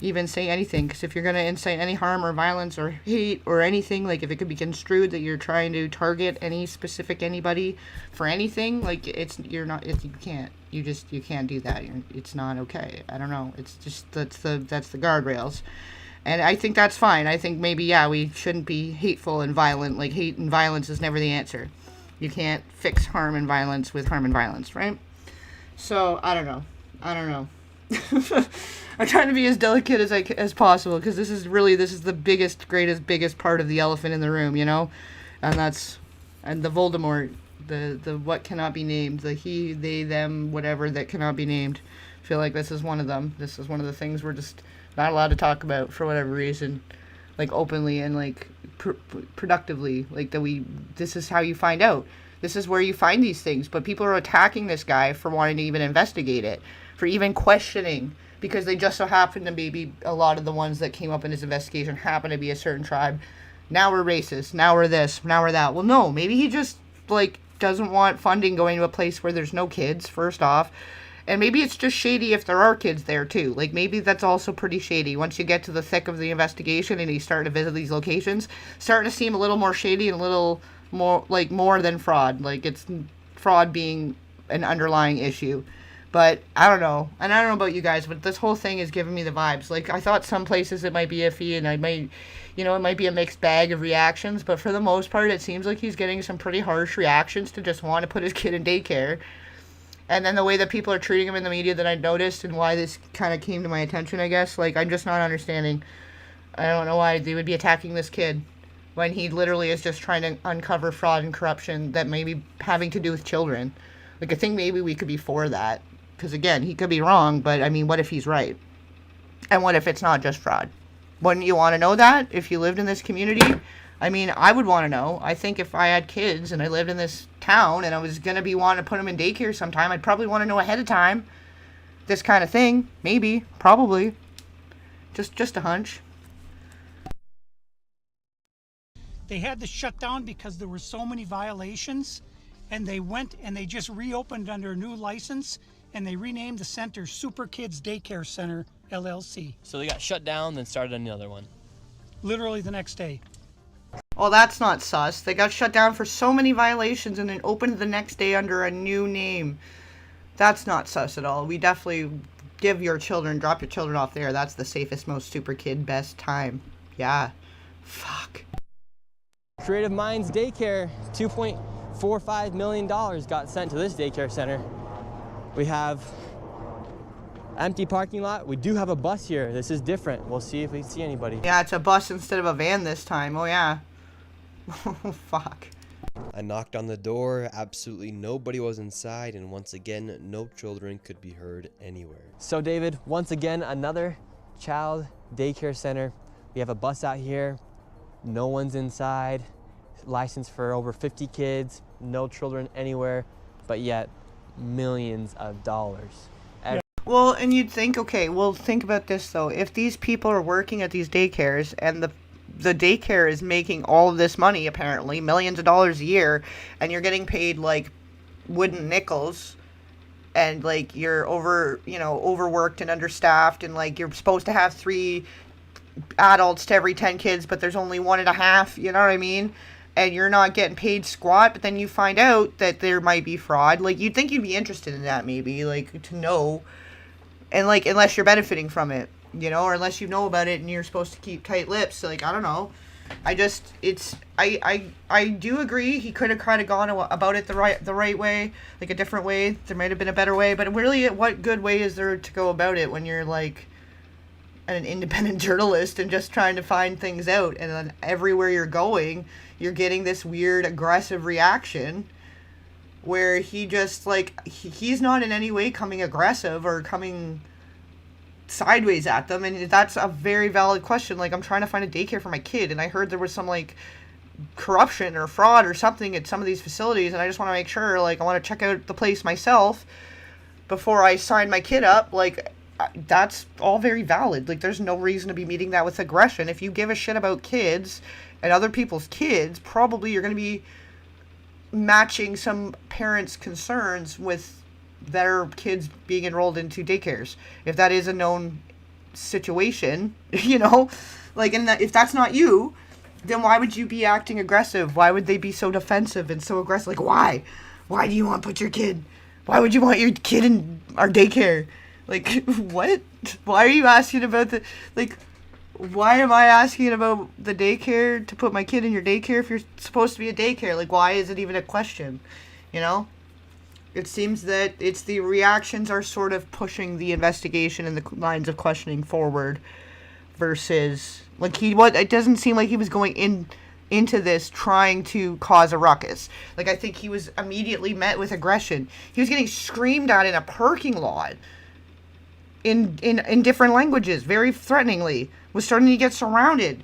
even say anything, because if you're going to incite any harm or violence or hate or anything, like if it could be construed that you're trying to target any specific anybody for anything, like you can't do that. It's not okay. I don't know. It's just that's the guardrails. And I think that's fine. I think maybe, yeah, we shouldn't be hateful and violent. Like, hate and violence is never the answer. You can't fix harm and violence with harm and violence, right? So, I don't know. I'm trying to be as delicate as possible, because this is the biggest part of the elephant in the room, you know? And the Voldemort, the what cannot be named, the he, they, them, whatever that cannot be named. I feel like this is one of them. This is one of the things we're just not allowed to talk about for whatever reason, like openly and like productively, like this is how you find out. This is where you find these things, but people are attacking this guy for wanting to even investigate it, for even questioning, because they just so happen to maybe a lot of the ones that came up in his investigation happen to be a certain tribe. Now we're racist, now we're this, now we're that. Well, no, maybe he just like doesn't want funding going to a place where there's no kids, first off. And maybe it's just shady if there are kids there, too. Like, maybe that's also pretty shady. Once you get to the thick of the investigation and you start to visit these locations, starting to seem a little more shady and a little more than fraud. Like, it's fraud being an underlying issue. But I don't know. And I don't know about you guys, but this whole thing is giving me the vibes. Like, I thought some places it might be iffy, and it might be a mixed bag of reactions. But for the most part, it seems like he's getting some pretty harsh reactions to just want to put his kid in daycare. And then the way that people are treating him in the media that I noticed, and why this kind of came to my attention, I guess. Like, I'm just not understanding. I don't know why they would be attacking this kid when he literally is just trying to uncover fraud and corruption that may be having to do with children. Like, I think maybe we could be for that. Because, again, he could be wrong, but, I mean, what if he's right? And what if it's not just fraud? Wouldn't you want to know that if you lived in this community? I mean, I would want to know. I think if I had kids and I lived in this town and I was going to be wanting to put them in daycare sometime, I'd probably want to know ahead of time this kind of thing. Maybe. Probably. Just a hunch. They had to shut down because there were so many violations, and they went and they just reopened under a new license, and they renamed the center Super Kids Daycare Center, LLC. So they got shut down, then started another one. Literally the next day. Well, that's not sus. They got shut down for so many violations and then opened the next day under a new name. That's not sus at all. We definitely drop your children off there. That's the safest, most super kid, best time. Yeah. Fuck. Creative Minds Daycare, $2.45 million got sent to this daycare center. We have empty parking lot. We do have a bus here. This is different. We'll see if we see anybody. Yeah, it's a bus instead of a van this time. Oh, yeah. Oh, fuck. I knocked on the door. Absolutely nobody was inside. And once again, no children could be heard anywhere. So, David, once again, another child daycare center. We have a bus out here. No one's inside. Licensed for over 50 kids. No children anywhere. But yet, millions of dollars. Well, and you'd think, okay, well, think about this, though. If these people are working at these daycares and the daycare is making all of this money, apparently, millions of dollars a year, and you're getting paid, like, wooden nickels, and like you're overworked and understaffed, and like you're supposed to have 3 adults to every 10 kids, but there's only 1.5, you know what I mean? And you're not getting paid squat, but then you find out that there might be fraud. Like, you'd think you'd be interested in that, maybe, like, to know, and like, unless you're benefiting from it, you know, or unless you know about it and you're supposed to keep tight lips. Like, I don't know. I do agree he could have kind of gone about it the right way, like a different way. There might have been a better way, but really, what good way is there to go about it when you're like an independent journalist and just trying to find things out, and then everywhere you're going, you're getting this weird aggressive reaction where he just like he's not in any way coming aggressive or coming sideways at them, and that's a very valid question. Like, I'm trying to find a daycare for my kid, and I heard there was some like corruption or fraud or something at some of these facilities, and I just want to make sure, like, I want to check out the place myself before I sign my kid up. Like, that's all very valid. Like, there's no reason to be meeting that with aggression. If you give a shit about kids and other people's kids, probably you're going to be matching some parents' concerns with their kids being enrolled into daycares. If that is a known situation, you know, like, and if that's not you, then why would you be acting aggressive? Why would they be so defensive and so aggressive? Like, why? Why do you want to put your kid? Why would you want your kid in our daycare? Like, what? Why are you asking about the, like, why am I asking about the daycare, to put my kid in your daycare if you're supposed to be a daycare? Like, why is it even a question? You know? It seems that it's the reactions are sort of pushing the investigation and the lines of questioning forward versus, like, it doesn't seem like he was going into this trying to cause a ruckus. Like, I think he was immediately met with aggression. He was getting screamed at in a parking lot in different languages, very threateningly. Was starting to get surrounded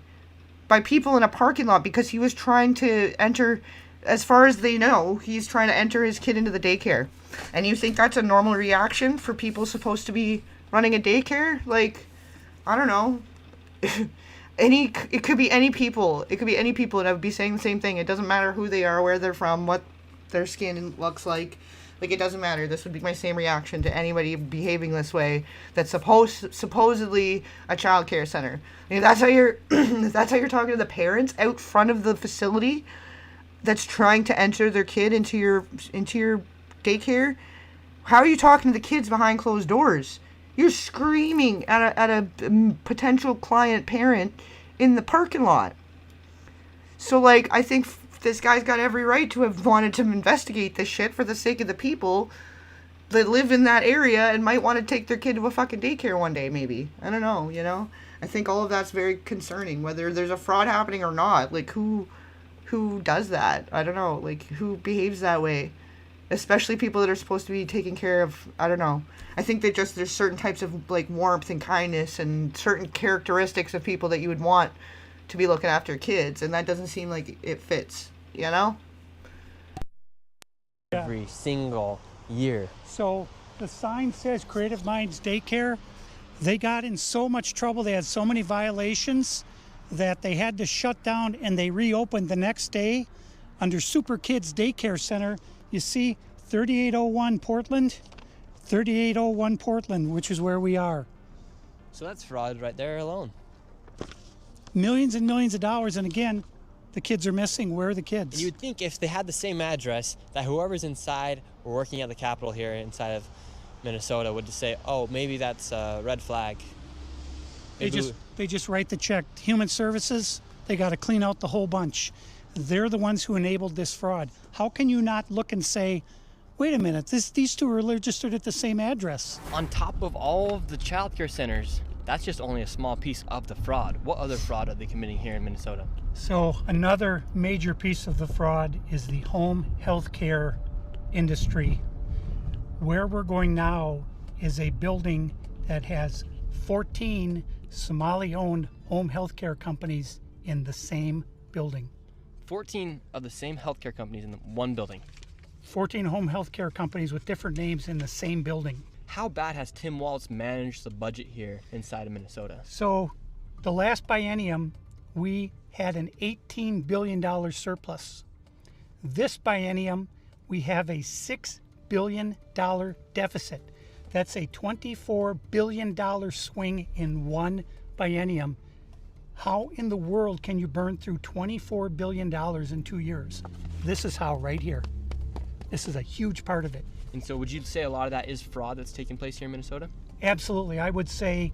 by people in a parking lot because he was trying to enter, as far as they know, he's trying to enter his kid into the daycare. And you think that's a normal reaction for people supposed to be running a daycare? Like, I don't know. It could be any people. It could be any people, and I would be saying the same thing. It doesn't matter who they are, where they're from, what their skin looks like. Like, it doesn't matter. This would be my same reaction to anybody behaving this way that's supposedly a child care center. I mean, that's how you're that's how you're talking to the parents out front of the facility that's trying to enter their kid into your daycare. How are you talking to the kids behind closed doors? You're screaming at a potential client parent in the parking lot. So, like, I think this guy's got every right to have wanted to investigate this shit for the sake of the people that live in that area and might want to take their kid to a fucking daycare one day, maybe. I don't know, you know? I think all of that's very concerning, whether there's a fraud happening or not. Like, who does that? I don't know. Like, who behaves that way? Especially people that are supposed to be taking care of, I don't know. I think that just there's certain types of, like, warmth and kindness and certain characteristics of people that you would want to be looking after kids, and that doesn't seem like it fits, you know? Every single year. So the sign says Creative Minds Daycare. They got in so much trouble, they had so many violations that they had to shut down, and they reopened the next day under Super Kids Daycare Center. You see 3801 Portland, 3801 Portland, which is where we are. So that's fraud right there alone. Millions and millions of dollars, and again, the kids are missing. Where are the kids? You would think if they had the same address, that whoever's inside or working at the Capitol here inside of Minnesota would just say, oh, maybe that's a red flag. They just write the check. Human Services, they got to clean out the whole bunch. They're the ones who enabled this fraud. How can you not look and say, wait a minute, these two are registered at the same address? On top of all of the child care centers, that's just only a small piece of the fraud. What other fraud are they committing here in Minnesota? So another major piece of the fraud is the home health care industry. Where we're going now is a building that has 14 Somali-owned home health care companies in the same building. 14 of the same healthcare companies in one building. 14 home health care companies with different names in the same building. How bad has Tim Walz managed the budget here inside of Minnesota? So the last biennium, we had an $18 billion surplus. This biennium, we have a $6 billion deficit. That's a $24 billion swing in one biennium. How in the world can you burn through $24 billion in 2 years? This is how, right here. This is a huge part of it. And so would you say a lot of that is fraud that's taking place here in Minnesota? Absolutely. I would say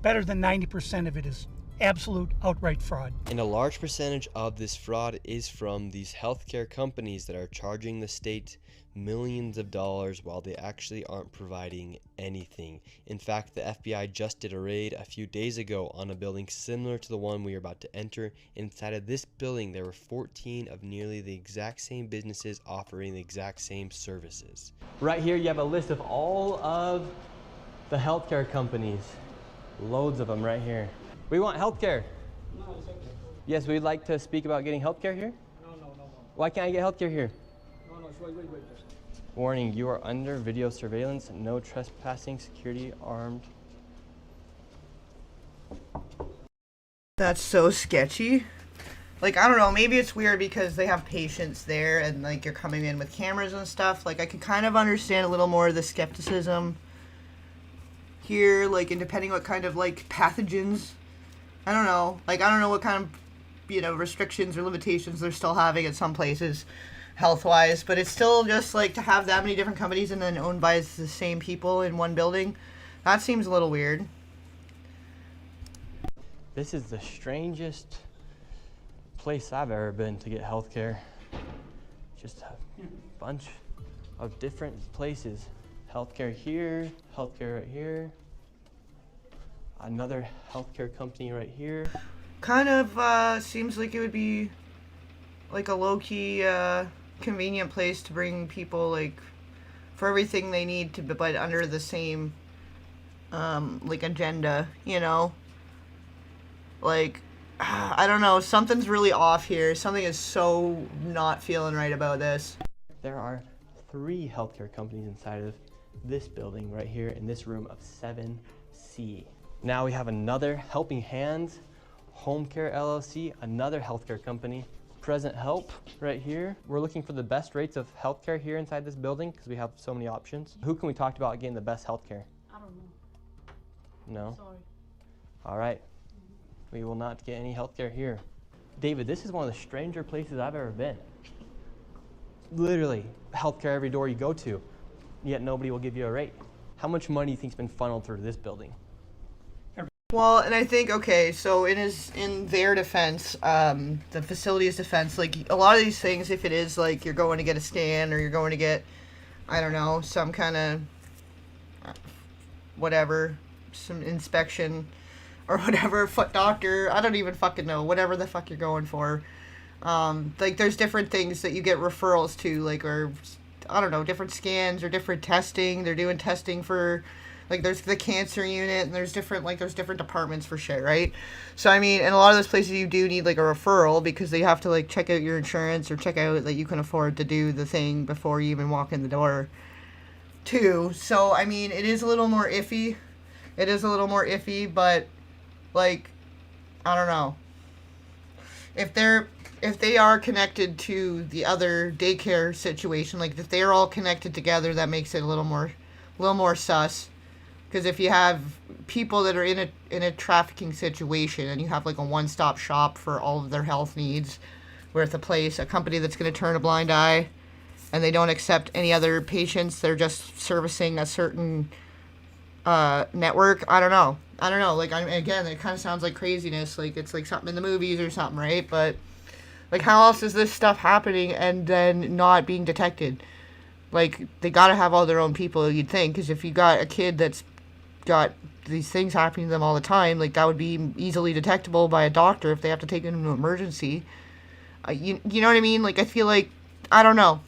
better than 90% of it is absolute outright fraud. And a large percentage of this fraud is from these healthcare companies that are charging the state millions of dollars while they actually aren't providing anything. In fact, the FBI just did a raid a few days ago on a building similar to the one we are about to enter. Inside of this building, there were 14 of nearly the exact same businesses offering the exact same services. Right here, you have a list of all of the healthcare companies. Loads of them right here. We want healthcare. No, it's okay. Yes, we'd like to speak about getting healthcare here. No. Why can't I get healthcare here? No, wait. Warning, you are under video surveillance. No trespassing, security, armed. That's so sketchy. Like, I don't know, maybe it's weird because they have patients there and, like, you're coming in with cameras and stuff. Like, I could kind of understand a little more of the skepticism here, like, and depending what kind of, like, pathogens. I don't know. Like, I don't know what kind of, you know, restrictions or limitations they're still having at some places health-wise, but it's still just, like, to have that many different companies and then owned by the same people in one building. That seems a little weird. This is the strangest place I've ever been to get healthcare. Just a bunch of different places. Healthcare here, healthcare right here. Another healthcare company right here. Kind of seems like it would be like a low-key convenient place to bring people, like, for everything they need to, but under the same like agenda, you know? Like, I don't know, something's really off here. Something is so not feeling right about this. There are 3 healthcare companies inside of this building right here in this room of 7C. Now we have another Helping Hands, Home Care LLC, another healthcare company, Present Help right here. We're looking for the best rates of healthcare here inside this building because we have so many options. Who can we talk about getting the best healthcare? I don't know. No? Sorry. All right. We will not get any healthcare here. David, this is one of the stranger places I've ever been. Literally, healthcare every door you go to, yet nobody will give you a rate. How much money do you think's been funneled through this building? Well, and I think, okay, so in their defense, the facility's defense, like, a lot of these things, if it is, like, you're going to get a scan or you're going to get, I don't know, some kind of, whatever, some inspection or whatever, foot doctor, I don't even fucking know, whatever the fuck you're going for. Like, there's different things that you get referrals to, like, or, I don't know, different scans or different testing. They're doing testing for, like, there's the cancer unit, and there's different departments for shit, right? So, I mean, in a lot of those places you do need, like, a referral because they have to, like, check out your insurance or check out that you can afford to do the thing before you even walk in the door, too. So, I mean, it is a little more iffy. It is a little more iffy, but, like, I don't know. If they are connected to the other daycare situation, like, if they're all connected together, that makes it a little more sus. Because if you have people that are in a trafficking situation and you have, like, a one-stop shop for all of their health needs, with a company that's going to turn a blind eye, and they don't accept any other patients, they're just servicing a certain network. I don't know. Like, again, it kind of sounds like craziness. Like, it's like something in the movies or something, right? But, like, how else is this stuff happening and then not being detected? Like, they gotta have all their own people, you'd think, because if you got a kid that's got these things happening to them all the time, like, that would be easily detectable by a doctor if they have to take them into an emergency. You know what I mean? Like, I feel like, I don't know.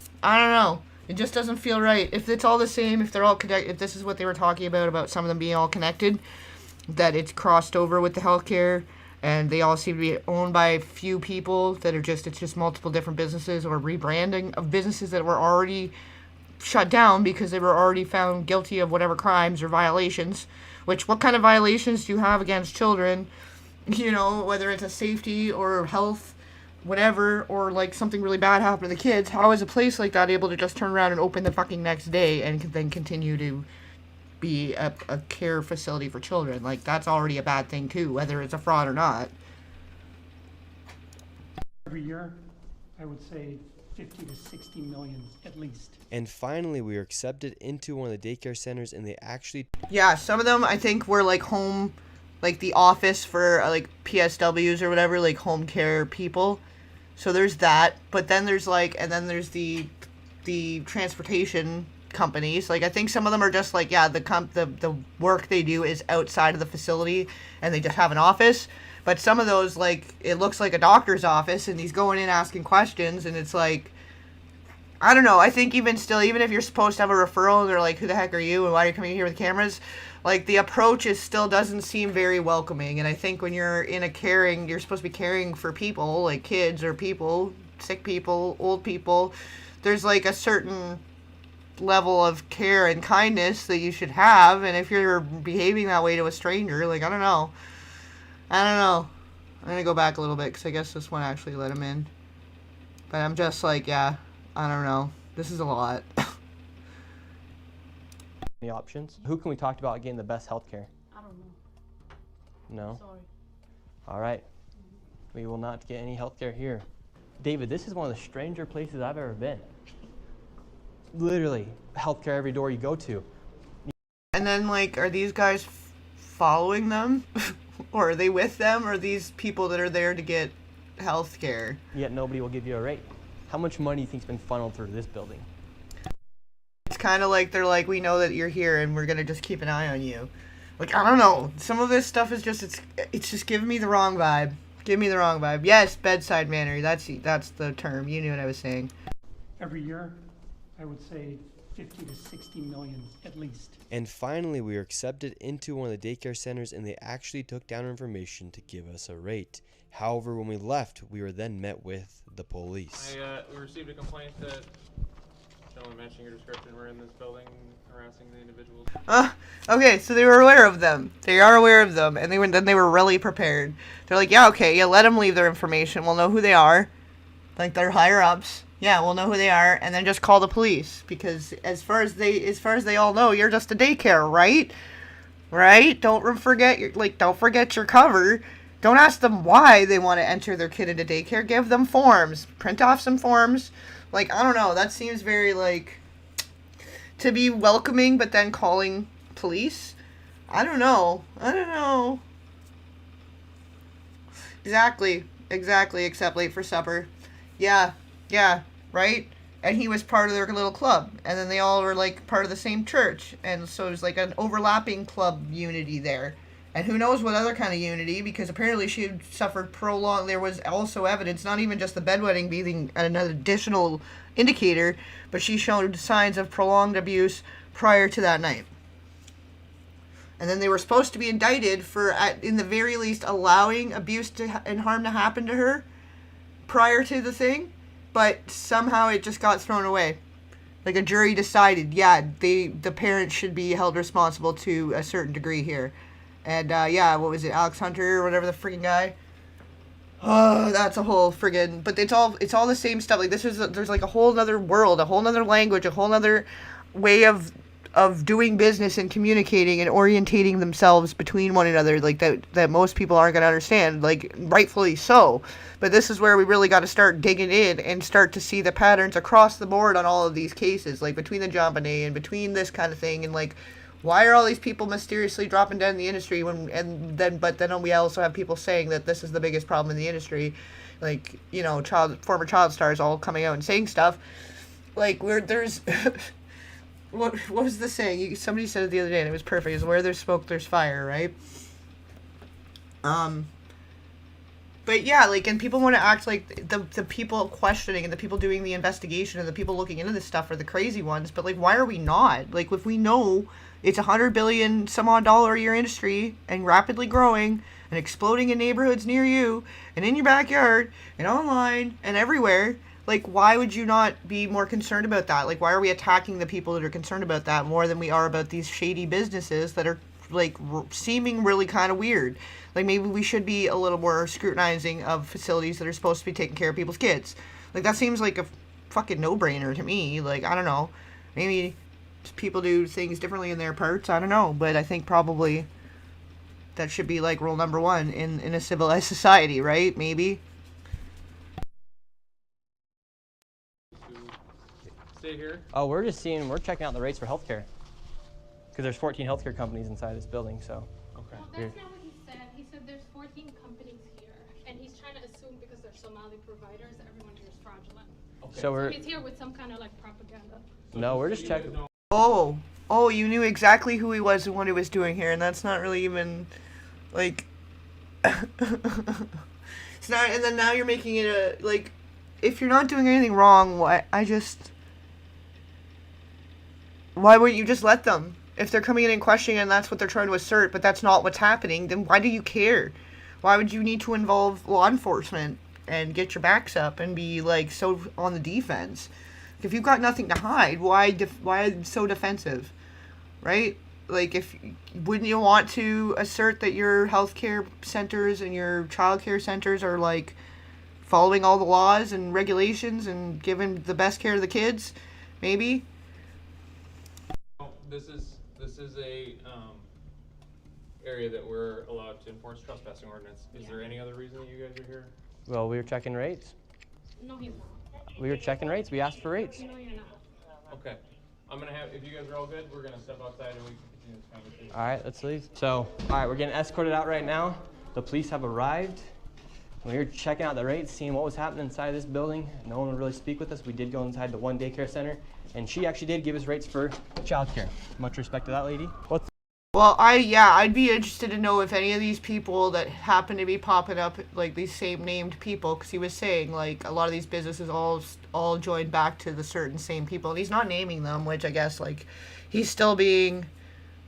It just doesn't feel right. If it's all the same, if they're all connected, if this is what they were talking about some of them being all connected, that it's crossed over with the healthcare, and they all seem to be owned by a few people that are it's just multiple different businesses or rebranding of businesses that were already shut down because they were already found guilty of whatever crimes or violations. Which, what kind of violations do you have against children? You know, whether it's a safety or health whatever, or like something really bad happened to the kids, how is a place like that able to just turn around and open the fucking next day and then continue to be a care facility for children? Like, that's already a bad thing too, whether it's a fraud or not. Every year, I would say 50 to 60 million at least. And finally, we were accepted into one of the daycare centers, and they actually... Yeah, some of them I think were like home, like the office for like PSWs or whatever, like home care people. So there's that, but then there's like, and then there's the transportation companies. Like, I think some of them are just like, yeah, the work they do is outside of the facility and they just have an office. But some of those, like, it looks like a doctor's office and he's going in asking questions, and it's like, I don't know. I think even still, even if you're supposed to have a referral and they're like, who the heck are you and why are you coming here with cameras? Like, the approach still doesn't seem very welcoming. And I think when you're in you're supposed to be caring for people, like kids or people, sick people, old people, there's like a certain level of care and kindness that you should have. And if you're behaving that way to a stranger, like, I don't know. I'm going to go back a little bit because I guess this one actually let him in. But I'm just like, yeah, I don't know. This is a lot. Any options? Who can we talk about getting the best health care? I don't know. No? Sorry. All right. We will not get any health care here. David, this is one of the stranger places I've ever been. Literally, health care every door you go to. And then, like, are these guys following them? Or are they with them? Or are these people that are there to get health care? Yet nobody will give you a rate. How much money do you think's been funneled through this building? It's kind of like they're like, we know that you're here and we're going to just keep an eye on you. Like, I don't know. Some of this stuff is just, it's just giving me the wrong vibe. Give me the wrong vibe. Yes, bedside manner. That's the term. You knew what I was saying. Every year, I would say 50 to 60 million at least. And finally, we were accepted into one of the daycare centers, and they actually took down our information to give us a rate. However, when we left, we were then met with the police. We received a complaint that someone matching your description were in this building harassing the individuals. Okay, so they were aware of them. They are aware of them, and then they were really prepared. They're like, yeah, okay, yeah, let them leave their information. We'll know who they are. Like, they're higher ups. Yeah, we'll know who they are, and then just call the police, because as far as they all know, you're just a daycare, right? Right? Don't forget your cover. Don't ask them why they want to enter their kid into daycare. Give them forms. Print off some forms. Like, I don't know. That seems very, like, to be welcoming, but then calling police. I don't know. Exactly, except late for supper. Yeah, right? And he was part of their little club. And then they all were, like, part of the same church. And so it was, like, an overlapping club unity there. And who knows what other kind of unity, because apparently she had suffered prolonged... There was also evidence, not even just the bedwetting being an additional indicator, but she showed signs of prolonged abuse prior to that night. And then they were supposed to be indicted for, in the very least, allowing abuse and harm to happen to her prior to the thing, but somehow it just got thrown away. Like, a jury decided, yeah, the parents should be held responsible to a certain degree here. And, yeah, what was it, Alex Hunter or whatever the freaking guy? Oh, that's a whole friggin'... But it's all the same stuff. Like, there's like a whole other world, a whole other language, a whole other way of doing business and communicating and orientating themselves between one another, like, that most people aren't going to understand, like, rightfully so. But this is where we really got to start digging in and start to see the patterns across the board on all of these cases, like, between the JonBenet and between this kind of thing, and, like, why are all these people mysteriously dropping dead in the industry but then we also have people saying that this is the biggest problem in the industry, like, you know, former child stars all coming out and saying stuff, like, there's what was the saying? Somebody said it the other day and it was perfect. Is where there's smoke, there's fire, right? But yeah, like, and people want to act like the people questioning and the people doing the investigation and the people looking into this stuff are the crazy ones. But, like, why are we not? Like, if we know it's $100 billion some odd dollar a year industry and rapidly growing and exploding in neighborhoods near you and in your backyard and online and everywhere, like, why would you not be more concerned about that? Like, why are we attacking the people that are concerned about that more than we are about these shady businesses that are like seeming really kind of weird. Like maybe we should be a little more scrutinizing of facilities that are supposed to be taking care of people's kids. Like that seems like a fucking no-brainer to me. Like I don't know, maybe people do things differently in their parts. I don't know, but I think probably that should be like rule number one in a civilized society, right? Maybe. Stay here. Oh, we're checking out the rates for healthcare. Because there's 14 healthcare companies inside this building, so. Okay. No, that's not what he said. He said there's 14 companies here, and he's trying to assume because they're Somali providers, everyone here is fraudulent. Okay. So He's here with some kind of like propaganda. No, we're just checking. Oh, you knew exactly who he was and what he was doing here, and that's not really even, like, it's not, and then now you're making it a, like, if you're not doing anything wrong, why wouldn't you just let them? If they're coming in and questioning and that's what they're trying to assert, but that's not what's happening, then why do you care? Why would you need to involve law enforcement and get your backs up and be, like, so on the defense? If you've got nothing to hide, why so defensive, right? Like, wouldn't you want to assert that your healthcare centers and your childcare centers are, like, following all the laws and regulations and giving the best care to the kids? Maybe. This is a area that we're allowed to enforce trespassing ordinance. Is there any other reason that you guys are here? Well, we were checking rates. No, he's not. We were checking rates. We asked for rates. No, you're not. Okay. I'm gonna have, if you guys are all good, we're gonna step outside and we can continue this conversation. All right, let's leave. So, all right, we're getting escorted out right now. The police have arrived. We were checking out the rates, seeing what was happening inside this building. No one would really speak with us. We did go inside the one daycare center, and she actually did give us rates for childcare. Much respect to that lady. Well, I'd be interested to know if any of these people that happen to be popping up, like these same named people, because he was saying, like, a lot of these businesses all joined back to the certain same people, and he's not naming them, which I guess, like, he's still being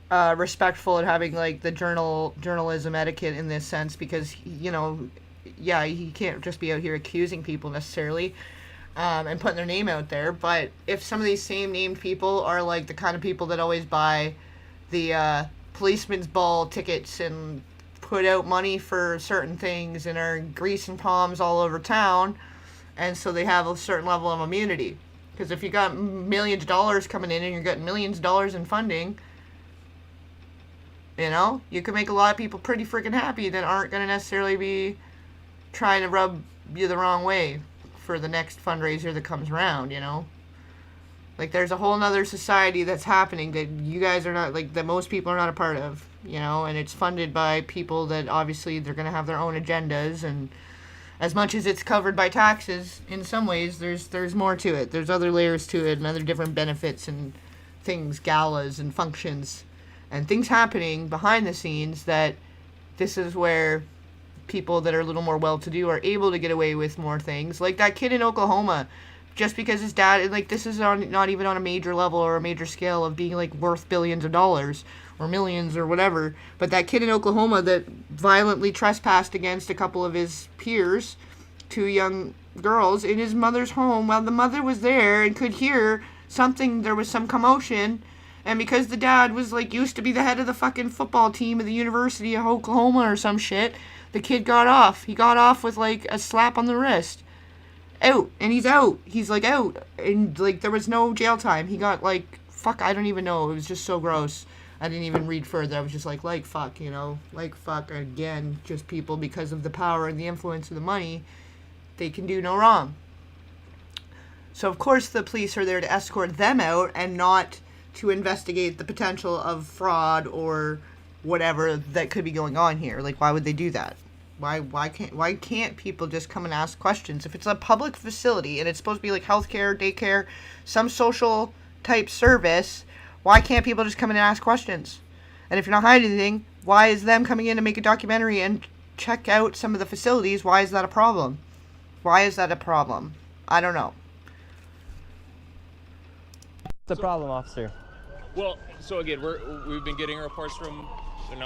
respectful and having, like, the journalism etiquette in this sense, because, you know, yeah, he can't just be out here accusing people necessarily, and putting their name out there, but if some of these same named people are, like, the kind of people that always buy the policeman's ball tickets and put out money for certain things and are greasing palms all over town, and so they have a certain level of immunity. Because if you got millions of dollars coming in and you're getting millions of dollars in funding, you know, you can make a lot of people pretty freaking happy that aren't going to necessarily be trying to rub you the wrong way for the next fundraiser that comes around, you know? Like, there's a whole nother society that's happening that you guys are not, like, that most people are not a part of, you know, and it's funded by people that obviously they're going to have their own agendas, and as much as it's covered by taxes, in some ways, there's more to it. There's other layers to it and other different benefits and things, galas and functions, and things happening behind the scenes that this is where people that are a little more well-to-do are able to get away with more things. Like that kid in Oklahoma, just because his dad, like, this is not even on a major level or a major scale of being, like, worth billions of dollars or millions or whatever, but that kid in Oklahoma that violently trespassed against a couple of his peers, 2 young girls, in his mother's home while the mother was there and could hear something, there was some commotion, and because the dad was, like, used to be the head of the fucking football team of the University of Oklahoma or some shit, the kid got off. He got off with, like, a slap on the wrist. Out, and he's out. He's, like, out, and, like, there was no jail time. He got, like, fuck, I don't even know. It was just so gross. I didn't even read further. I was just like, fuck, you know, like, fuck, again, just people, because of the power and the influence of the money, they can do no wrong. So, of course, the police are there to escort them out and not to investigate the potential of fraud or whatever that could be going on here. Like, why would they do that? Why can't people just come and ask questions? If it's a public facility and it's supposed to be like healthcare, daycare, some social type service, why can't people just come in and ask questions? And if you're not hiding anything, why is them coming in to make a documentary and check out some of the facilities? Why is that a problem? Why is that a problem? I don't know. What's the problem, officer? Well, so again, we've been getting reports from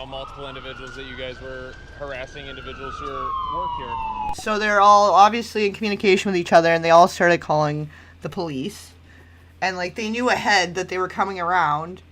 multiple individuals that you guys were harassing individuals who work here. So they're all obviously in communication with each other, and they all started calling the police. And, like, they knew ahead that they were coming around.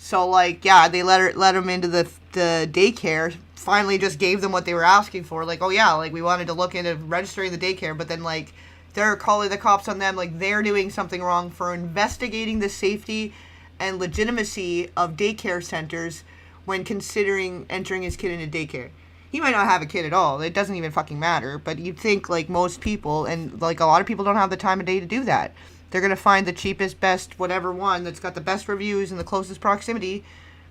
So, like, yeah, they let them into the daycare, finally just gave them what they were asking for. Like, oh, yeah, like, we wanted to look into registering the daycare, but then, like, they're calling the cops on them, like, they're doing something wrong for investigating the safety and legitimacy of daycare centers when considering entering his kid into daycare. He might not have a kid at all. It doesn't even fucking matter. But you'd think, like, most people, and, like, a lot of people don't have the time of day to do that. They're going to find the cheapest, best, whatever one that's got the best reviews and the closest proximity.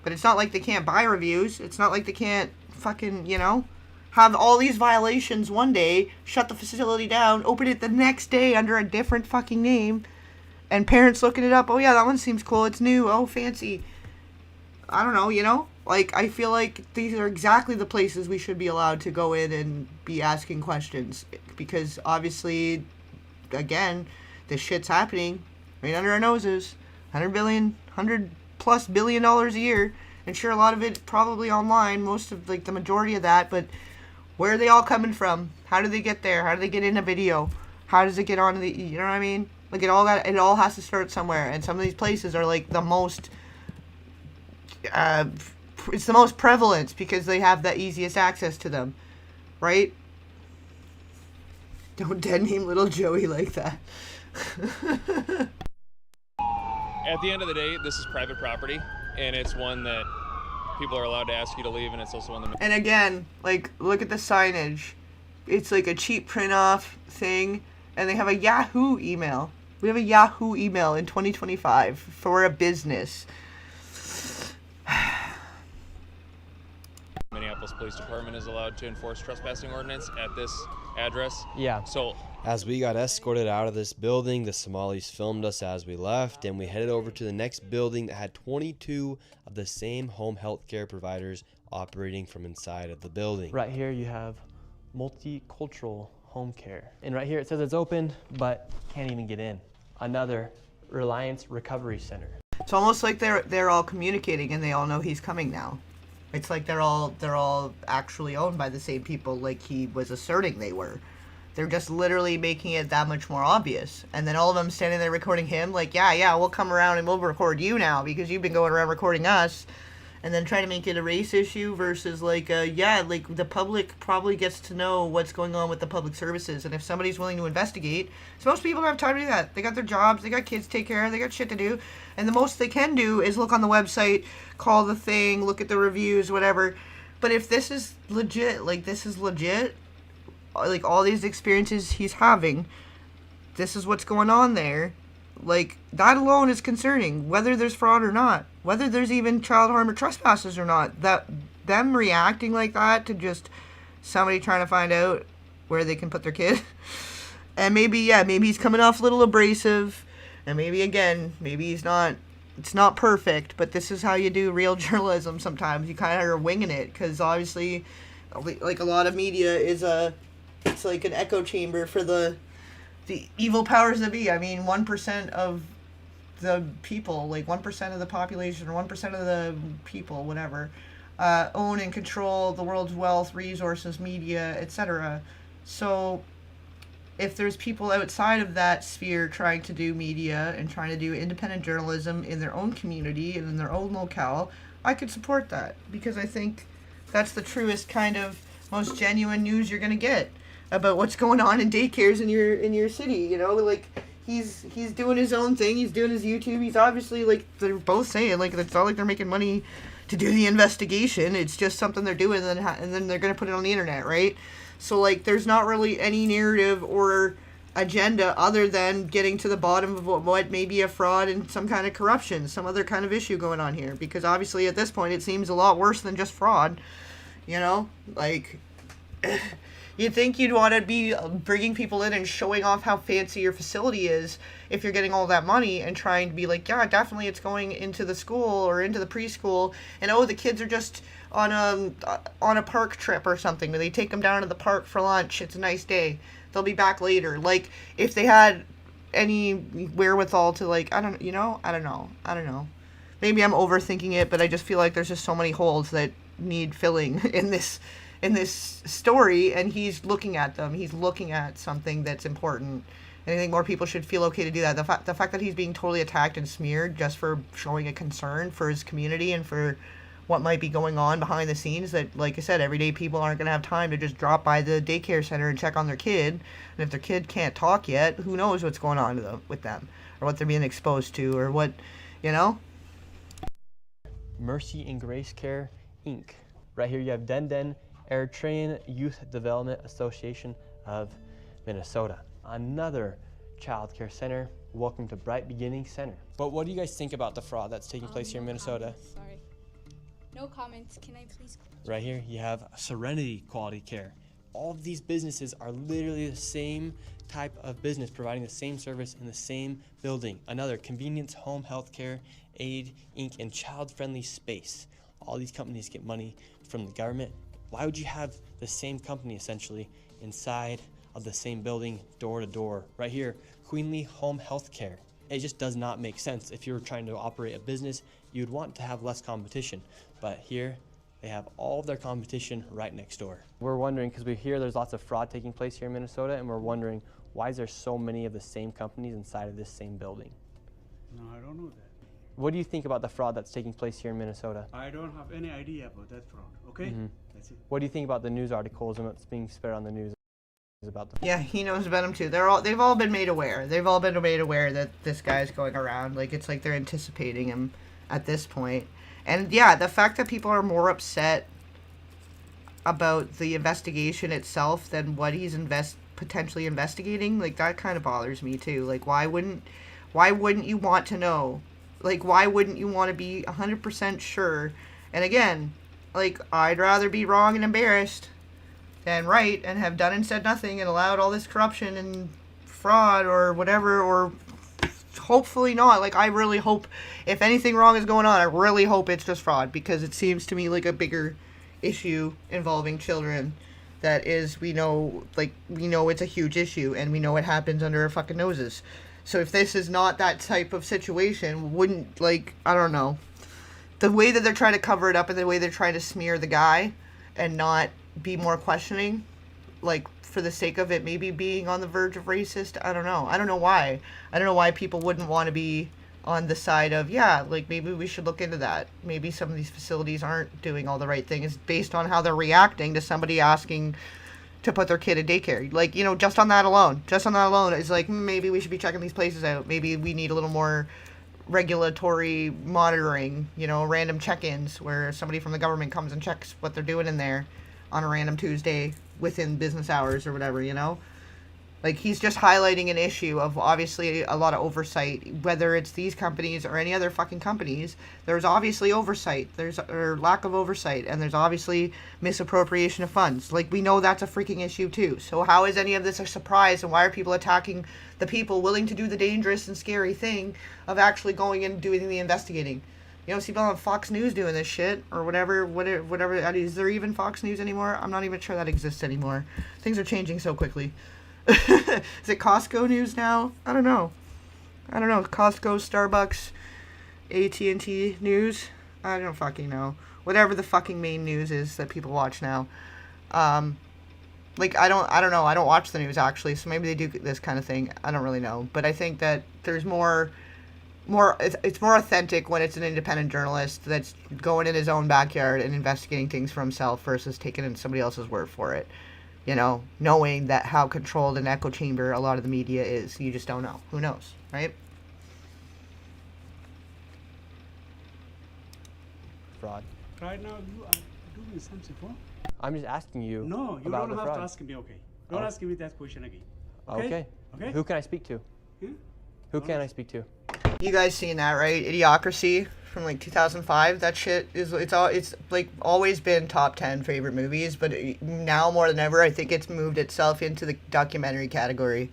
But it's not like they can't buy reviews. It's not like they can't fucking, you know, have all these violations one day, shut the facility down, open it the next day under a different fucking name, and parents looking it up. Oh, yeah, that one seems cool. It's new. Oh, fancy. I don't know, you know? Like, I feel like these are exactly the places we should be allowed to go in and be asking questions. Because, obviously, again, this shit's happening right under our noses. $100+ billion a year. And sure, a lot of it probably online. Most of, like, the majority of that. But where are they all coming from? How do they get there? How do they get in a video? How does it get onto the... You know what I mean? Like, it all has to start somewhere. And some of these places are, like, the most... it's the most prevalent because they have the easiest access to them, right? Don't dead name little Joey like that. At the end of the day, this is private property, and it's one that people are allowed to ask you to leave, and it's also one that... And again, like, look at the signage. It's like a cheap print-off thing, and they have a Yahoo email. We have a Yahoo email in 2025 for a business. Minneapolis Police Department is allowed to enforce trespassing ordinance at this address. Yeah. So as we got escorted out of this building, the Somalis filmed us as we left, and we headed over to the next building that had 22 of the same home health care providers operating from inside of the building. Right here you have multicultural home care. And right here it says it's open, but can't even get in. Another Reliance Recovery Center. It's almost like they're all communicating and they all know he's coming now. It's like they're all actually owned by the same people like he was asserting they were. They're just literally making it that much more obvious. And then all of them standing there recording him like, yeah, we'll come around and we'll record you now because you've been going around recording us. And then try to make it a race issue versus like, like the public probably gets to know what's going on with the public services. And if somebody's willing to investigate, so most people don't have time to do that. They got their jobs, they got kids to take care of, they got shit to do. And the most they can do is look on the website, call the thing, look at the reviews, whatever. But if this is legit, like all these experiences he's having, this is what's going on there. Like, that alone is concerning, whether there's fraud or not, whether there's even child harm or trespasses or not. That them reacting like that to just somebody trying to find out where they can put their kid. And maybe he's coming off a little abrasive, and maybe it's not perfect, but this is how you do real journalism sometimes. You kind of are winging it, because obviously, like, a lot of media it's like an echo chamber for the evil powers that be. I mean, 1% of the people, like 1% of the population, or 1% of the people, whatever, own and control the world's wealth, resources, media, etc. So if there's people outside of that sphere trying to do media and trying to do independent journalism in their own community and in their own locale, I could support that, because I think that's the truest kind of most genuine news you're going to get about what's going on in daycares in your city. You know, like, he's doing his own thing, he's doing his YouTube, he's obviously, like, they're both saying, like, it's not like they're making money to do the investigation, it's just something they're doing, and then they're going to put it on the internet, right? So, like, there's not really any narrative or agenda other than getting to the bottom of what may be a fraud and some kind of corruption, some other kind of issue going on here, because obviously at this point it seems a lot worse than just fraud, you know? Like, you'd think you'd want to be bringing people in and showing off how fancy your facility is if you're getting all that money, and trying to be like, yeah, definitely it's going into the school or into the preschool, and the kids are just on a park trip or something, where they take them down to the park for lunch, it's a nice day, they'll be back later. Like, if they had any wherewithal to, like, I don't know. Maybe I'm overthinking it, but I just feel like there's just so many holes that need filling in this story, and he's looking at them. He's looking at something that's important, And I think more people should feel okay to do that. The fact that he's being totally attacked and smeared just for showing a concern for his community and for what might be going on behind the scenes, that, like I said, everyday people aren't going to have time to just drop by the daycare center and check on their kid. And if their kid can't talk yet, who knows what's going on with them, or what they're being exposed to, or what, you know? Mercy and Grace Care, Inc. Right here you have Den Eritrean Youth Development Association of Minnesota. Another child care center. Welcome to Bright Beginning Center. But what do you guys think about the fraud that's taking place here in Minnesota? Sorry. No comments. Can I please? Right here you have Serenity Quality Care. All of these businesses are literally the same type of business, providing the same service in the same building. Another Convenience Home Healthcare Aid Inc. and Child Friendly Space. All these companies get money from the government. Why would you have the same company essentially inside of the same building, door to door? Right here, Queenly Home Healthcare. It just does not make sense. If you're trying to operate a business, you'd want to have less competition. But here, they have all of their competition right next door. We're wondering, because we hear there's lots of fraud taking place here in Minnesota, and we're wondering, why is there so many of the same companies inside of this same building? No, I don't know that. What do you think about the fraud that's taking place here in Minnesota? I don't have any idea about that fraud, okay? That's it. What do you think about the news articles and what's being spread on the news about the... Yeah, he knows about them too. They've all been made aware. They've all been made aware that this guy's going around. Like, it's like they're anticipating him at this point. And yeah, the fact that people are more upset about the investigation itself than what he's potentially investigating, like, that kind of bothers me too. Like, why wouldn't you want to know? Like, why wouldn't you want to be 100% sure? And again, like, I'd rather be wrong and embarrassed than right and have done and said nothing and allowed all this corruption and fraud or whatever, or hopefully not. Like, I really hope, if anything wrong is going on, I really hope it's just fraud, because it seems to me like a bigger issue involving children that is, we know it's a huge issue, and we know it happens under our fucking noses. So if this is not that type of situation, wouldn't, like, I don't know, the way that they're trying to cover it up and the way they're trying to smear the guy and not be more questioning, like, for the sake of it maybe being on the verge of racist, I don't know. I don't know why. I don't know why people wouldn't want to be on the side of, yeah, like, maybe we should look into that. Maybe some of these facilities aren't doing all the right things based on how they're reacting to somebody asking to put their kid in daycare. Like, you know, just on that alone is like, maybe we should be checking these places out. Maybe we need a little more regulatory monitoring, you know, random check-ins where somebody from the government comes and checks what they're doing in there on a random Tuesday within business hours or whatever, you know? Like, he's just highlighting an issue of obviously a lot of oversight, whether it's these companies or any other fucking companies. There's obviously oversight, or lack of oversight, and there's obviously misappropriation of funds. Like, we know that's a freaking issue too. So how is any of this a surprise, and why are people attacking the people willing to do the dangerous and scary thing of actually going and doing the investigating? You don't see people on Fox News doing this shit, or whatever. Is there even Fox News anymore? I'm not even sure that exists anymore. Things are changing so quickly. Is it Costco News now? I don't know. Costco, Starbucks, AT&T News? I don't fucking know. Whatever the fucking main news is that people watch now. Like, I don't know. I don't watch the news, actually, so maybe they do this kind of thing. I don't really know. But I think that there's it's more authentic when it's an independent journalist that's going in his own backyard and investigating things for himself versus taking in somebody else's word for it. You know, knowing that how controlled an echo chamber a lot of the media is. You just don't know. Who knows, right? Fraud. Right now, you are doing something wrong. I'm just asking you. No, you about don't the have fraud. to ask me, okay? Don't ask me that question again. Okay? Okay? Who can I speak to? Who can I speak to? You guys seen that, right? Idiocracy from like 2005. That shit is it's like always been top 10 favorite movies, but now more than ever, I think it's moved itself into the documentary category.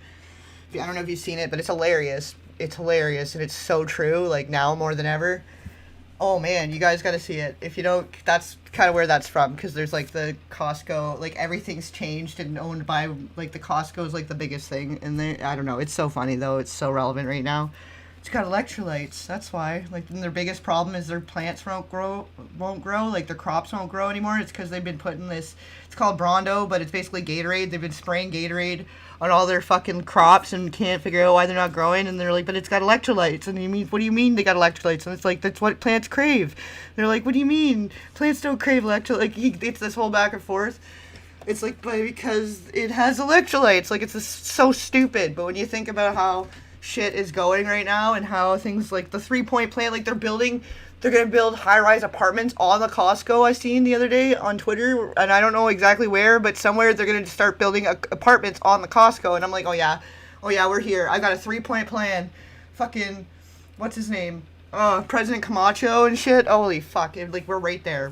I don't know if you've seen it, but it's hilarious. It's hilarious, and it's so true. Like, now more than ever. Oh man, you guys got to see it. If you don't, that's kind of where that's from, because there's like the Costco, like everything's changed and owned by, like, the Costco's like the biggest thing, and I don't know. It's so funny though. It's so relevant right now. It's got electrolytes. That's why. Like, their biggest problem is their plants won't grow. Like, their crops won't grow anymore. It's because they've been putting this. It's called Brondo, but it's basically Gatorade. They've been spraying Gatorade on all their fucking crops and can't figure out why they're not growing. And they're like, but it's got electrolytes. And you mean, what do you mean they got electrolytes? And it's like, that's what plants crave. They're like, what do you mean plants don't crave electrolytes? Like, it's this whole back and forth. It's like, but because it has electrolytes. Like, it's just so stupid. But when you think about how shit is going right now and how things like the 3-point plan, like they're going to build high-rise apartments on the Costco I seen the other day on Twitter, and I don't know exactly where, but somewhere they're going to start building apartments on the Costco, and I'm like, oh yeah, we're here. I got a 3-point plan. Fucking, what's his name? President Camacho and shit. Holy fuck. Like, we're right there.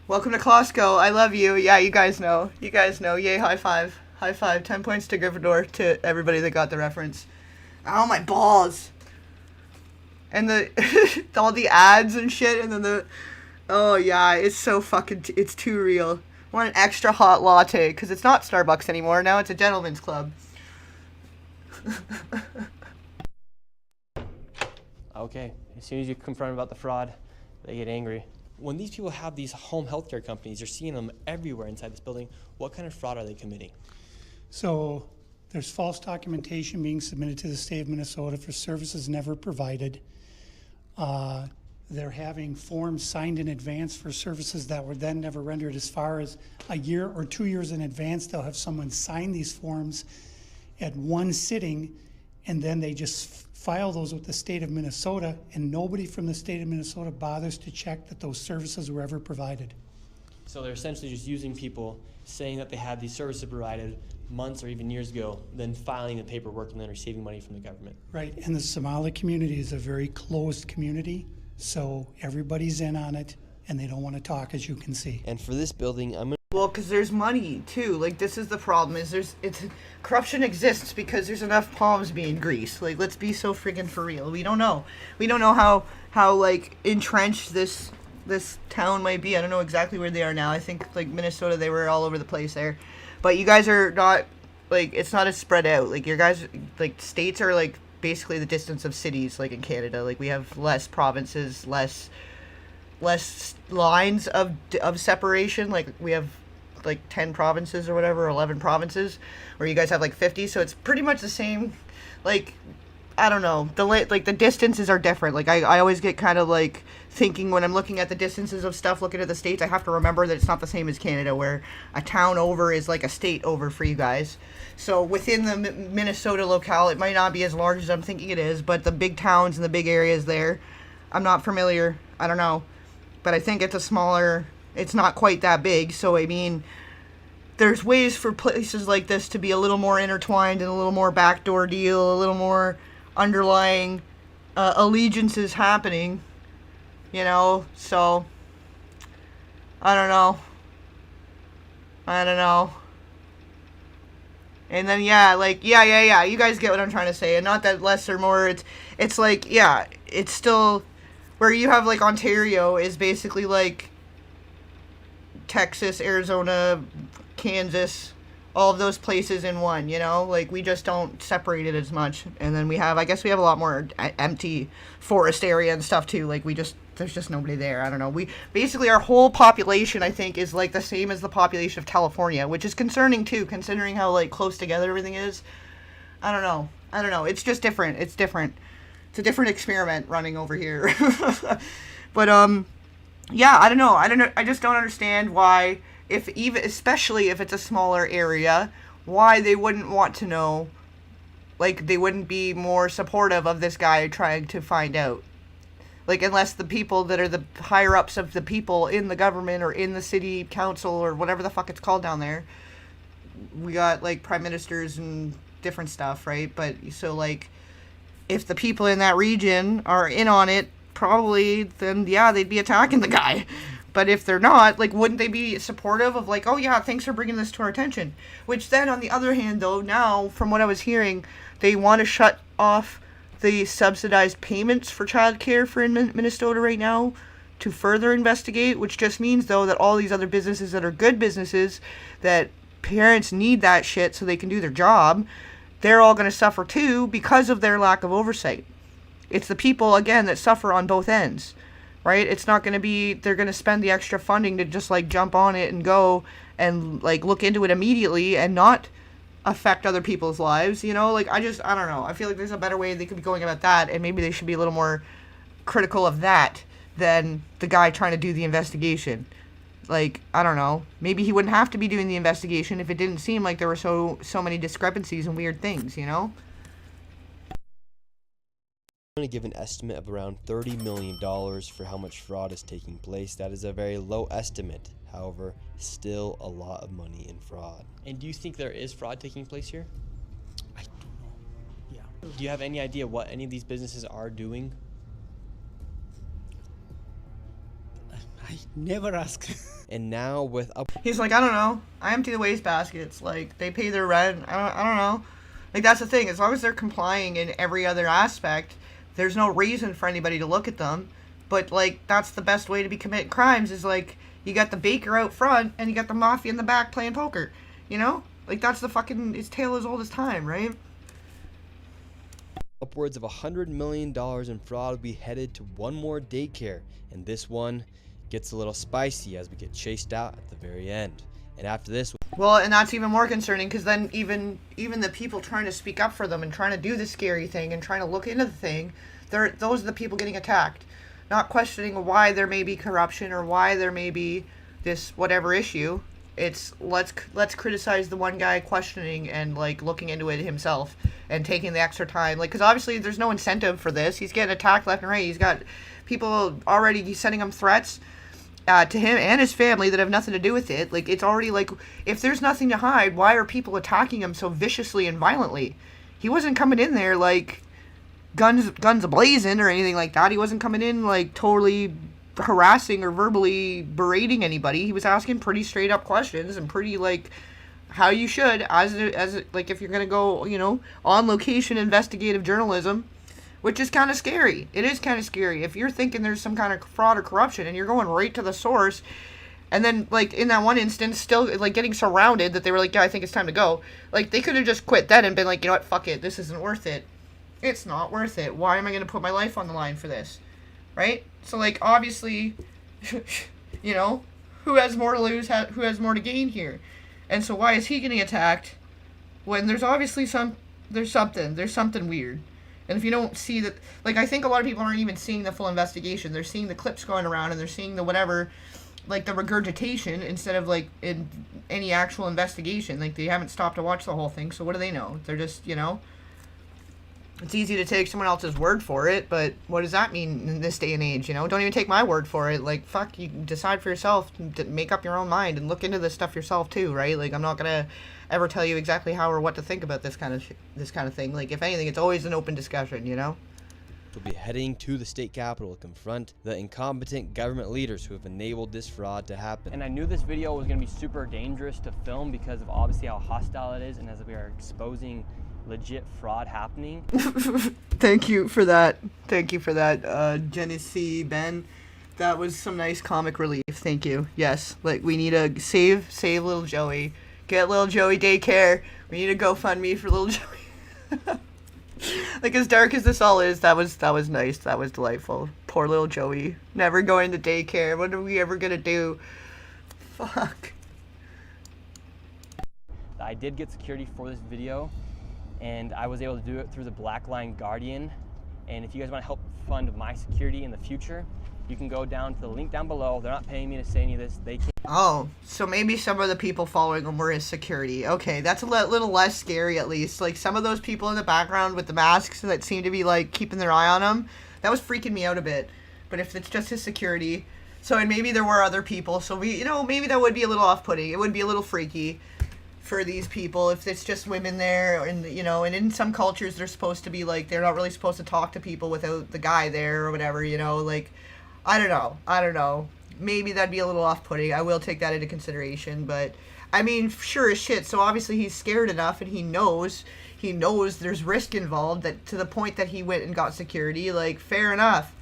Welcome to Costco. I love you. Yeah, you guys know. Yay, high five. High five. 10 points to Gryffindor, to everybody that got the reference. Ow, my balls. And all the ads and shit, and then oh yeah, it's so fucking, it's too real. I want an extra hot latte, because it's not Starbucks anymore, now it's a gentleman's club. Okay, as soon as you confront them about the fraud, they get angry. When these people have these home healthcare companies, you're seeing them everywhere inside this building. What kind of fraud are they committing? So there's false documentation being submitted to the state of Minnesota for services never provided. They're having forms signed in advance for services that were then never rendered. As far as a year or 2 years in advance, they'll have someone sign these forms at one sitting, and then they just file those with the state of Minnesota, and nobody from the state of Minnesota bothers to check that those services were ever provided. So they're essentially just using people, saying that they had these services provided months or even years ago, then filing the paperwork and then receiving money from the government. Right, and the Somali community is a very closed community, so everybody's in on it, and they don't want to talk, as you can see. And for this building, Well, because there's money too. Like, this is the problem. Corruption exists because there's enough palms being greased. Like, let's be so friggin' for real. We don't know how like entrenched this town might be. I don't know exactly where they are now. I think like Minnesota, they were all over the place there. But you guys are not, like, it's not as spread out. Like, your guys, like, states are like basically the distance of cities. Like in Canada, like we have less provinces, less lines of separation. Like we have like 10 provinces or whatever, 11 provinces, where you guys have like 50. So it's pretty much the same. Like, I don't know, the distances are different. Like I always get kind of like thinking when I'm looking at the distances of stuff, looking at the states, I have to remember that it's not the same as Canada, where a town over is like a state over for you guys. So within the Minnesota locale, it might not be as large as I'm thinking it is, but the big towns and the big areas there, I'm not familiar. I don't know. But I think it's it's not quite that big. So, I mean, there's ways for places like this to be a little more intertwined and a little more backdoor deal, a little more underlying allegiances happening, you know? So, I don't know. And then, yeah, you guys get what I'm trying to say. And not that less or more, it's like, yeah, it's still, where you have, like, Ontario is basically, like, Texas, Arizona, Kansas, all of those places in one, you know? Like, we just don't separate it as much. And then I guess we have a lot more empty forest area and stuff, too. Like, there's just nobody there. I don't know. Basically, our whole population, I think, is, like, the same as the population of California, which is concerning, too, considering how, like, close together everything is. I don't know. It's just different. It's different. It's a different experiment running over here. But, yeah, I don't know. I just don't understand why, especially if it's a smaller area, why they wouldn't want to know, like, they wouldn't be more supportive of this guy trying to find out. Like, unless the people that are the higher-ups of the people in the government or in the city council or whatever the fuck it's called down there, we got, like, prime ministers and different stuff, right? But, so, like, if the people in that region are in on it, probably, then, yeah, they'd be attacking the guy. But if they're not, like, wouldn't they be supportive of, like, oh, yeah, thanks for bringing this to our attention? Which then, on the other hand, though, now, from what I was hearing, they want to shut off the subsidized payments for childcare for Minnesota right now to further investigate, which just means, though, that all these other businesses that are good businesses, that parents need that shit so they can do their job, they're all going to suffer too because of their lack of oversight. It's the people, again, that suffer on both ends, right? It's not going to be, they're going to spend the extra funding to just, like, jump on it and go and, like, look into it immediately and not affect other people's lives, you know? Like, I don't know. I feel like there's a better way they could be going about that, and maybe they should be a little more critical of that than the guy trying to do the investigation. Like, I don't know. Maybe he wouldn't have to be doing the investigation if it didn't seem like there were so many discrepancies and weird things, you know? I'm going to give an estimate of around $30 million for how much fraud is taking place. That is a very low estimate. However, still a lot of money in fraud. And do you think there is fraud taking place here? I don't know. Yeah. Do you have any idea what any of these businesses are doing? I never ask. And now with up, he's like, I don't know. I empty the waste baskets. Like, they pay their rent. I don't know. Like, that's the thing. As long as they're complying in every other aspect, there's no reason for anybody to look at them. But, like, that's the best way to be committing crimes is, like, you got the baker out front and you got the mafia in the back playing poker. You know? Like, that's the fucking, it's tale as old as time, right? upwards of $100 million in fraud will be headed to one more daycare, and this one gets a little spicy as we get chased out at the very end. And after this, well, and that's even more concerning because then even the people trying to speak up for them and trying to do the scary thing and trying to look into the thing, those are the people getting attacked, not questioning why there may be corruption or why there may be this whatever issue. It's let's criticize the one guy questioning and like looking into it himself and taking the extra time, like, because obviously there's no incentive for this. He's getting attacked left and right. He's got people already sending him threats to him and his family that have nothing to do with it. Like, it's already like, if there's nothing to hide, why are people attacking him so viciously and violently? He wasn't coming in there like guns ablazing or anything like that. He wasn't coming in like totally harassing or verbally berating anybody. He was asking pretty straight up questions and pretty like how you should as like if you're gonna go, you know, on location investigative journalism, which is kind of scary. It is kind of scary if you're thinking there's some kind of fraud or corruption and you're going right to the source, and then like in that one instance still like getting surrounded that they were like, yeah, I think it's time to go. Like, they could have just quit then and been like, you know what, fuck it, this isn't worth it. It's not worth it. Why am I going to put my life on the line for this? Right? So, like, obviously, you know, who has more to lose, who has more to gain here? And so why is he getting attacked when there's obviously there's something weird? And if you don't see that, like, I think a lot of people aren't even seeing the full investigation. They're seeing the clips going around and they're seeing the whatever, like the regurgitation instead of like in any actual investigation. Like, they haven't stopped to watch the whole thing. So what do they know? They're just, you know, it's easy to take someone else's word for it, but what does that mean in this day and age, you know? Don't even take my word for it. Like, fuck, you decide for yourself, make up your own mind, and look into this stuff yourself too, right? Like, I'm not gonna ever tell you exactly how or what to think about this kind of thing. Like, if anything, it's always an open discussion, you know? we'll be heading to the state capitol to confront the incompetent government leaders who have enabled this fraud to happen. And I knew this video was going to be super dangerous to film because of obviously how hostile it is, and as we are exposing legit fraud happening. Thank you for that. Genesee Ben. That was some nice comic relief. Thank you. Yes, like, we need to save little Joey. Get little Joey daycare. We need a GoFundMe for little Joey. Like, as dark as this all is, that was nice. That was delightful. Poor little Joey. Never going to daycare. What are we ever gonna do? Fuck. I did get security for this video, and I was able to do it through the Blackline Guardian. And if you guys want to help fund my security in the future, you can go down to the link down below. They're not paying me to say any of this. They can't. Oh, so maybe some of the people following him were his security. Okay, that's a little less scary at least. Like, some of those people in the background with the masks that seem to be like keeping their eye on him, that was freaking me out a bit. But if it's just his security, so, and maybe there were other people, so we, you know, maybe that would be a little off-putting. It would be a little freaky for these people if it's just women there, and, you know, and in some cultures they're supposed to be like, they're not really supposed to talk to people without the guy there or whatever, you know, like, I don't know. Maybe that'd be a little off-putting. I will take that into consideration, but I mean, sure as shit. So obviously he's scared enough, and he knows there's risk involved, that to the point that he went and got security. Like, fair enough.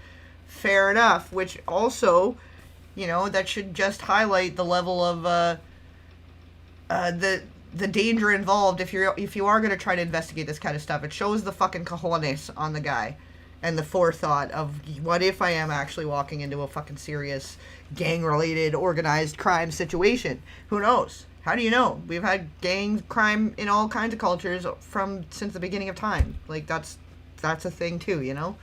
Which also, you know, that should just highlight the level of the the danger involved if you are going to try to investigate this kind of stuff. It shows the fucking cojones on the guy and the forethought of what if I am actually walking into a fucking serious gang-related organized crime situation. Who knows? How do you know? We've had gang crime in all kinds of cultures since the beginning of time. Like, that's a thing too, you know?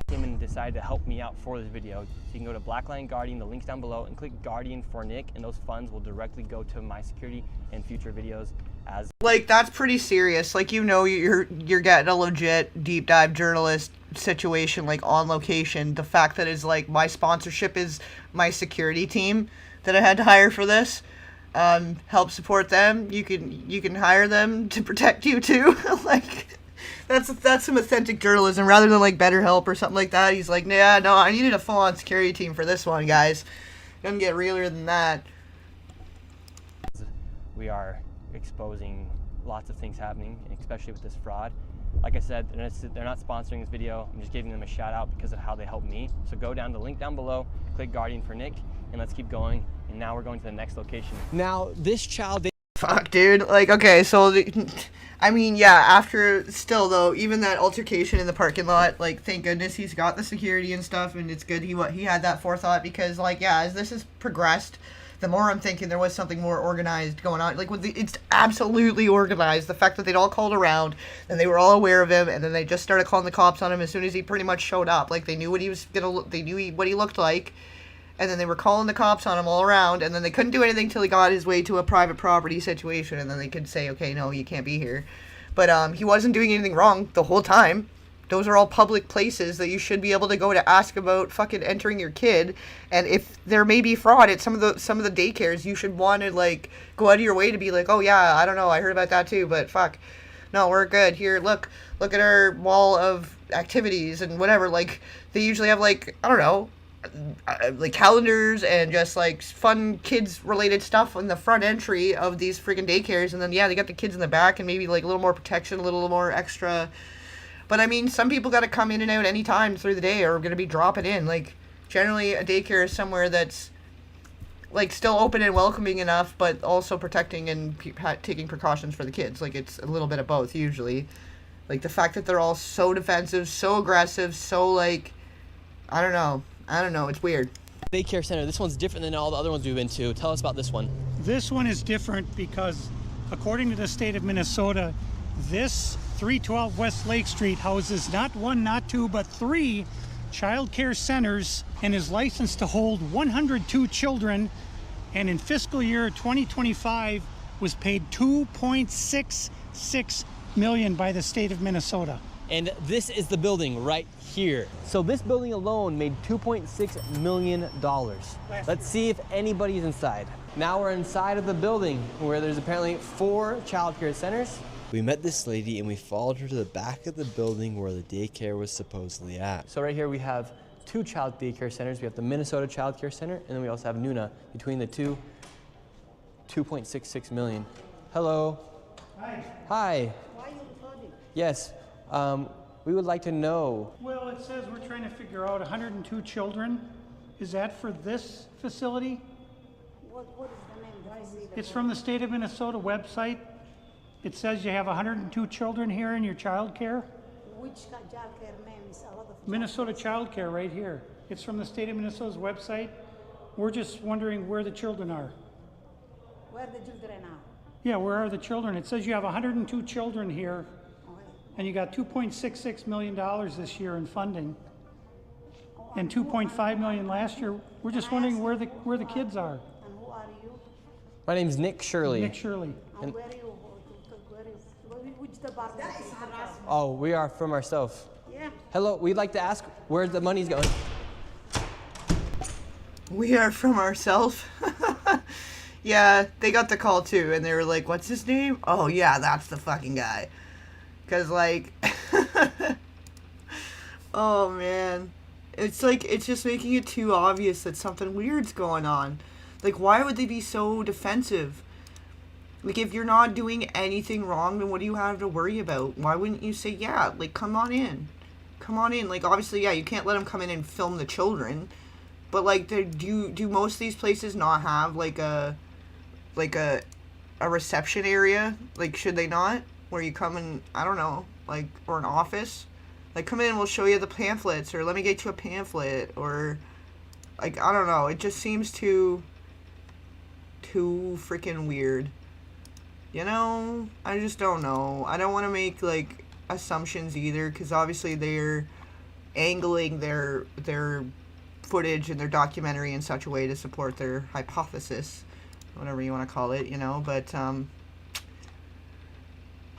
Came and decided to help me out for this video. So you can go to Blackline Guardian, the link's down below, and click Guardian for Nick, and those funds will directly go to my security and future videos. As like, that's pretty serious. Like, you know, you're getting a legit deep dive journalist situation, like, on location. The fact that it's like my sponsorship is my security team that I had to hire for this. Help support them. You can hire them to protect you too. Like, that's some authentic journalism rather than like BetterHelp or something like that. He's like, yeah, no, I needed a full-on security team for this one, guys. Doesn't get realer than that. we are exposing lots of things happening, especially with this fraud. Like I said, they're not sponsoring this video. I'm just giving them a shout out because of how they helped me. So go down the link down below, click Guardian for Nick, and let's keep going. And now we're going to the next location. Now, this child... Fuck, dude. Like, okay, so... I mean, yeah, after... Still, though, even that altercation in the parking lot, like, thank goodness he's got the security and stuff, and it's good he had that forethought, because, like, yeah, as this has progressed, the more I'm thinking there was something more organized going on. Like, it's absolutely organized. The fact that they'd all called around, and they were all aware of him, and then they just started calling the cops on him as soon as he pretty much showed up. Like, they knew what he was gonna... They knew what he looked like. And then they were calling the cops on him all around, and then they couldn't do anything until he got his way to a private property situation, and then they could say, okay, no, you can't be here. But he wasn't doing anything wrong the whole time. Those are all public places that you should be able to go to ask about fucking entering your kid. And if there may be fraud at some of the daycares, you should want to, like, go out of your way to be like, oh yeah, I don't know, I heard about that too, but fuck. No, we're good. Here, look at our wall of activities and whatever. Like, they usually have, like, I don't know, like calendars and just like fun kids related stuff on the front entry of these freaking daycares, and then yeah, they got the kids in the back and maybe like a little more protection, a little more extra. But I mean, some people got to come in and out any time through the day or are going to be dropping in. Like, generally a daycare is somewhere that's like still open and welcoming enough, but also protecting and taking precautions for the kids. Like, it's a little bit of both usually. Like, the fact that they're all so defensive, so aggressive, so like, I don't know, it's weird. Daycare center, this one's different than all the other ones we've been to. Tell us about this one. This one is different because, according to the state of Minnesota, this 312 West Lake Street houses not one, not two, but 3 child care centers and is licensed to hold 102 children, and in fiscal year 2025 was paid $2.66 million by the state of Minnesota. And this is the building right here. So this building alone made $2.6 million. Let's see if anybody's inside. Now we're inside of the building where there's apparently 4 child care centers. We met this lady and we followed her to the back of the building where the daycare was supposedly at. So right here we have 2 child daycare centers. We have the Minnesota Child Care Center, and then we also have Nuna. Between the two, $2.66 million. Hello. Hi. Hi. Why are you recording? Yes. We would like to know. Well, it says we're trying to figure out 102 children. Is that for this facility? What is the name? Why is it? It's from the state of Minnesota website. It says you have 102 children here in your child care. Which child care name is a lot of Minnesota Child Care right here. It's from the state of Minnesota's website. We're just wondering where the children are. Where the children are? Yeah, where are the children? It says you have 102 children here, and you got $2.66 million this year in funding, and $2.5 million last year. We're just wondering where the kids are. And who are you? My name's Nick Shirley. Nick Shirley. And where are you? Which department? Oh, we are from ourselves. Yeah. Hello, we'd like to ask where the money's going. We are from ourselves. Yeah, they got the call too, and they were like, what's his name? Oh yeah, that's the fucking guy. Cause like, oh man, it's like, it's just making it too obvious that something weird's going on. Like, why would they be so defensive? Like, if you're not doing anything wrong, then what do you have to worry about? Why wouldn't you say, yeah, like, come on in. Come on in. Like, obviously, yeah, you can't let them come in and film the children. But, like, do most of these places not have, like, like a reception area? Like, should they not? Where you come and, I don't know, like, or an office? Like, come in, we'll show you the pamphlets, or let me get you a pamphlet, or, like, I don't know. It just seems too freaking weird. You know? I just don't know. I don't want to make, like, assumptions either, because obviously they're angling their footage and their documentary in such a way to support their hypothesis, whatever you want to call it, you know, but,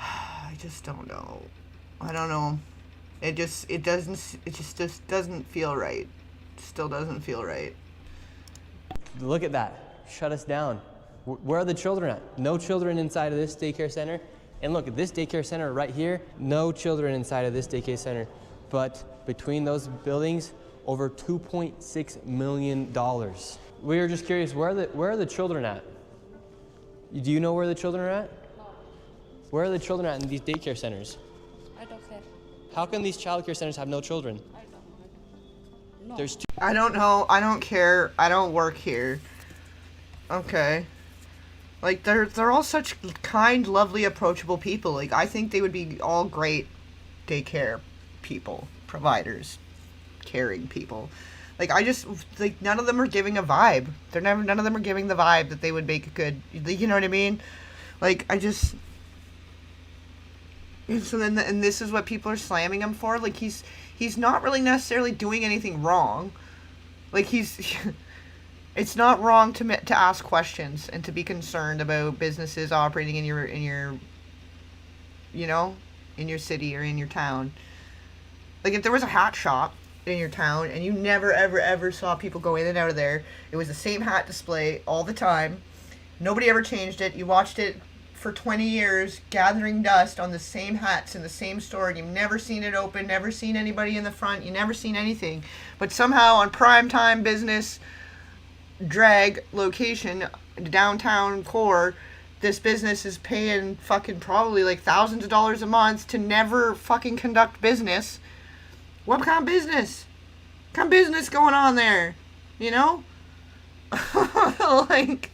I just don't know. I don't know. It just doesn't feel right. Still doesn't feel right. Look at that. Shut us down. Where are the children at? No children inside of this daycare center. And look at this daycare center right here. No children inside of this daycare center. But between those buildings, over $2.6 million. We were just curious, where are the children at? Do you know where the children are at? No. Where are the children at in these daycare centers? I don't care. How come these childcare centers have no children? I don't know. No. There's I don't know. I don't care. I don't work here. Okay. Like, they're all such kind, lovely, approachable people. Like, I think they would be all great daycare people, providers, caring people. Like, I just, like, none of them are giving a vibe. None of them are giving the vibe that they would make a good, you know what I mean? Like, I just, so then, and this is what people are slamming him for? Like, he's not really necessarily doing anything wrong. Like, it's not wrong to ask questions and to be concerned about businesses operating in your, you know, in your city or in your town. Like, if there was a hat shop in your town and you never, ever saw people go in and out of there, it was the same hat display all the time. Nobody ever changed it. You watched it for 20 years, gathering dust on the same hats in the same store, and you've never seen it open, never seen anybody in the front, you never seen anything. But somehow on primetime business drag location, downtown core, this business is paying fucking probably like thousands of dollars a month to never fucking conduct business. What kind of business? What kind of business going on there? You know? Like,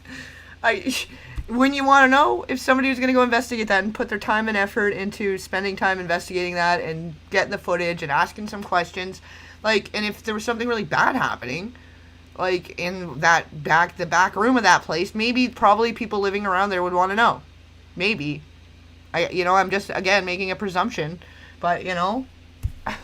when you want to know if somebody was going to go investigate that and put their time and effort into spending time investigating that and getting the footage and asking some questions, like, and if there was something really bad happening, like, in the back room of that place, probably people living around there would want to know. Maybe. I'm just, again, making a presumption, but, you know,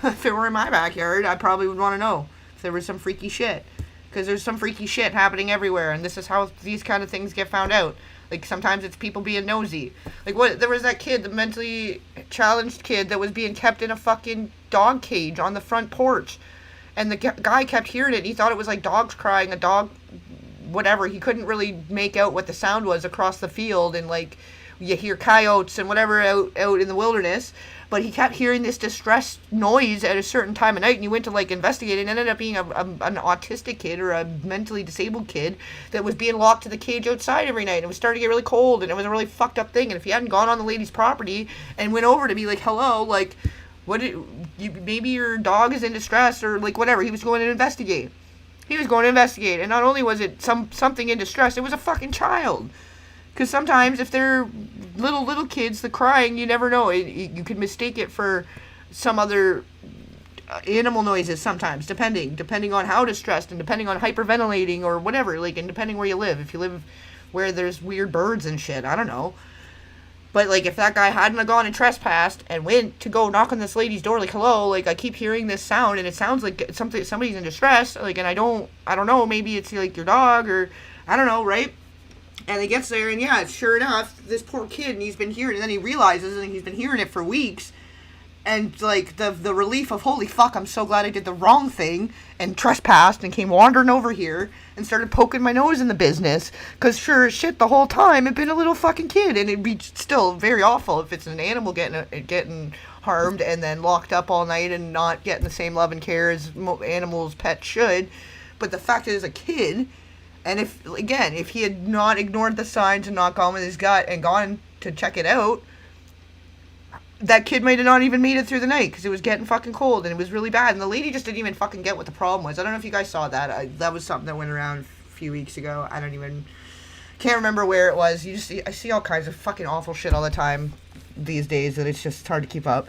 if it were in my backyard, I probably would want to know if there was some freaky shit. Because there's some freaky shit happening everywhere, and this is how these kind of things get found out. Like, sometimes it's people being nosy. Like, there was that kid, the mentally challenged kid that was being kept in a fucking dog cage on the front porch. And the guy kept hearing it, and he thought it was like dogs crying, a dog, whatever. He couldn't really make out what the sound was across the field, and, like, you hear coyotes and whatever out in the wilderness. But he kept hearing this distressed noise at a certain time of night, and he went to, like, investigate it, and ended up being an autistic kid or a mentally disabled kid that was being locked to the cage outside every night. And it was starting to get really cold, and it was a really fucked up thing. And if he hadn't gone on the lady's property and went over to be like, hello, like, maybe your dog is in distress, or, like, whatever. He was going to investigate. And not only was it something in distress, it was a fucking child. Because sometimes if they're little kids, the crying, you never know. You could mistake it for some other animal noises sometimes, depending on how distressed and depending on hyperventilating or whatever, like, and depending where you live. If you live where there's weird birds and shit, I don't know. But, like, if that guy hadn't gone and trespassed and went to go knock on this lady's door, like, hello, like, I keep hearing this sound and it sounds like somebody's in distress, like, and I don't know, maybe it's, like, your dog or, I don't know, right? And he gets there, and yeah, sure enough, this poor kid, and he's been hearing it, and then he realizes, and he's been hearing it for weeks, and, like, the relief of, holy fuck, I'm so glad I did the wrong thing, and trespassed, and came wandering over here, and started poking my nose in the business, because sure as shit, the whole time, it'd been a little fucking kid, and it'd be still very awful if it's an animal getting harmed, and then locked up all night, and not getting the same love and care as animals' pets should, but the fact that it's a kid. And if he had not ignored the signs and not gone with his gut and gone to check it out, that kid might have not even made it through the night because it was getting fucking cold and it was really bad. And the lady just didn't even fucking get what the problem was. I don't know if you guys saw that. That was something that went around a few weeks ago. Can't remember where it was. I see all kinds of fucking awful shit all the time these days that it's just hard to keep up.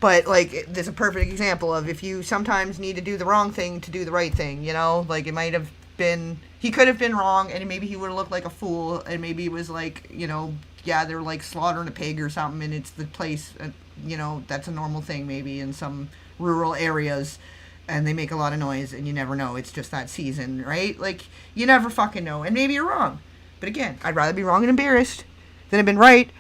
But, like, there's a perfect example of if you sometimes need to do the wrong thing to do the right thing, you know? Like, it might have been... He could have been wrong, and maybe he would have looked like a fool, and maybe it was like, you know, yeah, they're, like, slaughtering a pig or something, and it's the place, you know, that's a normal thing maybe in some rural areas, and they make a lot of noise, and you never know. It's just that season, right? Like, you never fucking know, and maybe you're wrong. But again, I'd rather be wrong and embarrassed than have been right.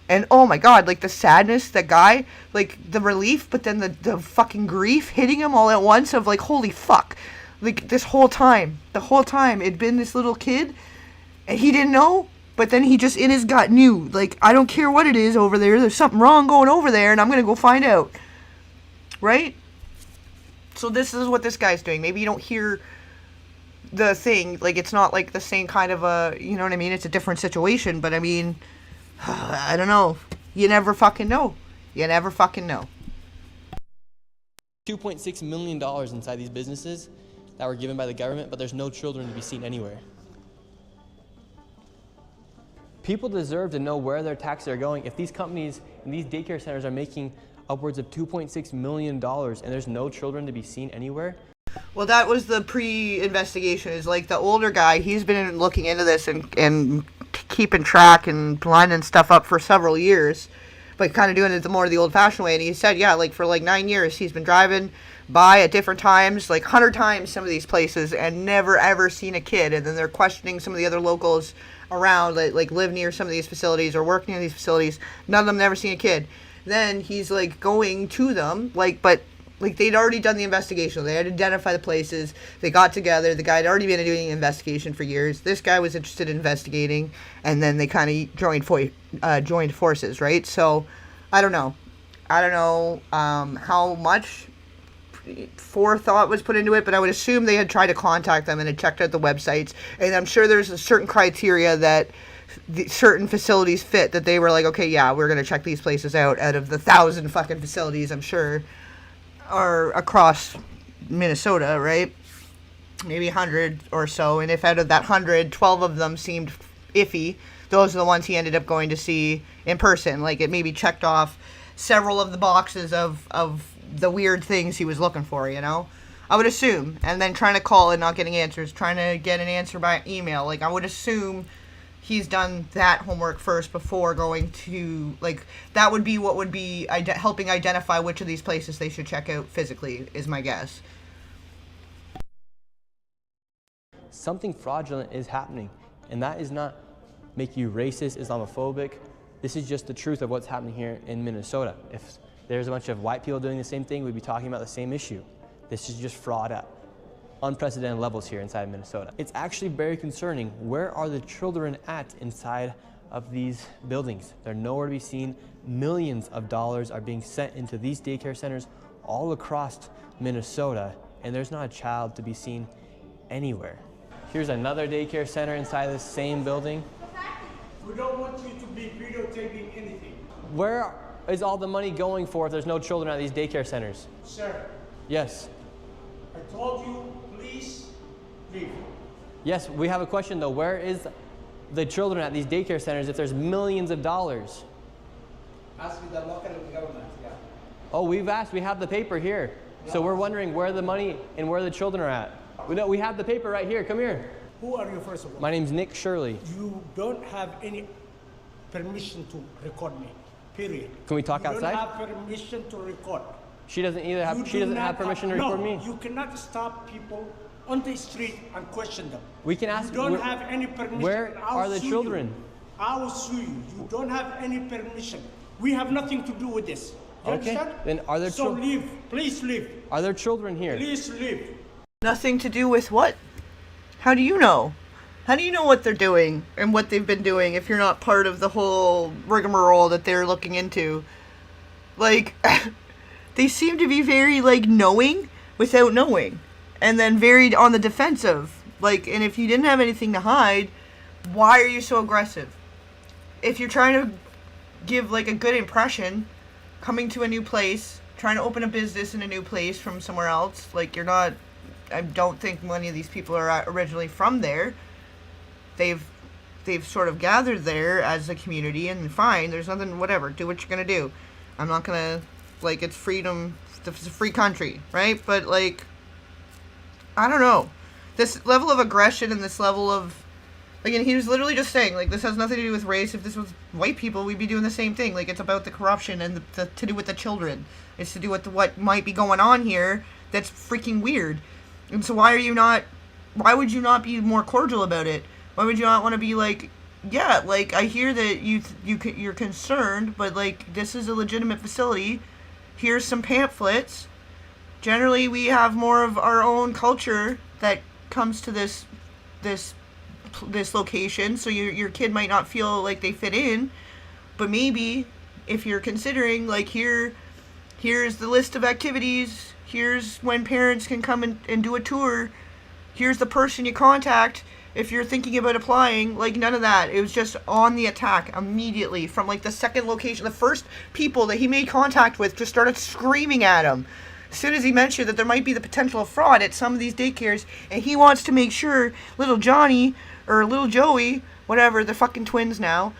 And oh my god, like the sadness, that guy, like the relief, but then the fucking grief hitting him all at once of like, holy fuck. Like the whole time, it'd been this little kid, and he didn't know, but then he just in his gut knew, like, I don't care what it is over there's something wrong going over there, and I'm gonna go find out. Right? So this is what this guy's doing. Maybe you don't hear the thing, like it's not like the same kind of a, you know what I mean? It's a different situation, but I mean... I don't know. You never fucking know. You never fucking know. $2.6 million inside these businesses that were given by the government, but there's no children to be seen anywhere. People deserve to know where their taxes are going. If these companies and these daycare centers are making upwards of $2.6 million and there's no children to be seen anywhere. Well, that was the pre-investigation. Is like the older guy, he's been looking into this and keeping track and lining stuff up for several years, but kind of doing it the more the old-fashioned way. And he said, yeah, like for like 9 years, he's been driving by at different times, like 100 times some of these places, and never ever seen a kid. And then they're questioning some of the other locals around, like live near some of these facilities or work near these facilities. None of them never seen a kid. Then he's like going to them, but they'd already done the investigation. They had to identify the places. They got together. The guy had already been doing an investigation for years. This guy was interested in investigating, and then they kind of joined forces, right? So, I don't know. How much forethought was put into it, but I would assume they had tried to contact them and had checked out the websites. And I'm sure there's a certain criteria that certain facilities fit, that they were like, okay, yeah, we're going to check these places out of the 1,000 fucking facilities, I'm sure, are across Minnesota, right? Maybe 100 or so. And if out of that 100, 12 of them seemed iffy, those are the ones he ended up going to see in person. Like, it maybe checked off several of the boxes of the weird things he was looking for, you know? I would assume. And then trying to call and not getting answers, trying to get an answer by email. Like, I would assume he's done that homework first before going to, like, that would be what would be helping identify which of these places they should check out physically, is my guess. Something fraudulent is happening, and that is not make you racist, Islamophobic. This is just the truth of what's happening here in Minnesota. If there's a bunch of white people doing the same thing, we'd be talking about the same issue. This is just fraud at unprecedented levels here inside of Minnesota. It's actually very concerning. Where are the children at inside of these buildings? They're nowhere to be seen. Millions of dollars are being sent into these daycare centers all across Minnesota, and there's not a child to be seen anywhere. Here's another daycare center inside this same building. We don't want you to be videotaping anything. Where is all the money going for if there's no children at these daycare centers? Sir. Yes. I told you, please leave. Yes, we have a question though. Where is the children at these daycare centers if there's millions of dollars? Ask the local government, yeah. Oh, we've asked. We have the paper here. Yeah. So we're wondering where the money and where the children are at. We have the paper right here. Come here. Who are you, first of all? My name's Nick Shirley. You don't have any permission to record me, period. Can we talk outside? You don't have permission to record. She doesn't either have, she doesn't have permission to record me? No, you cannot stop people on the street and question them. We can ask. You don't have any permission. Where are the children? I will sue you. You don't have any permission. We have nothing to do with this. You understand? Then are there children? So leave. Please leave. Are there children here? Please leave. Nothing to do with what? How do you know? How do you know what they're doing and what they've been doing if you're not part of the whole rigmarole that they're looking into? Like, they seem to be very, like, knowing without knowing. And then very on the defensive. Like, and if you didn't have anything to hide, why are you so aggressive? If you're trying to give, like, a good impression, coming to a new place, trying to open a business in a new place from somewhere else, like, you're not... I don't think many of these people are originally from there. They've they've sort of gathered there as a community, and fine, there's nothing, whatever, do what you're gonna do. I'm not gonna, like, it's freedom, it's a free country, right? But, like, I don't know. This level of aggression and this level of, like, and he was literally just saying, like, this has nothing to do with race. If this was white people, we'd be doing the same thing. Like, it's about the corruption and to do with the children. It's to do with what might be going on here that's freaking weird. And so why would you not be more cordial about it? Why would you not want to be like, yeah, like, I hear that you're concerned, but, like, this is a legitimate facility. Here's some pamphlets. Generally, we have more of our own culture that comes to this location, so your kid might not feel like they fit in, but maybe if you're considering, like, here's the list of activities, here's when parents can come and do a tour, here's the person you contact if you're thinking about applying. Like, none of that. It was just on the attack immediately from, like, the second location. The first people that he made contact with just started screaming at him as soon as he mentioned that there might be the potential of fraud at some of these daycares, and he wants to make sure little Johnny or little Joey, whatever, the fucking twins now,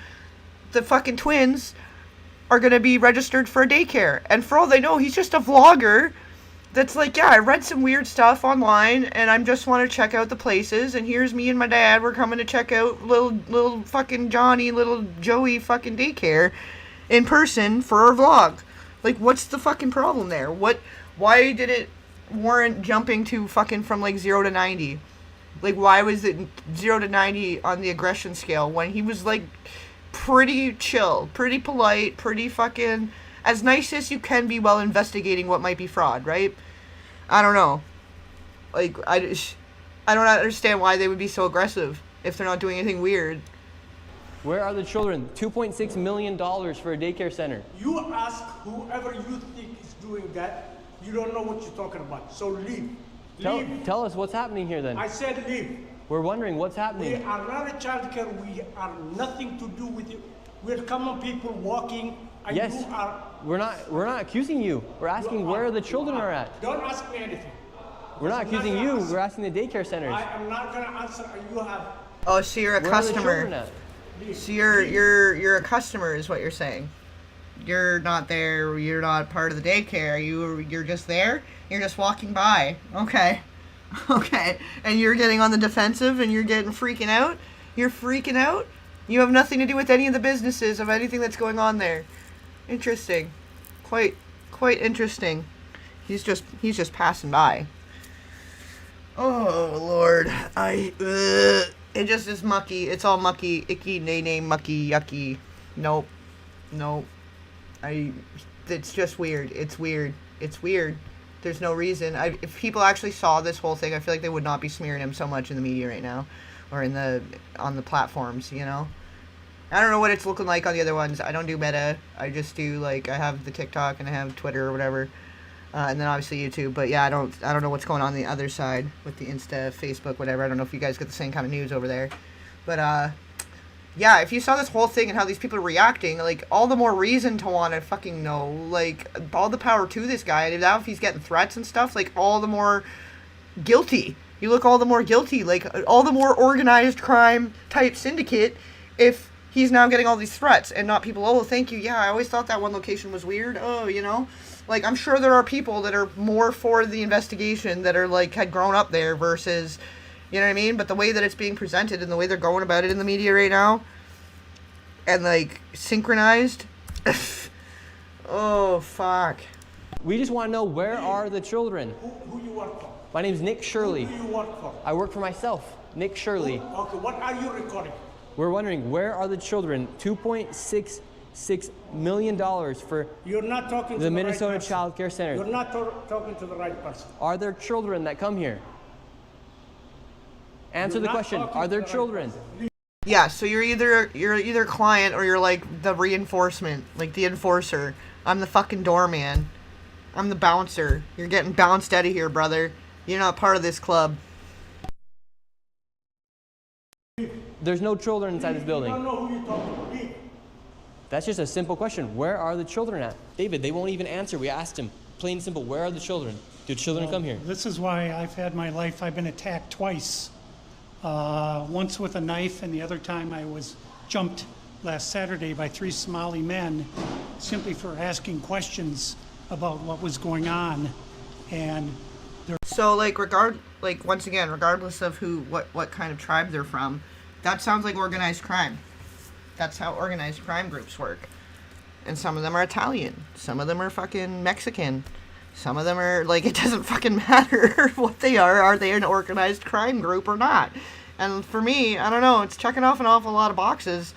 the fucking twins are going to be registered for a daycare. And for all they know, he's just a vlogger that's like, yeah, I read some weird stuff online, and I just want to check out the places, and here's me and my dad, we're coming to check out little fucking Johnny, little Joey fucking daycare in person for our vlog. Like, what's the fucking problem there? Why did it warrant jumping to fucking from, like, 0 to 90? Like, why was it 0 to 90 on the aggression scale when he was, like, pretty chill, pretty polite, pretty fucking as nice as you can be while investigating what might be fraud, right? I don't know. Like, I don't understand why they would be so aggressive if they're not doing anything weird. Where are the children? $2.6 million for a daycare center. You ask whoever you think is doing that. You don't know what you're talking about. So leave. Tell us what's happening here then. I said leave. We're wondering what's happening. We are not a child care. We are nothing to do with it. We're common people walking. And yes. You are. We're not accusing you. We're asking where the children are at. Don't ask me anything. We're not accusing you. We're asking the daycare centers. I am not gonna answer. You have. Oh, so you're a customer. Where are the children at? So you're a customer is what you're saying. You're not there. You're not part of the daycare. You're just there. You're just walking by. Okay. Okay. And you're getting on the defensive and you're getting freaking out. You're freaking out. You have nothing to do with any of the businesses of anything that's going on there. Interesting. Quite interesting. He's just passing by. Oh Lord. It just is mucky. It's all mucky, icky, nay, mucky, yucky. Nope. It's just weird. It's weird. There's no reason. If people actually saw this whole thing, I feel like they would not be smearing him so much in the media right now, or on the platforms. You know, I don't know what it's looking like on the other ones. I don't do Meta. I just do, like, I have the TikTok and I have Twitter or whatever, and then obviously YouTube. But yeah, I don't know what's going on the other side with the Insta, Facebook, whatever. I don't know if you guys get the same kind of news over there, but yeah, if you saw this whole thing and how these people are reacting, like, all the more reason to want to fucking know. Like, all the power to this guy. And now if he's getting threats and stuff, like, all the more guilty. You look all the more guilty. Like, all the more organized crime type syndicate if he's now getting all these threats and not people, oh, thank you. Yeah, I always thought that one location was weird. Oh, you know? Like, I'm sure there are people that are more for the investigation that are, like, had grown up there versus... You know what I mean? But the way that it's being presented and the way they're going about it in the media right now, and, like, synchronized, oh, fuck. We just want to know, where are the children? Who you work for? My name's Nick Shirley. Who do you work for? I work for myself, Nick Shirley. Okay, what are you recording? We're wondering, where are the children? $2.66 million for You're not talking to the Minnesota right Child Care Center. You're not talking to the right person. Are there children that come here? Answer the question. Are there children? Yeah, so you're either client or you're like the reinforcement, like the enforcer. I'm the fucking doorman. I'm the bouncer. You're getting bounced out of here, brother. You're not part of this club. There's no children inside this building. I don't know who you're talking to. That's just a simple question. Where are the children at? David, they won't even answer. We asked him. Plain and simple. Where are the children? Do children come here? This is why I've had my life. I've been attacked twice once with a knife, and the other time I was jumped last Saturday by 3 Somali men simply for asking questions about what was going on. And so like once again, regardless of what kind of tribe they're from, that sounds like organized crime. That's how organized crime groups work. And some of them are Italian, some of them are fucking Mexican, some of them are like, it doesn't fucking matter what they are they an organized crime group or not? And for me, I don't know, it's checking off an awful lot of boxes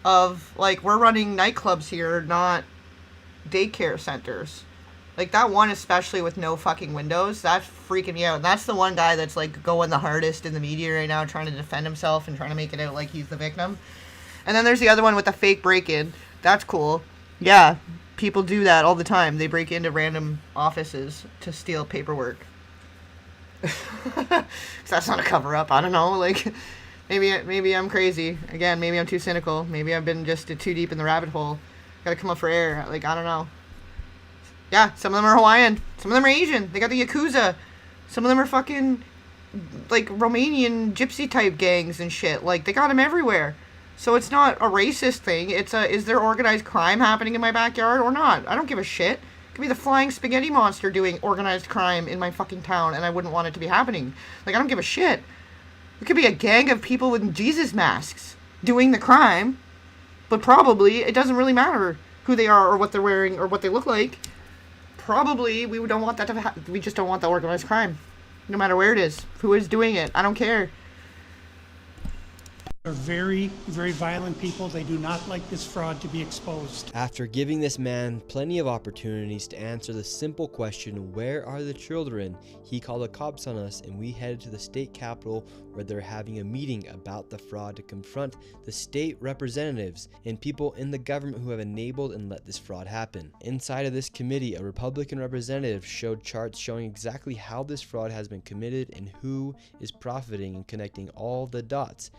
of like, we're running nightclubs here, not daycare centers. Like that one especially with no fucking windows, that's freaking me out. That's the one guy that's like going the hardest in the media right now, trying to defend himself and trying to make it out like he's the victim. And then there's the other one with the fake break-in. That's cool. Yeah, people do that all the time. They break into random offices to steal paperwork. That's not a cover-up. I don't know. Like, maybe I'm crazy. Again, maybe I'm too cynical. Maybe I've been just too deep in the rabbit hole. Gotta come up for air. Like, I don't know. Yeah, some of them are Hawaiian. Some of them are Asian. They got the Yakuza. Some of them are fucking, like, Romanian gypsy-type gangs and shit. Like, they got them everywhere. So it's not a racist thing. It's is there organized crime happening in my backyard or not? I don't give a shit. It could be the flying spaghetti monster doing organized crime in my fucking town, and I wouldn't want it to be happening. Like, I don't give a shit. It could be a gang of people with Jesus masks doing the crime, but probably it doesn't really matter who they are or what they're wearing or what they look like. Probably we don't want that to happen. We just don't want the organized crime, no matter where it is, who is doing it. I don't care. They're very, very violent people. They do not like this fraud to be exposed. After giving this man plenty of opportunities to answer the simple question, where are the children, he called the cops on us and we headed to the state capitol where they're having a meeting about the fraud to confront the state representatives and people in the government who have enabled and let this fraud happen. Inside of this committee, a Republican representative showed charts showing exactly how this fraud has been committed and who is profiting and connecting all the dots.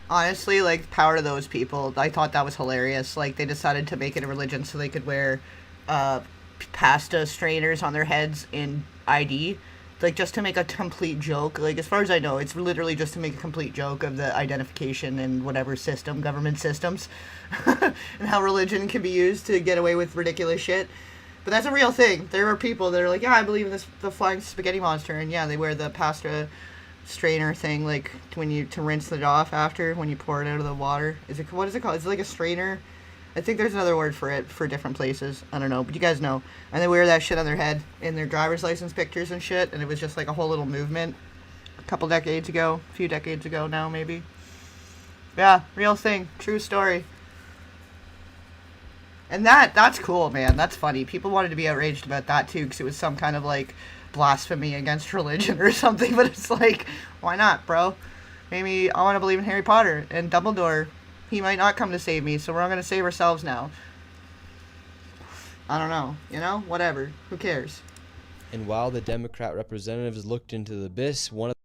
Honestly, like, power to those people. I thought that was hilarious. Like, they decided to make it a religion so they could wear pasta strainers on their heads in ID. Like, just to make a complete joke. Like, as far as I know, it's literally just to make a complete joke of the identification and whatever system, government systems, and how religion can be used to get away with ridiculous shit. But that's a real thing. There are people that are like, yeah, I believe in the flying spaghetti monster, and yeah, they wear the pasta strainer thing, like to rinse it off after when you pour it out of the water. What is it called? Is it like a strainer? I think there's another word for it for different places. I don't know, but you guys know. And they wear that shit on their head in their driver's license pictures and shit, and it was just like a whole little movement a few decades ago now maybe. Yeah, real thing, true story. And that's cool, man. That's funny. People wanted to be outraged about that too, because it was some kind of like blasphemy against religion or something, but it's like, why not, bro? Maybe I want to believe in Harry Potter and Dumbledore. He might not come to save me, so we're all going to save ourselves now. I don't know, whatever, who cares? And while the Democrat representatives looked into the abyss, one of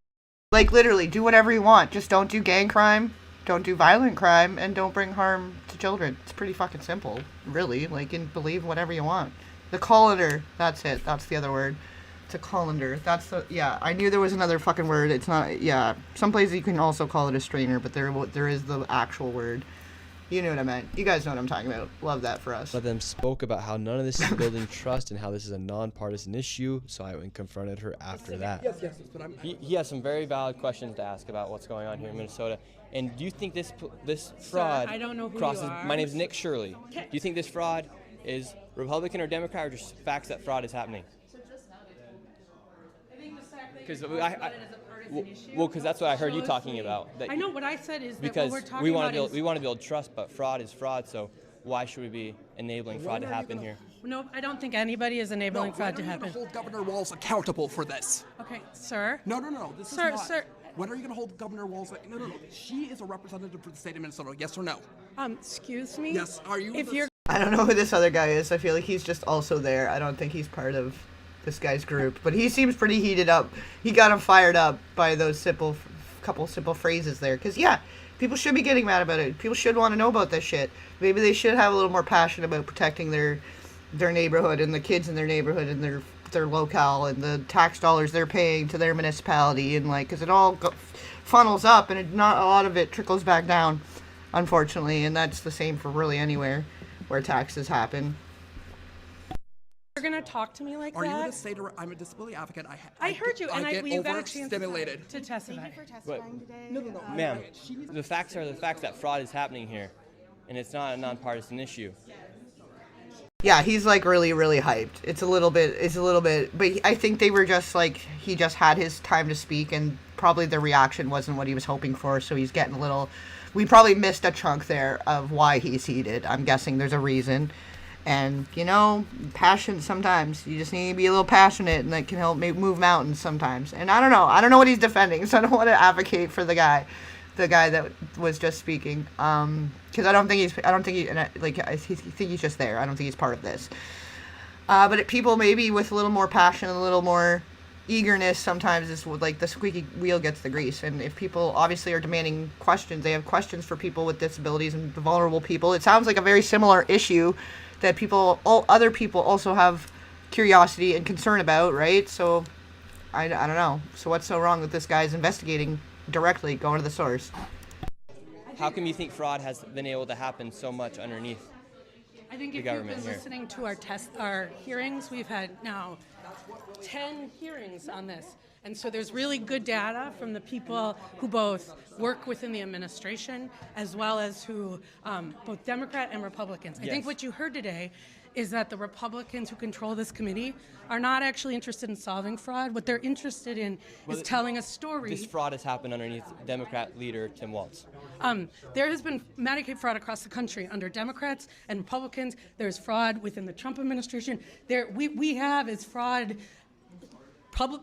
like, literally, do whatever you want, just don't do gang crime, don't do violent crime, and don't bring harm to children. It's pretty fucking simple, really. Like, and believe whatever you want. The colander, that's it, that's the other word. It's a colander. That's the, yeah, I knew there was another fucking word. It's not, yeah. Some places you can also call it a strainer, but there is the actual word. You know what I meant. You guys know what I'm talking about. Love that for us. One of them spoke about how none of this is building trust and how this is a non-partisan issue, so I went and confronted her after that. Yes, but He has some very valid questions to ask about what's going on here in Minnesota. And do you think this fraud I don't know who crosses... you are. My name's Nick Shirley. Do you think this fraud is Republican or Democrat, or just facts that fraud is happening? Because because that's what I heard you talking about. I know what I said is that because what we're talking we want about to build trust, but fraud is fraud. So why should we be enabling fraud to happen here? No, I don't think anybody is enabling fraud to happen. Hold Governor Walz accountable for this. Okay, sir. No. This Sir, is not. sir. When are you going to hold Governor Walz? No. She is a representative for the state of Minnesota. Yes or no? Excuse me. Yes. Are you? If you're. I don't know who this other guy is. I feel like he's just also there. I don't think he's part of this guy's group, but he seems pretty heated up. He got him fired up by those couple simple phrases there. Because, yeah, people should be getting mad about it. People should want to know about this shit. Maybe they should have a little more passion about protecting their neighborhood and the kids in their neighborhood and their locale and the tax dollars they're paying to their municipality, and like, because it all funnels up, and not a lot of it trickles back down, unfortunately. And that's the same for really anywhere where taxes happen. You're gonna talk to me like Are that? you going to say to her, I'm a disability advocate? I heard you, and get you got a chance overstimulated. to testify. No. Ma'am, the facts are the facts that fraud is happening here, and it's not a nonpartisan issue. Yeah, he's like really, really hyped. It's a little bit, but I think they were just like, he just had his time to speak, and probably the reaction wasn't what he was hoping for, so he's getting a little, we probably missed a chunk there of why he's heated. I'm guessing there's a reason. And, you know, passion sometimes. You just need to be a little passionate, and that can help move mountains sometimes. And I don't know what he's defending, so I don't want to advocate for the guy that was just speaking. Because I think he's just there. I don't think he's part of this. But people maybe with a little more passion and a little more eagerness sometimes is like the squeaky wheel gets the grease. And if people obviously are demanding questions, they have questions for people with disabilities and the vulnerable people. It sounds like a very similar issue that other people also have curiosity and concern about, right? So, I don't know. So what's so wrong with this guy's investigating directly, going to the source? How come you think fraud has been able to happen so much underneath I think the if you've government been here? listening to our hearings, we've had now 10 hearings on this. And so there's really good data from the people who both work within the administration as well as who, both Democrat and Republicans. I think what you heard today is that the Republicans who control this committee are not actually interested in solving fraud. What they're interested in is telling a story. This fraud has happened underneath Democrat leader Tim Walz. There has been Medicaid fraud across the country under Democrats and Republicans. There's fraud within the Trump administration. We have is fraud.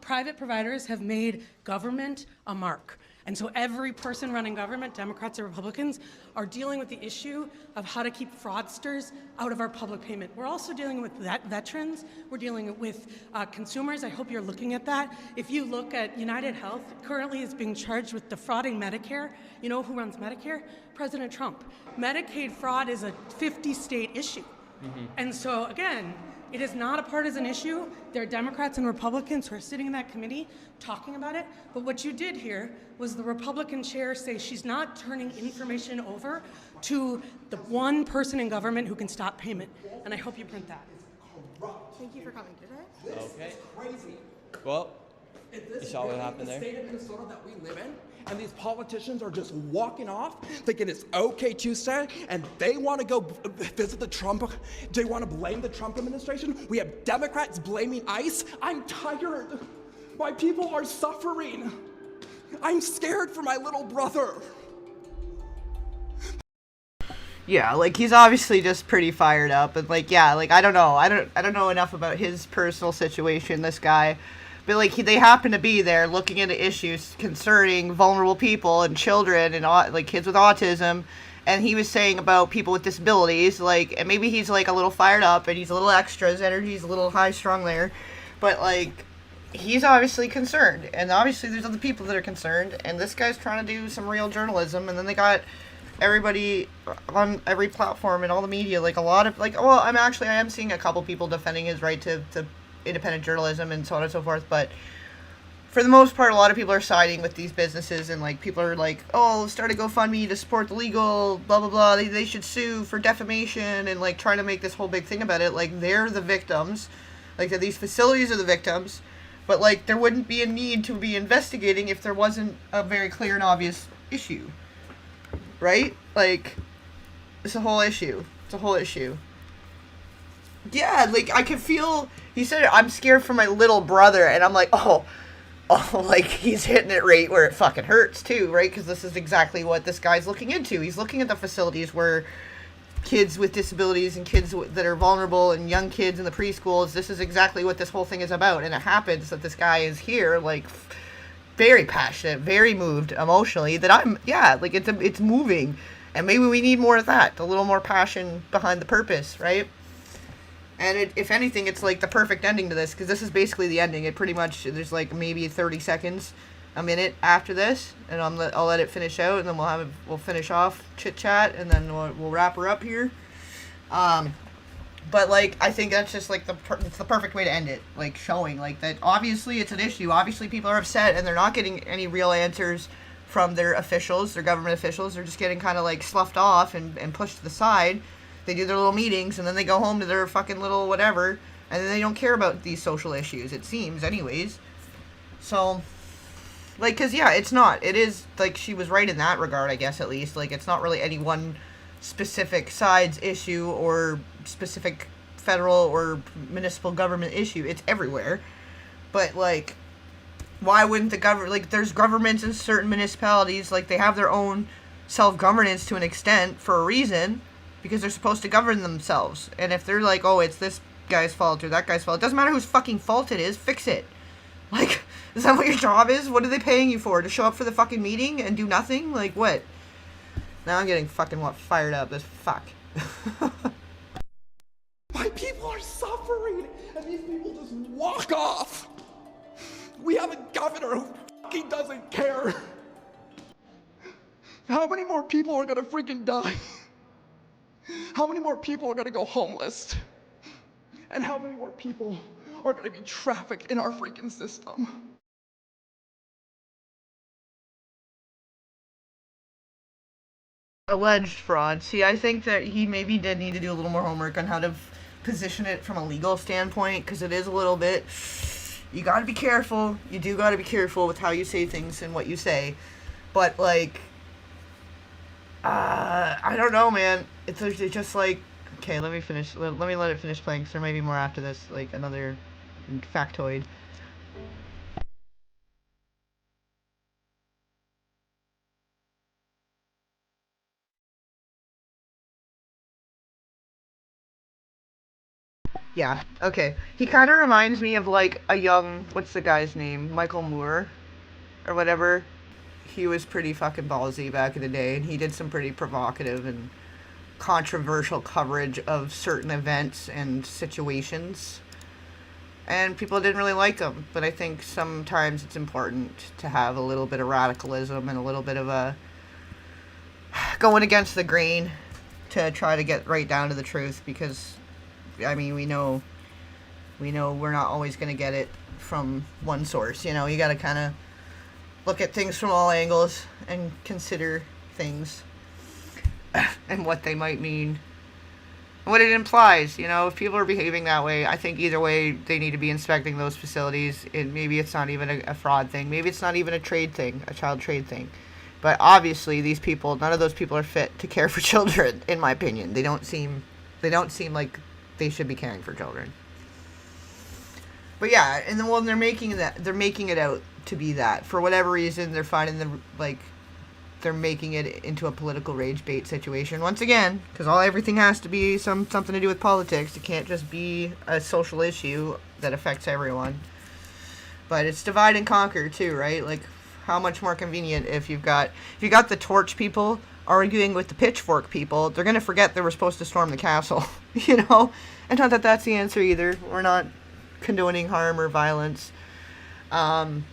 Private providers have made government a mark. And so every person running government, Democrats or Republicans, are dealing with the issue of how to keep fraudsters out of our public payment. We're also dealing with veterans. We're dealing with consumers. I hope you're looking at that. If you look at United Health, currently is being charged with defrauding Medicare. You know who runs Medicare? President Trump. Medicaid fraud is a 50-state issue. And so, again, it is not a partisan issue. There are Democrats and Republicans who are sitting in that committee talking about it. But what you did here was the Republican chair say she's not turning information over to the one person in government who can stop payment. And I hope you print that. Thank you for coming today. Okay. Well, you saw what happened there? The state of Minnesota that we live in, and these politicians are just walking off thinking it's okay Tuesday, and they want to go visit the Trump, they want to blame the Trump administration. We have Democrats blaming ICE. I'm tired. My people are suffering. I'm scared for my little brother. Yeah, like he's obviously just pretty fired up, and like, yeah, like I don't know enough about his personal situation, this guy. But like they happen to be there looking into issues concerning vulnerable people and children and like kids with autism, and he was saying about people with disabilities, like, and maybe he's like a little fired up and he's a little extra, his energy's a little high strung there, but like he's obviously concerned, and obviously there's other people that are concerned, and this guy's trying to do some real journalism, and then they got everybody on every platform and all the media, like a lot of like, well, I am seeing a couple people defending his right to independent journalism and so on and so forth, but for the most part a lot of people are siding with these businesses, and like people are like, oh, start a GoFundMe to support the legal blah blah blah, they should sue for defamation, and like trying to make this whole big thing about it, like they're the victims, like that these facilities are the victims, but like there wouldn't be a need to be investigating if there wasn't a very clear and obvious issue, right? Like it's a whole issue. Yeah, like I could feel, he said, I'm scared for my little brother, and I'm like, oh, like he's hitting it right where it fucking hurts too, right? Because this is exactly what this guy's looking into. He's looking at the facilities where kids with disabilities and kids that are vulnerable and young kids in the preschools, this is exactly what this whole thing is about. And it happens that this guy is here, like very passionate, very moved emotionally, that like it's moving. And maybe we need more of that, a little more passion behind the purpose, right? And if anything, it's like the perfect ending to this, because this is basically the ending. It pretty much, there's like maybe 30 seconds, a minute after this, and I'll let it finish out, and then we'll finish off chit chat, and then we'll wrap her up here. But like I think that's just like it's the perfect way to end it, like showing like that obviously it's an issue. Obviously people are upset, and they're not getting any real answers from their officials, their government officials. They're just getting kind of like sloughed off and pushed to the side. They do their little meetings and then they go home to their fucking little whatever, and then they don't care about these social issues, it seems, anyways. So, like, because, yeah, it's not. It is, like, she was right in that regard, I guess, at least. Like, it's not really any one specific side's issue or specific federal or municipal government issue. It's everywhere. But, like, why wouldn't the government, like, there's governments in certain municipalities, like, they have their own self-governance to an extent for a reason, because they're supposed to govern themselves. And if they're like, oh, it's this guy's fault or that guy's fault, it doesn't matter whose fucking fault it is, fix it. Like, is that what your job is? What are they paying you for? To show up for the fucking meeting and do nothing? Like, what? Now I'm getting fucking fired up as fuck. My people are suffering, and these people just walk off. We have a governor who fucking doesn't care. How many more people are gonna freaking die? How many more people are gonna go homeless? And how many more people are gonna be trafficked in our freaking system? Alleged fraud. See, I think that he maybe did need to do a little more homework on how to position it from a legal standpoint, because it is a little bit, you gotta be careful. You do gotta be careful with how you say things and what you say. But, like, I don't know, man. It's just like, okay, let me finish. Let me let it finish playing, because there may be more after this, like another factoid. Yeah, okay. He kind of reminds me of, like, a young, what's the guy's name? Michael Moore? Or whatever. He was pretty fucking ballsy back in the day, and he did some pretty provocative and controversial coverage of certain events and situations. And people didn't really like him, but I think sometimes it's important to have a little bit of radicalism and a little bit of a going against the grain to try to get right down to the truth, because I mean, we know we're not always going to get it from one source. You know, you got to kind of look at things from all angles and consider things and what they might mean, what it implies. You know, if people are behaving that way, I think either way they need to be inspecting those facilities. And maybe it's not even a fraud thing. Maybe it's not even a trade thing, a child trade thing. But obviously, these people, none of those people are fit to care for children, in my opinion. They don't seem like they should be caring for children. But yeah, and then, well, they're making it out to be that. For whatever reason, they're finding they're making it into a political rage bait situation. Once again, because everything has to be something to do with politics. It can't just be a social issue that affects everyone. But it's divide and conquer too, right? Like, how much more convenient if you got the torch people arguing with the pitchfork people. They're going to forget they were supposed to storm the castle, you know? And not that that's the answer either. We're not condoning harm or violence. But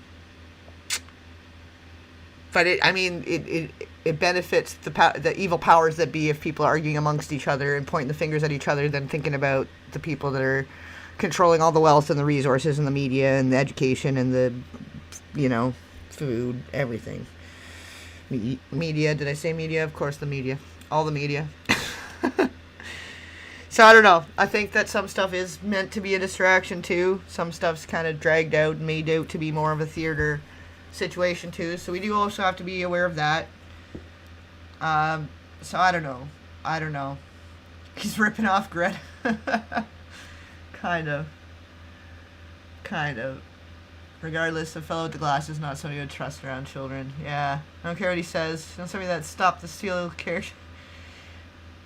it benefits the evil powers that be if people are arguing amongst each other and pointing the fingers at each other than thinking about the people that are controlling all the wealth and the resources and the media and the education and the, you know, food, everything. Media, did I say media? Of course, the media. All the media. So, I don't know. I think that some stuff is meant to be a distraction, too. Some stuff's kind of dragged out and made out to be more of a theater situation, too. So, we do also have to be aware of that. So, I don't know. He's ripping off Greta. Kind of. Regardless, a fellow with the glasses, not somebody you would trust around children. Yeah. I don't care what he says. Not somebody that stopped the steal care.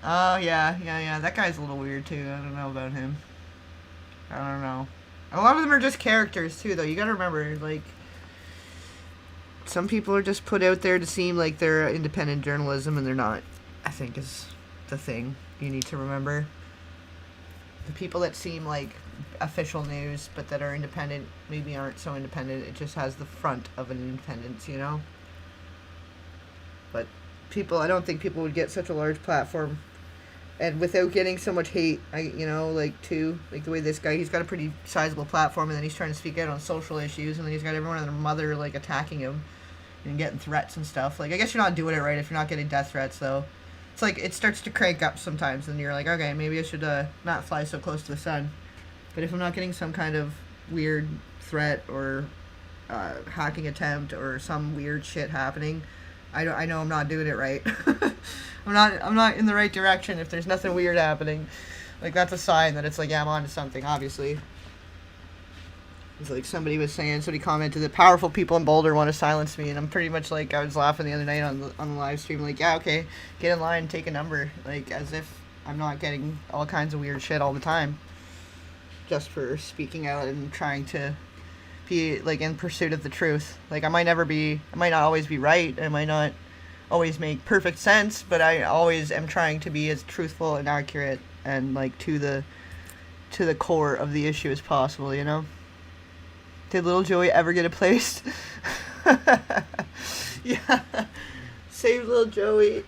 Oh, yeah. That guy's a little weird, too. I don't know about him. I don't know. A lot of them are just characters, too, though. You gotta remember, like, some people are just put out there to seem like they're independent journalism, and they're not, I think, is the thing you need to remember. The people that seem like official news, but that are independent, maybe aren't so independent. It just has the front of an independence, you know? But I don't think people would get such a large platform and without getting so much hate, like the way this guy, he's got a pretty sizable platform, and then he's trying to speak out on social issues, and then he's got everyone and their mother, like, attacking him. and getting threats and stuff. Like, I guess you're not doing it right if you're not getting death threats, though. It's like, it starts to crank up sometimes, and you're like, okay, maybe I should not fly so close to the sun. But if I'm not getting some kind of weird threat or hacking attempt or some weird shit happening, I know I'm not doing it right. I'm not in the right direction if there's nothing weird happening. Like, that's a sign that it's like, yeah, I'm on to something, obviously. It's like somebody commented that powerful people in Boulder want to silence me, and I'm pretty much like, I was laughing the other night on the live stream, like, yeah, okay, get in line, take a number, like, as if I'm not getting all kinds of weird shit all the time, just for speaking out and trying to be, like, in pursuit of the truth. Like, I might not always be right, I might not always make perfect sense, but I always am trying to be as truthful and accurate and, like, to the core of the issue as possible, you know? Did little Joey ever get a place? Yeah. Save little Joey.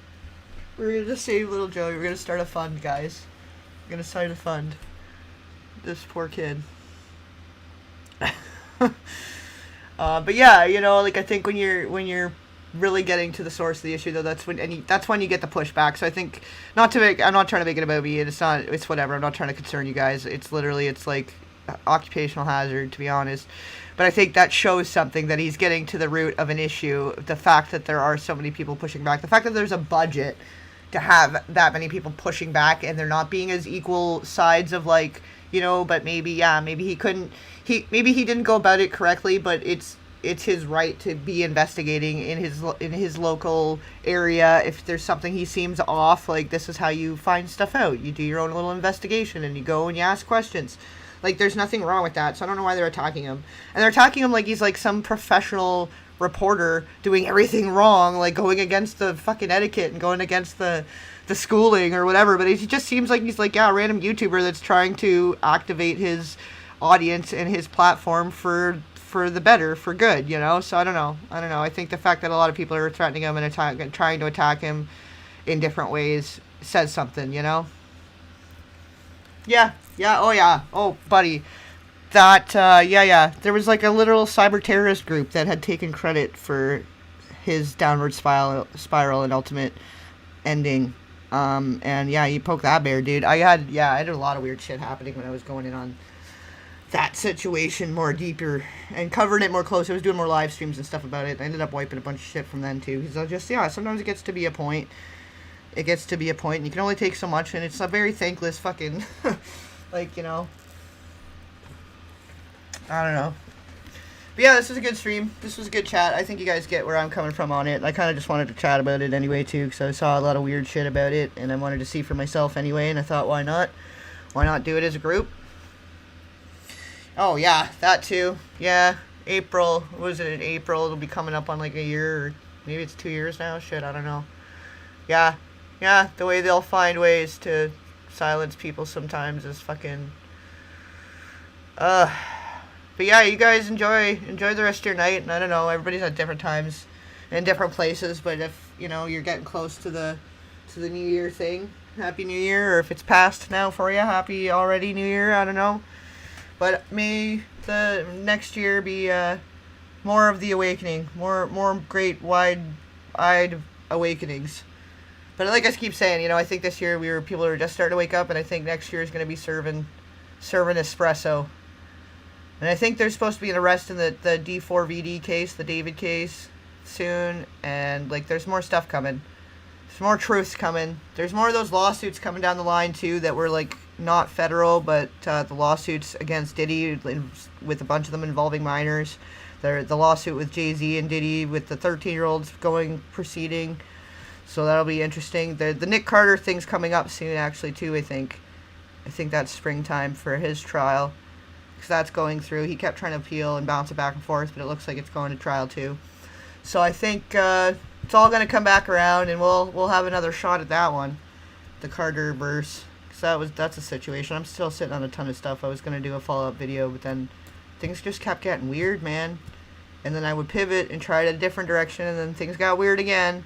We're gonna just save little Joey. We're gonna start a fund, guys. We're gonna start a fund. This poor kid. But yeah, you know, like, I think when you're really getting to the source of the issue, though, that's when you get the pushback. So I think, I'm not trying to make it about me, and it's whatever. I'm not trying to concern you guys. It's literally, it's like occupational hazard, to be honest. But I think that shows something, that he's getting to the root of an issue. The fact that there are so many people pushing back, the fact that there's a budget to have that many people pushing back, and they're not being as equal sides of, like, you know, but maybe he didn't go about it correctly, but it's his right to be investigating in his local area. If there's something he seems off, like, this is how you find stuff out. You do your own little investigation, and you go and you ask questions. Like, there's nothing wrong with that, so I don't know why they're attacking him. And they're attacking him like he's, like, some professional reporter doing everything wrong, like, going against the fucking etiquette and going against the schooling or whatever. But he just seems like he's, like, yeah, a random YouTuber that's trying to activate his audience and his platform for the better, for good, you know? So I don't know. I think the fact that a lot of people are threatening him and trying to attack him in different ways says something, you know? Yeah, oh, buddy. That, there was, like, a literal cyber terrorist group that had taken credit for his downward spiral and ultimate ending. And yeah, you poke that bear, dude. I had a lot of weird shit happening when I was going in on that situation more deeper and covering it more close. I was doing more live streams and stuff about it. I ended up wiping a bunch of shit from then too, because I just, sometimes it gets to be a point. And you can only take so much, and it's a very thankless fucking, like, you know, I don't know. But yeah, this was a good stream. This was a good chat. I think you guys get where I'm coming from on it. I kind of just wanted to chat about it anyway too, because I saw a lot of weird shit about it, and I wanted to see for myself anyway, and I thought, why not? Why not do it as a group? Oh yeah, that too. Yeah, April. What was it in April? It'll be coming up on like a year, or maybe it's 2 years now. Shit, I don't know. Yeah, the way they'll find ways to silence people sometimes is fucking... But yeah, you guys enjoy the rest of your night, and I don't know, everybody's at different times in different places, but if, you know, you're getting close to the New Year thing, Happy New Year, or if it's past now for you, Happy already New Year, I don't know. But may the next year be more of the awakening, more great, wide-eyed awakenings. But like I keep saying, you know, I think this year people are just starting to wake up, and I think next year is going to be serving espresso. And I think there's supposed to be an arrest in the D4VD case, the David case, soon, and, like, there's more stuff coming. There's more truths coming. There's more of those lawsuits coming down the line, too, that were, like, not federal, but the lawsuits against Diddy, with a bunch of them involving minors. The lawsuit with Jay-Z and Diddy with the 13-year-olds proceeding. So that'll be interesting. The Nick Carter thing's coming up soon, actually, too, I think. I think that's springtime for his trial, because that's going through. He kept trying to appeal and bounce it back and forth, but it looks like it's going to trial, too. So I think it's all going to come back around, and we'll have another shot at that one, the Carter verse. Because that's a situation. I'm still sitting on a ton of stuff. I was going to do a follow-up video, but then things just kept getting weird, man. And then I would pivot and try it a different direction, and then things got weird again.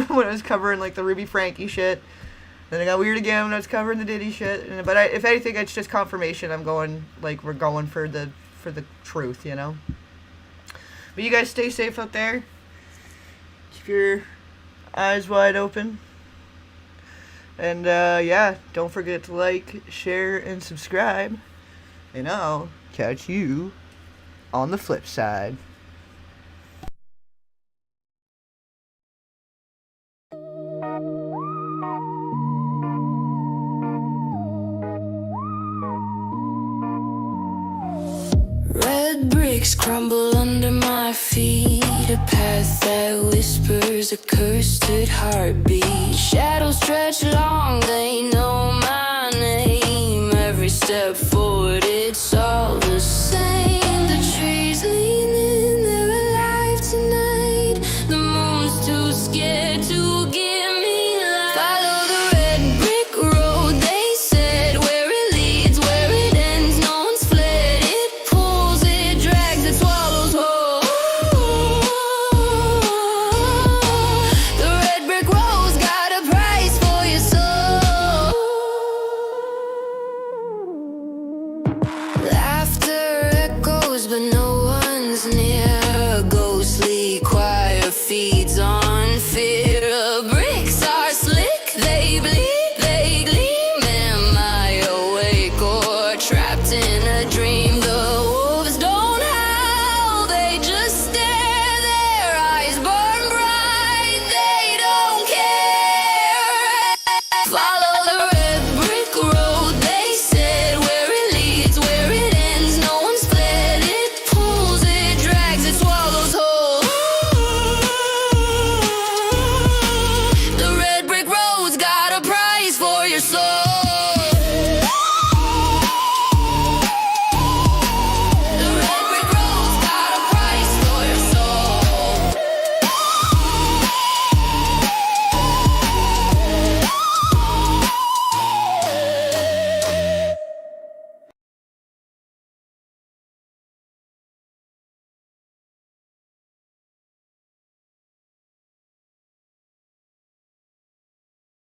When I was covering, like, the Ruby Frankie shit. Then it got weird again when I was covering the Diddy shit. But if anything, it's just confirmation. We're going for the truth, you know? But you guys stay safe out there. Keep your eyes wide open. And yeah, don't forget to like, share, and subscribe. And I'll catch you on the flip side. Red bricks crumble under my feet, a path that whispers a cursed heartbeat. Shadows stretch long, they